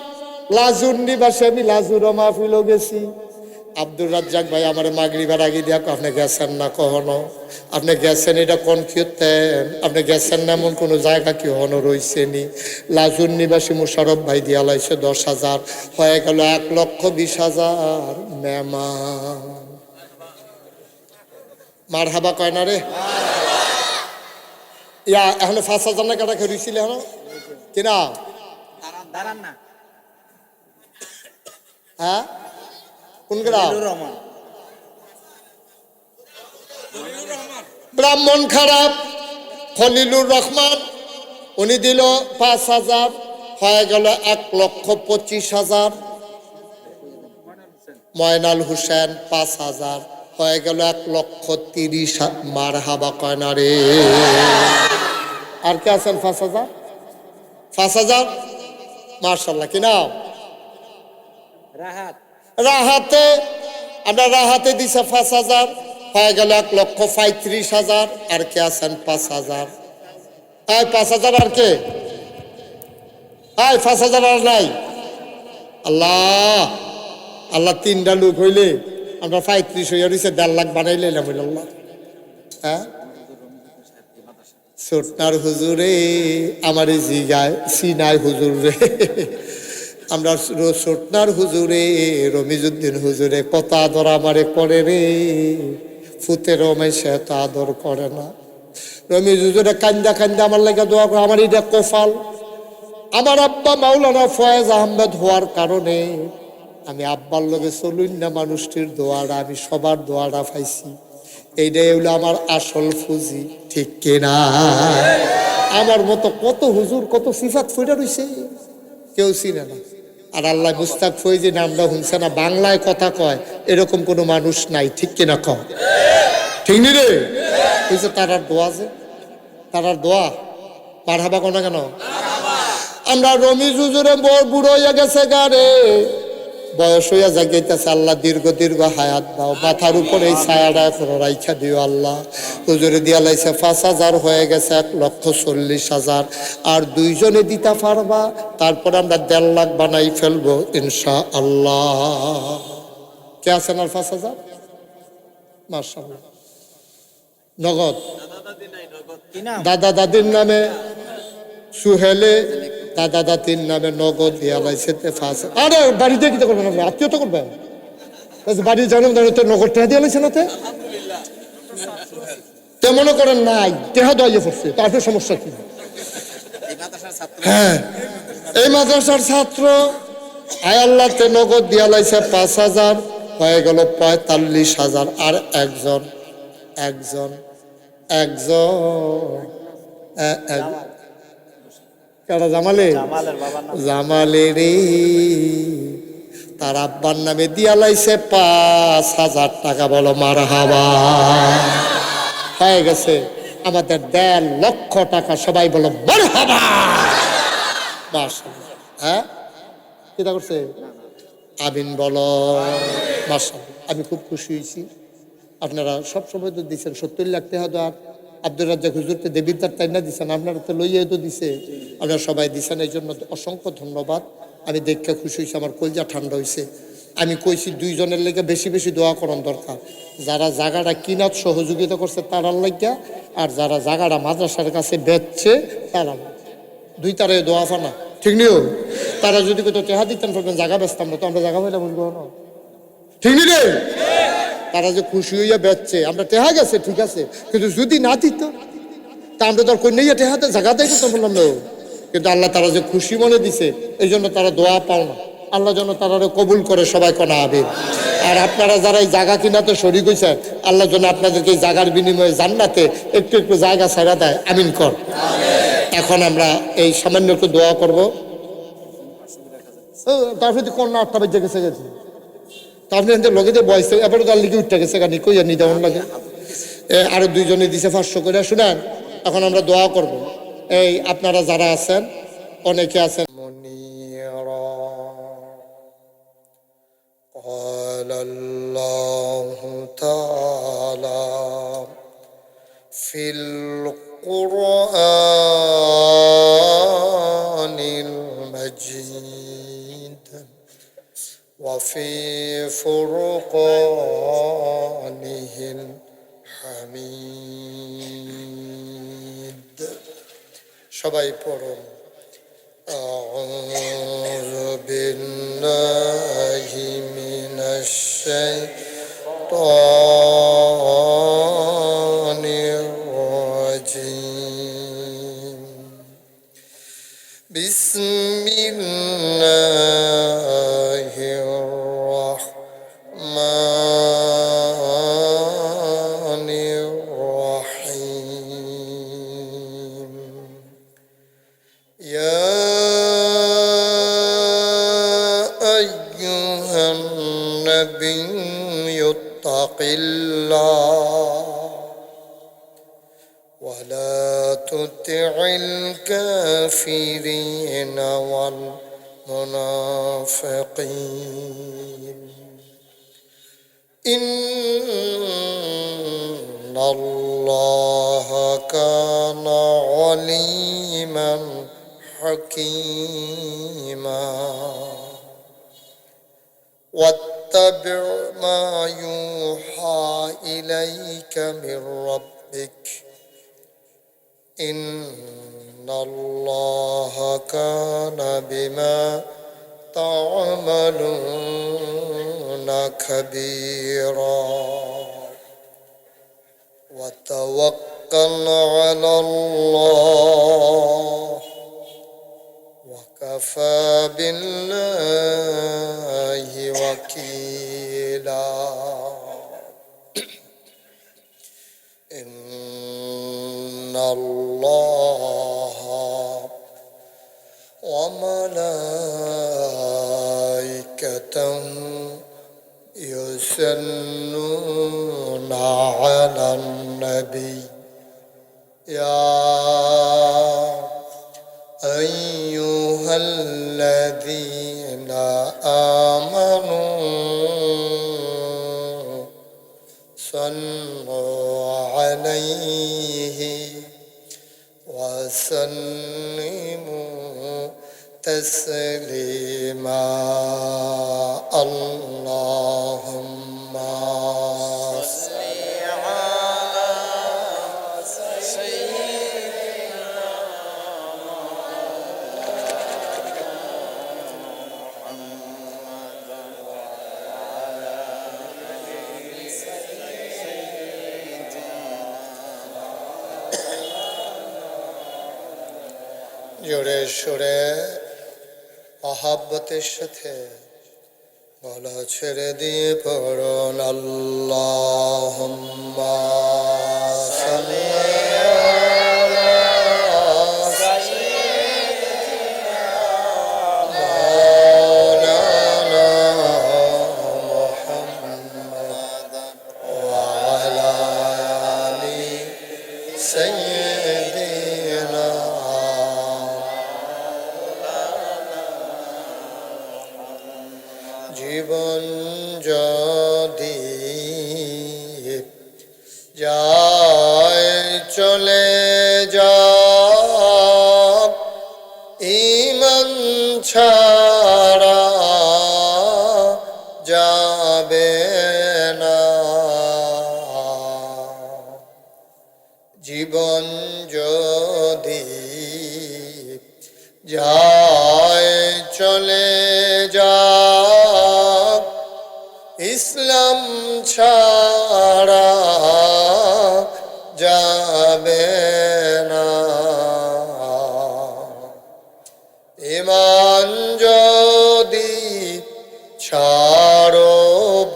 লাজুর নিবাসে আমি লাজুর মাহফিলও গেছি আব্দুর রাজ্জাক ভাই আমার মাগরিবের আগে দিয়া আপনি গেছেন না কখনো আপনি গেছেন এটা কোন কিতেন আপনি গেছেন না এমন কোনো জায়গা কি হনো রয়েছে নি লাজুর নিবাসী মুশারফ ভাই দিয়া লাইছে 10,000 হয়ে গেল 1,20,000 মেহমান মার হাবা কয় না রে ইয়া এখন 5,000 না কাটা খেয়েছিল এখন কিনা দাঁড়ান না হ্যাঁ কোন গ্রাম ব্রাহ্মণ খারাপ খলিলুর রহমান উনি দিল 5,000 হয়ে গেল 1,25,000 ময়নাল হোসেন 5,000 হয়ে গেল 1,30,000 মার হাবা কয়না রে আর কে আছেন 5,000 মার্শাল্লাহ কি নাম রাহাতে আমরা রাহাতে দিছে 5,000 হয়ে গেল 1,35,000 আর কে আছেন 5,000 এই 5,000 আর কে এই 5,000 আর নাই আল্লাহ আল্লাহ 3টা লোক হইলে আমরা 35 হইয়া রয়েছে 1.5 লাখ বানাইলে আল্লাহ হ্যাঁ ছোটনার হুজুরে আমার জিগায় সিনাই হুজুর রে আমরা ছোটনার হুজুরে রমিজুদ্দিন হুজুরে কত আদর আমারে করে রে ফুতের সে তো আদর করে না রমিজ হুজুরে কান্দা কান্দা আমার লাগে দোয়া করে আমার এটা কফাল আমার আব্বা মাওলানা ফয়েজ আহমেদ হওয়ার কারণে আমি আব্বার লগে চলুন না মানুষটির দোয়াটা আমি সবার দোয়াটা পাইছি এইটাই হলো আমার আসল ফুজি ঠিক কিনা আমার মতো কত হুজুর কত সিফাত ফইরা রইছে কেউ চিনে না আর আল্লাহ মুস্তাক ফৈজি নামটা শুনছে না বাংলায় কথা কয় এরকম কোনো মানুষ নাই ঠিক কিনা কয় ঠিক নি রে বুঝছে তারার দোয়া যে তারার দোয়া মারহাবা কোনা কেন আমরা রমিজ হুজুরে বুড়ো হইয়া গেছে গারে বয়স হইয়া জাগিয়েছে আল্লাহ দীর্ঘ দীর্ঘ হায়াত দাও মাথার উপরে এই ছায়াটা এখন রাইখা দিও আল্লাহ হুজুরে দিয়া লাইছে 5,000 হয়ে গেছে 1,40,000 আর 2 জনে দিতে পারবা তারপরে আমরা 1.5 লাখ বানাই ফেলবো ইনশাআল্লাহ কে আছেন আর 5,000 মাশাআল্লাহ নগদ দাদা দাদির নামে সুহেলে দাদা দাদির নামে নগদ দিয়া লাইছে 5,000 আরে বাড়িতে কি করবে না আত্মীয় তো করবে বাড়ি জানো নগদ টেহা দিয়ে লাইছে না তে মনে করেন নাই টেহা দেওয়া পড়ছে তারপরে সমস্যা কি হ্যাঁ এই মাদ্রাসার ছাত্র আয় আল্লাহতে নগদ দিয়া লাইছে 5,000 হয়ে গেল 45,000 আর একজন কারা জামালে রে তার আব্বার নামে দিয়া লাইছে 5,000 টাকা বলো মারহাবা হয়ে গেছে আমাদের 1.5 লক্ষ টাকা সবাই বলো মারহাবা মাশাআল্লাহ হ্যাঁ কিটা করছে আমিন বলো মাশাআল্লাহ আমি খুব খুশি হয়েছি আপনারা সব সময় তো দিচ্ছেন 70 লাখ টাকা দেওয়ার আব্দুর রাজ্জাক হুজুরকে দেবীর তার তাই না দিচ্ছেন আপনারা তো লইয়াই তো দিছে আপনারা সবাই দিচ্ছেন এই জন্য অসংখ্য ধন্যবাদ আমি দেখে খুশি হয়েছি আমার কলজা ঠান্ডা হয়েছে আমি কইছি 2 জনের লেগে বেশি বেশি দোয়া করার দরকার যারা জায়গাটা কিনাত সহযোগিতা করছে তারার লাগিয়া আর যারা জায়গাটা মাদ্রাসার কাছে বেচছে তারা 2 তারাই দোয়া ফানা ঠিক নিও তারা যদি কোথাও টেহা দিতেন পারবেন জায়গা বেচতাম না তো আমরা জায়গা পাইলে বুঝবো না ঠিক নি রে তারা যে খুশি হইয়া বেচছে আমরা টেহা গেছে ঠিক আছে কিন্তু যদি না দিত তা আমরা তো আর কন্যা টেহাতে জায়গা দেয় তো বললাম না কিন্তু আল্লাহ তারা যে খুশি মনে দিছে এই জন্য তারা দোয়া পাও না আল্লাহ যেন তারা কবুল করে সবাই কোনা আবেন আর আপনারা যারা এই জায়গা কিনাতে শরীক হয়েছে আল্লাহ যেন আপনাদেরকে এই জায়গার বিনিময়ে জান্নাতে একটু একটু জায়গা ছাড়া দেয় আমিন কর এখন আমরা এই সামান্য একটু দোয়া করবো তারপরে কন্যা 8টা বেজে গেছে তারপরে লগে যে বয়স এবারে তার লিখে উঠতে গেছে গানি কইয়া নি দেওয়ার লাগে আরো 2 জনে দিছে 500 করে শুনেন এখন আমরা দোয়া করব এই আপনারা যারা আছেন অনেকে আছেন قال الله تعالى في القرآن المجيد وفي فرقانه الحميد সবাই পড়ুন أعوذ بالله من الشيطان الرجيم بسم الله الرحمن الرحيم يا أيها النبي اتق الله ولا تطع الكافرين والمنافقين إن الله كان عليما حكيما واتبع ما يوحى إليك من ربك إن الله كان بما تعملون خبيرا وتوكل على الله وكفى بالله وكيلا إن الله وملائكته يصلون على النبي يا أيها الذين آمنوا صلوا عليه وسلموا تسليما اللهم صل على سيدنا জোরে সুরে মহাব্বতের সাথে গলা ছেড়ে দিয়ে পড়ুন আল্লাহুম্মা সাল্লি আলা সাইয়্যিদিনা মাওলানা মুহাম্মদ ওয়া আলা আলি সাইয়্যিদিনা জীবন যদি যায় চলে যাব ঈমান ছাড়া যাবে না জীবন যদি যায় চলে যাব ইসলাম ছাড়া যাবে না ঈমান যদি ছাড়ো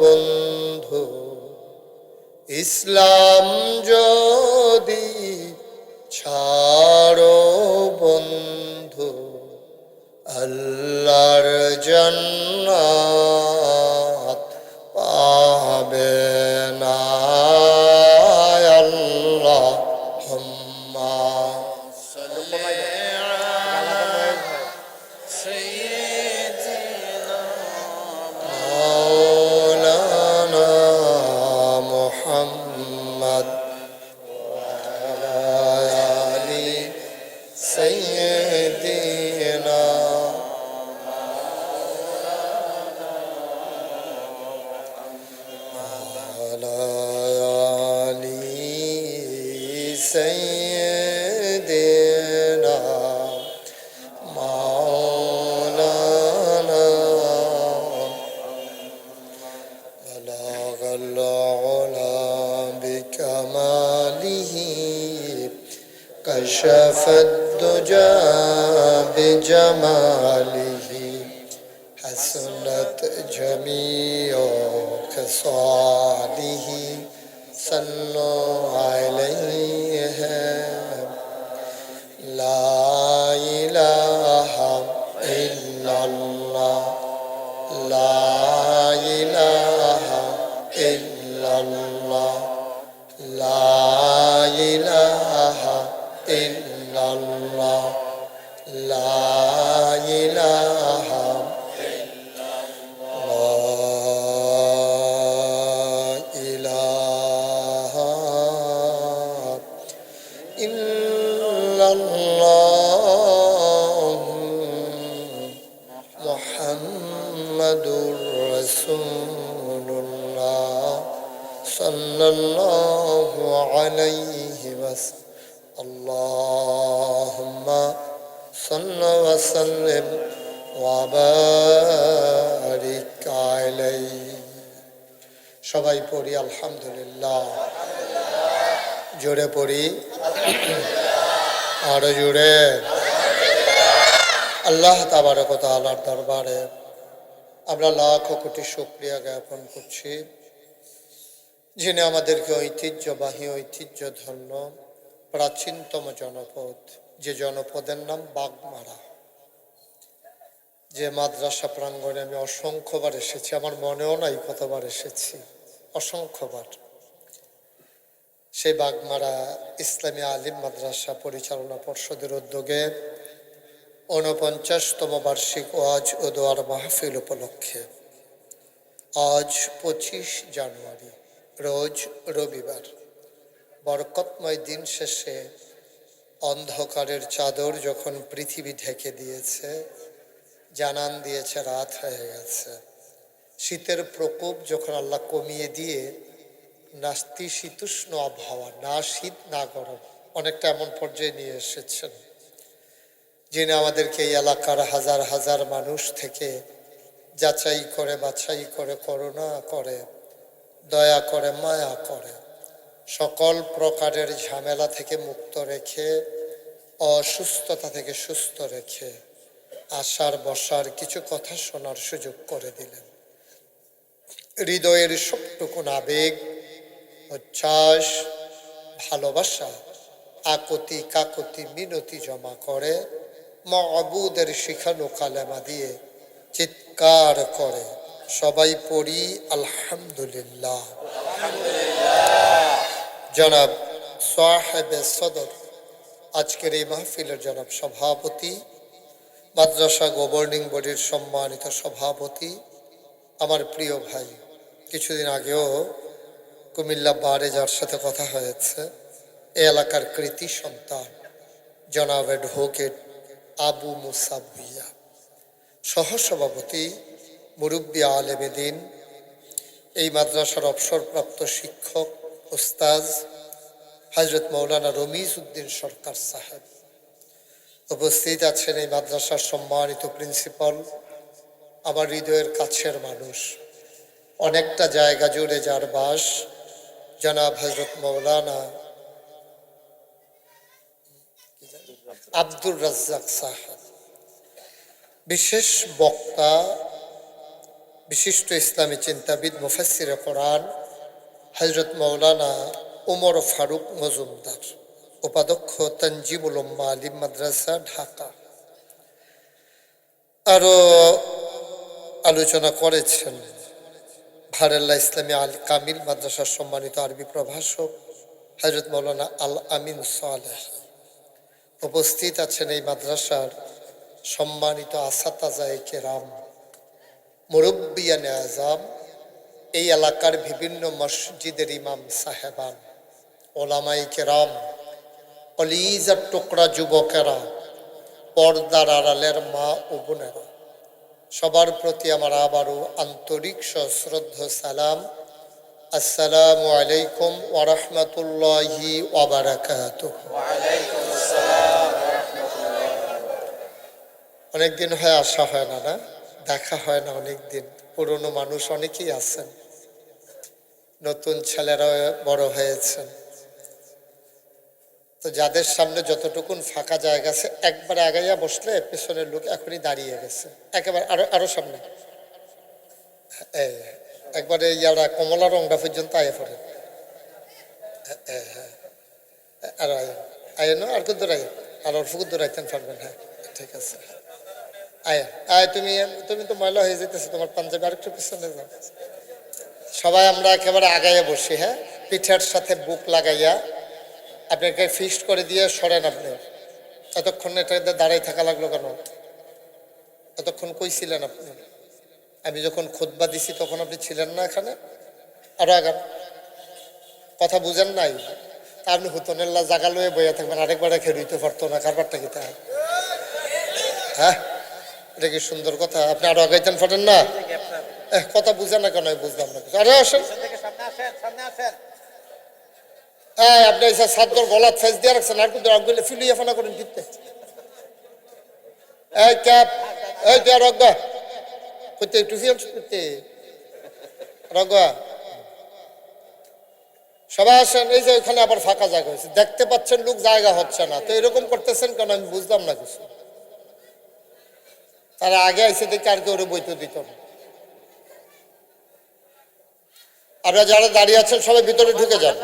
বন্ধু ইসলাম যদি ছাড়ো বন্ধু আল্লাহর জান্নাত পাবে না আল্লাহুম্মা সাল্লি আলা সাইয়্যিদিনা মাওলানা سيدنا مولانا بلغ العلا بكماله كشف الدجى بجماله حسنت جميع خصاله صلوا عليه لا إله إلا الله لا إله إلا الله لا إله إلا الله لا إله إلا الله محمد رسول الله صلى الله عليه وسلم اللهم صل وسلم وبارك عليه সবাই পড়ি আলহামদুলিল্লাহ জোরে পড়ি আরো জোরে আল্লাহ তাবারক ওয়া তাআলার দরবারে আমরা লাখ কোটি শুকরিয়া জ্ঞাপন করছি যিনি আমাদেরকে ঐতিহ্যবাহী ঐতিহ্যধন্য প্রাচীনতম জনপদ যে জনপদের নাম বাগমারা যে মাদ্রাসা প্রাঙ্গণে আমি অসংখ্যবার এসেছি আমার মনেও নাই কতবার এসেছি অসংখ্যবার সেই বাগমারা ইসলামী আলিম মাদ্রাসা পরিচালনা পর্ষদের উদ্যোগে ৪৯তম বার্ষিক ওয়াজ ও দোয়ার মাহফিল উপলক্ষে আজ ২৫ জানুয়ারি রোজ রবিবার বরকতময় দিন শেষে অন্ধকারের চাদর যখন পৃথিবী ঢেকে দিয়েছে জানান দিয়েছে রাত হয়ে গেছে শীতের প্রকোপ যখন আল্লাহ কমিয়ে দিয়ে নাতিশীতোষ্ণ আবহাওয়া না শীত না গরম অনেকটা এমন পর্যায়ে নিয়ে এসেছেন যিনি আমাদেরকে এই এলাকার হাজার হাজার মানুষ থেকে যাচাই করে বাছাই করে করুণা করে দয়া করে মায়া করে সকল প্রকারের ঝামেলা থেকে মুক্ত রেখে অসুস্থতা থেকে সুস্থ রেখে আসার বসার কিছু কথা শোনার সুযোগ করে দিলেন হৃদয়ের সবটুকুন আবেগ উচ্ছ্বাস ভালোবাসা আকতি কাকতি মিনতি জমা করে মাবুদের শিখানো কালেমা দিয়ে চিৎকার করে সবাই পড়ি আলহামদুলিল্লাহ জনাব সাহেবে সদর আজকের এই মাহফিলের জনাব সভাপতি মাদ্রাসা গভর্নিং বডির সম্মানিত সভাপতি আমার প্রিয় ভাই কিছুদিন আগেও কুমিল্লা বারে যার সাথে কথা হয়েছে এই এলাকার কৃতি সন্তান জনাব অ্যাডভোকেট আবু মুসা ভুইয়া সহসভাপতি মুরব্বী আলেমে দ্বীন এই মাদ্রাসার অবসরপ্রাপ্ত শিক্ষক উস্তাজ হযরত মাওলানা রমিজ উদ্দিন সরকার সাহেব উপস্থিত আছেন এই মাদ্রাসার সম্মানিত প্রিন্সিপাল আমার হৃদয়ের কাছের মানুষ অনেকটা জায়গা জুড়ে যার বাস জনাব হযরত মাওলানা আব্দুর রাজ্জাক সাহেব বিশেষ বক্তা বিশিষ্ট ইসলামী চিন্তাবিদ মুফাসসিরে কোরআন হযরত মাওলানা ওমর ফারুক মজুমদার উপাধ্যক্ষ তানজিমুল উম্মাহ আলিম মাদ্রাসা ঢাকা আরো আলোচনা করেছেন ভারেল্লা ইসলামী আল কামিল মাদ্রাসার সম্মানিত আরবি প্রভাষক হযরত মাওলানা আল আমিন সালেহ উপস্থিত আছেন এই মাদ্রাসার সম্মানিত আসাতাজায়ে কেরাম মুরব্বিয়ানে আযাম এই এলাকার বিভিন্ন মসজিদের ইমাম সাহেবান ওলামায়ে কেরাম কলিজার টুকরা যুবকেরা পর্দার আড়ালের মা ও বোনেরা সবার প্রতি আমার আবারও আন্তরিক সশ্রদ্ধ সালাম আসসালামু আলাইকুম ওয়া রাহমাতুল্লাহি ওয়া বারাকাতুহু। অনেকদিন হয় আসা হয় না, না দেখা হয় না অনেকদিন। পুরনো মানুষ অনেকেই আছেন, নতুন ছেলেরা বড় হয়েছেন। তো যাদের সামনে যতটুকুন ফাঁকা জায়গা আছে একবারে আগাইয়া বসলে পেছনের লোক এখনই দাঁড়িয়ে গেছে, একেবারে আরো আরো সামনে এই একবারে ইয়ারা কমলা রংটা পর্যন্ত আয়ে পড়ে। আর আয়েন আর কুদ্দুর আয় আর অল্প কুদ্দুর আইতেন পারবেন। হ্যাঁ ঠিক আছে, আয় আয়। তুমি তুমি তো ময়লা হয়ে যেতেছে, তোমার পাঞ্জাবি আরেকটু পিছনে যাও। সবাই আমরা একেবারে আগাইয়া বসি। হ্যাঁ, পিঠের সাথে বুক লাগাইয়া আপনাকে ফিক্সড করে দিয়ে সরেন। আপনি এতক্ষণ এটাতে দাঁড়াই থাকা লাগলো কেন? এতক্ষণ কই ছিলেন আপনি? আমি যখন খুতবা দিছি তখন আপনি ছিলেন না এখানে? আরো আগান, কথা বুঝেন নাই? তা আপনি হুতনেল্লা জাগা লয়ে বইয়া থাকবেন, আরেকবার খেলতে পারতো না, কারবারটা কি তা? হ্যাঁ, এটা কি সুন্দর কথা? আপনি আরো আগাইতেন পারেন না? কথা বুঝেন না কেন? আমি বুঝলাম না কিছু। আরে আসেন, হ্যাঁ আপনি এসে সাতগর গলাত ফেস দিয়ে রাখছেন, আর কিন্তু রাখলে ফিলিয়ে ফানা করেন কিনতে। এই ক্যাপ, এই তুই রগা করতে একটু করতে রগা। সবাই আসেন। এই যে ওইখানে আবার ফাঁকা জায়গা হয়েছে, দেখতে পাচ্ছেন লোক, জায়গা হচ্ছে না, তো এরকম করতেছেন কেন? আমি বুঝলাম না কিছু। তারা আগে আইসে দেখে আর কেউ বইতে দিত না। আপনারা যারা দাঁড়িয়ে আছেন সবাই ভিতরে ঢুকে যান।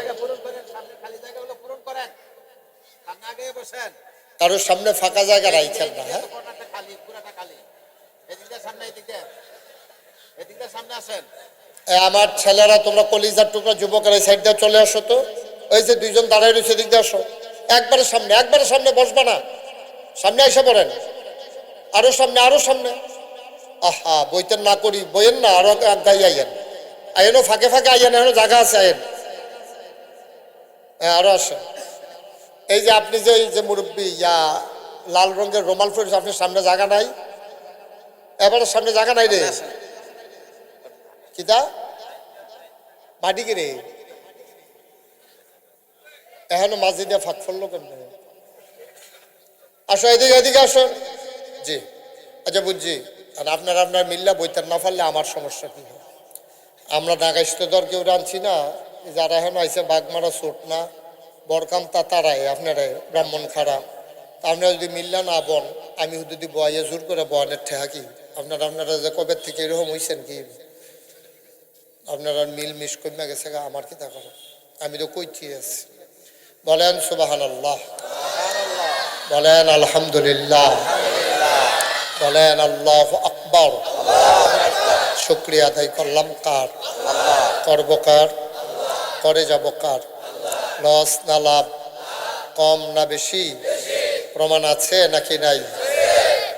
কারোর সামনে ফাঁকা জায়গা রাখছেন না। হ্যাঁ, আমার ছেলেরা, তোমরা কলিজার টুকরা যুবকেরা সাইড দিয়ে চলে আসো তো। ওই যে দুইজন দাঁড়ায় রয়েছে, দিক দিয়ে আসো। একবারে সামনে, একবারে সামনে বসবা না, সামনে এসে পড়েন। আরো সামনে, আরো সামনে। আহা, বইতেন না করি, বইয়েন না, আরো গাই আইয়েন। আইয়েনও ফাঁকে ফাঁকে আইয়েন, এখনো জায়গা আছে, আইয়েন। হ্যাঁ আরো আসেন। এই যে আপনি যে এই যে মুরব্বী ইয়া লাল রঙের রুমাল পরে, আপনার সামনে জায়গা নাই? এবারে সামনে জায়গা নাই রে। কিতা মাটি কি রে? এখনো মাঝে দিয়ে ফাঁক ফেললো কেন? আসো এদিকে, এদিকে আসো। জি আচ্ছা বুঝছি। আর আপনার মিল্লা বইতেন না পারলে আমার সমস্যা কি হয়? আমরা ঢাকাইস্ত দর কেউ রাঁধছি না, যারা এখন আইসে বাগমারা চোট না বরকাম তা তারাই আপনারা ব্রাহ্মণ খারাপ। আপনারা যদি মিল্লা না বন, আমি যদি বয়াইয়া জোর করে বয়ানের ঠেহা কি? আপনারা যে কবে থেকে এরকম হয়েছেন কি? আপনারা মিল মিস কমে গেছে গা, আমার কি তা করো? আমি তো কইছি আছি। বলেন সুবহানাল্লাহ, বলেন আলহামদুলিল্লাহ, বলেন আল্লাহু আকবার। শুকরিয়া আদায় করলাম কার? করব কার? করে যাব কার? লস না লাভ, কম না বেশি? প্রমাণ আছে নাকি নাই?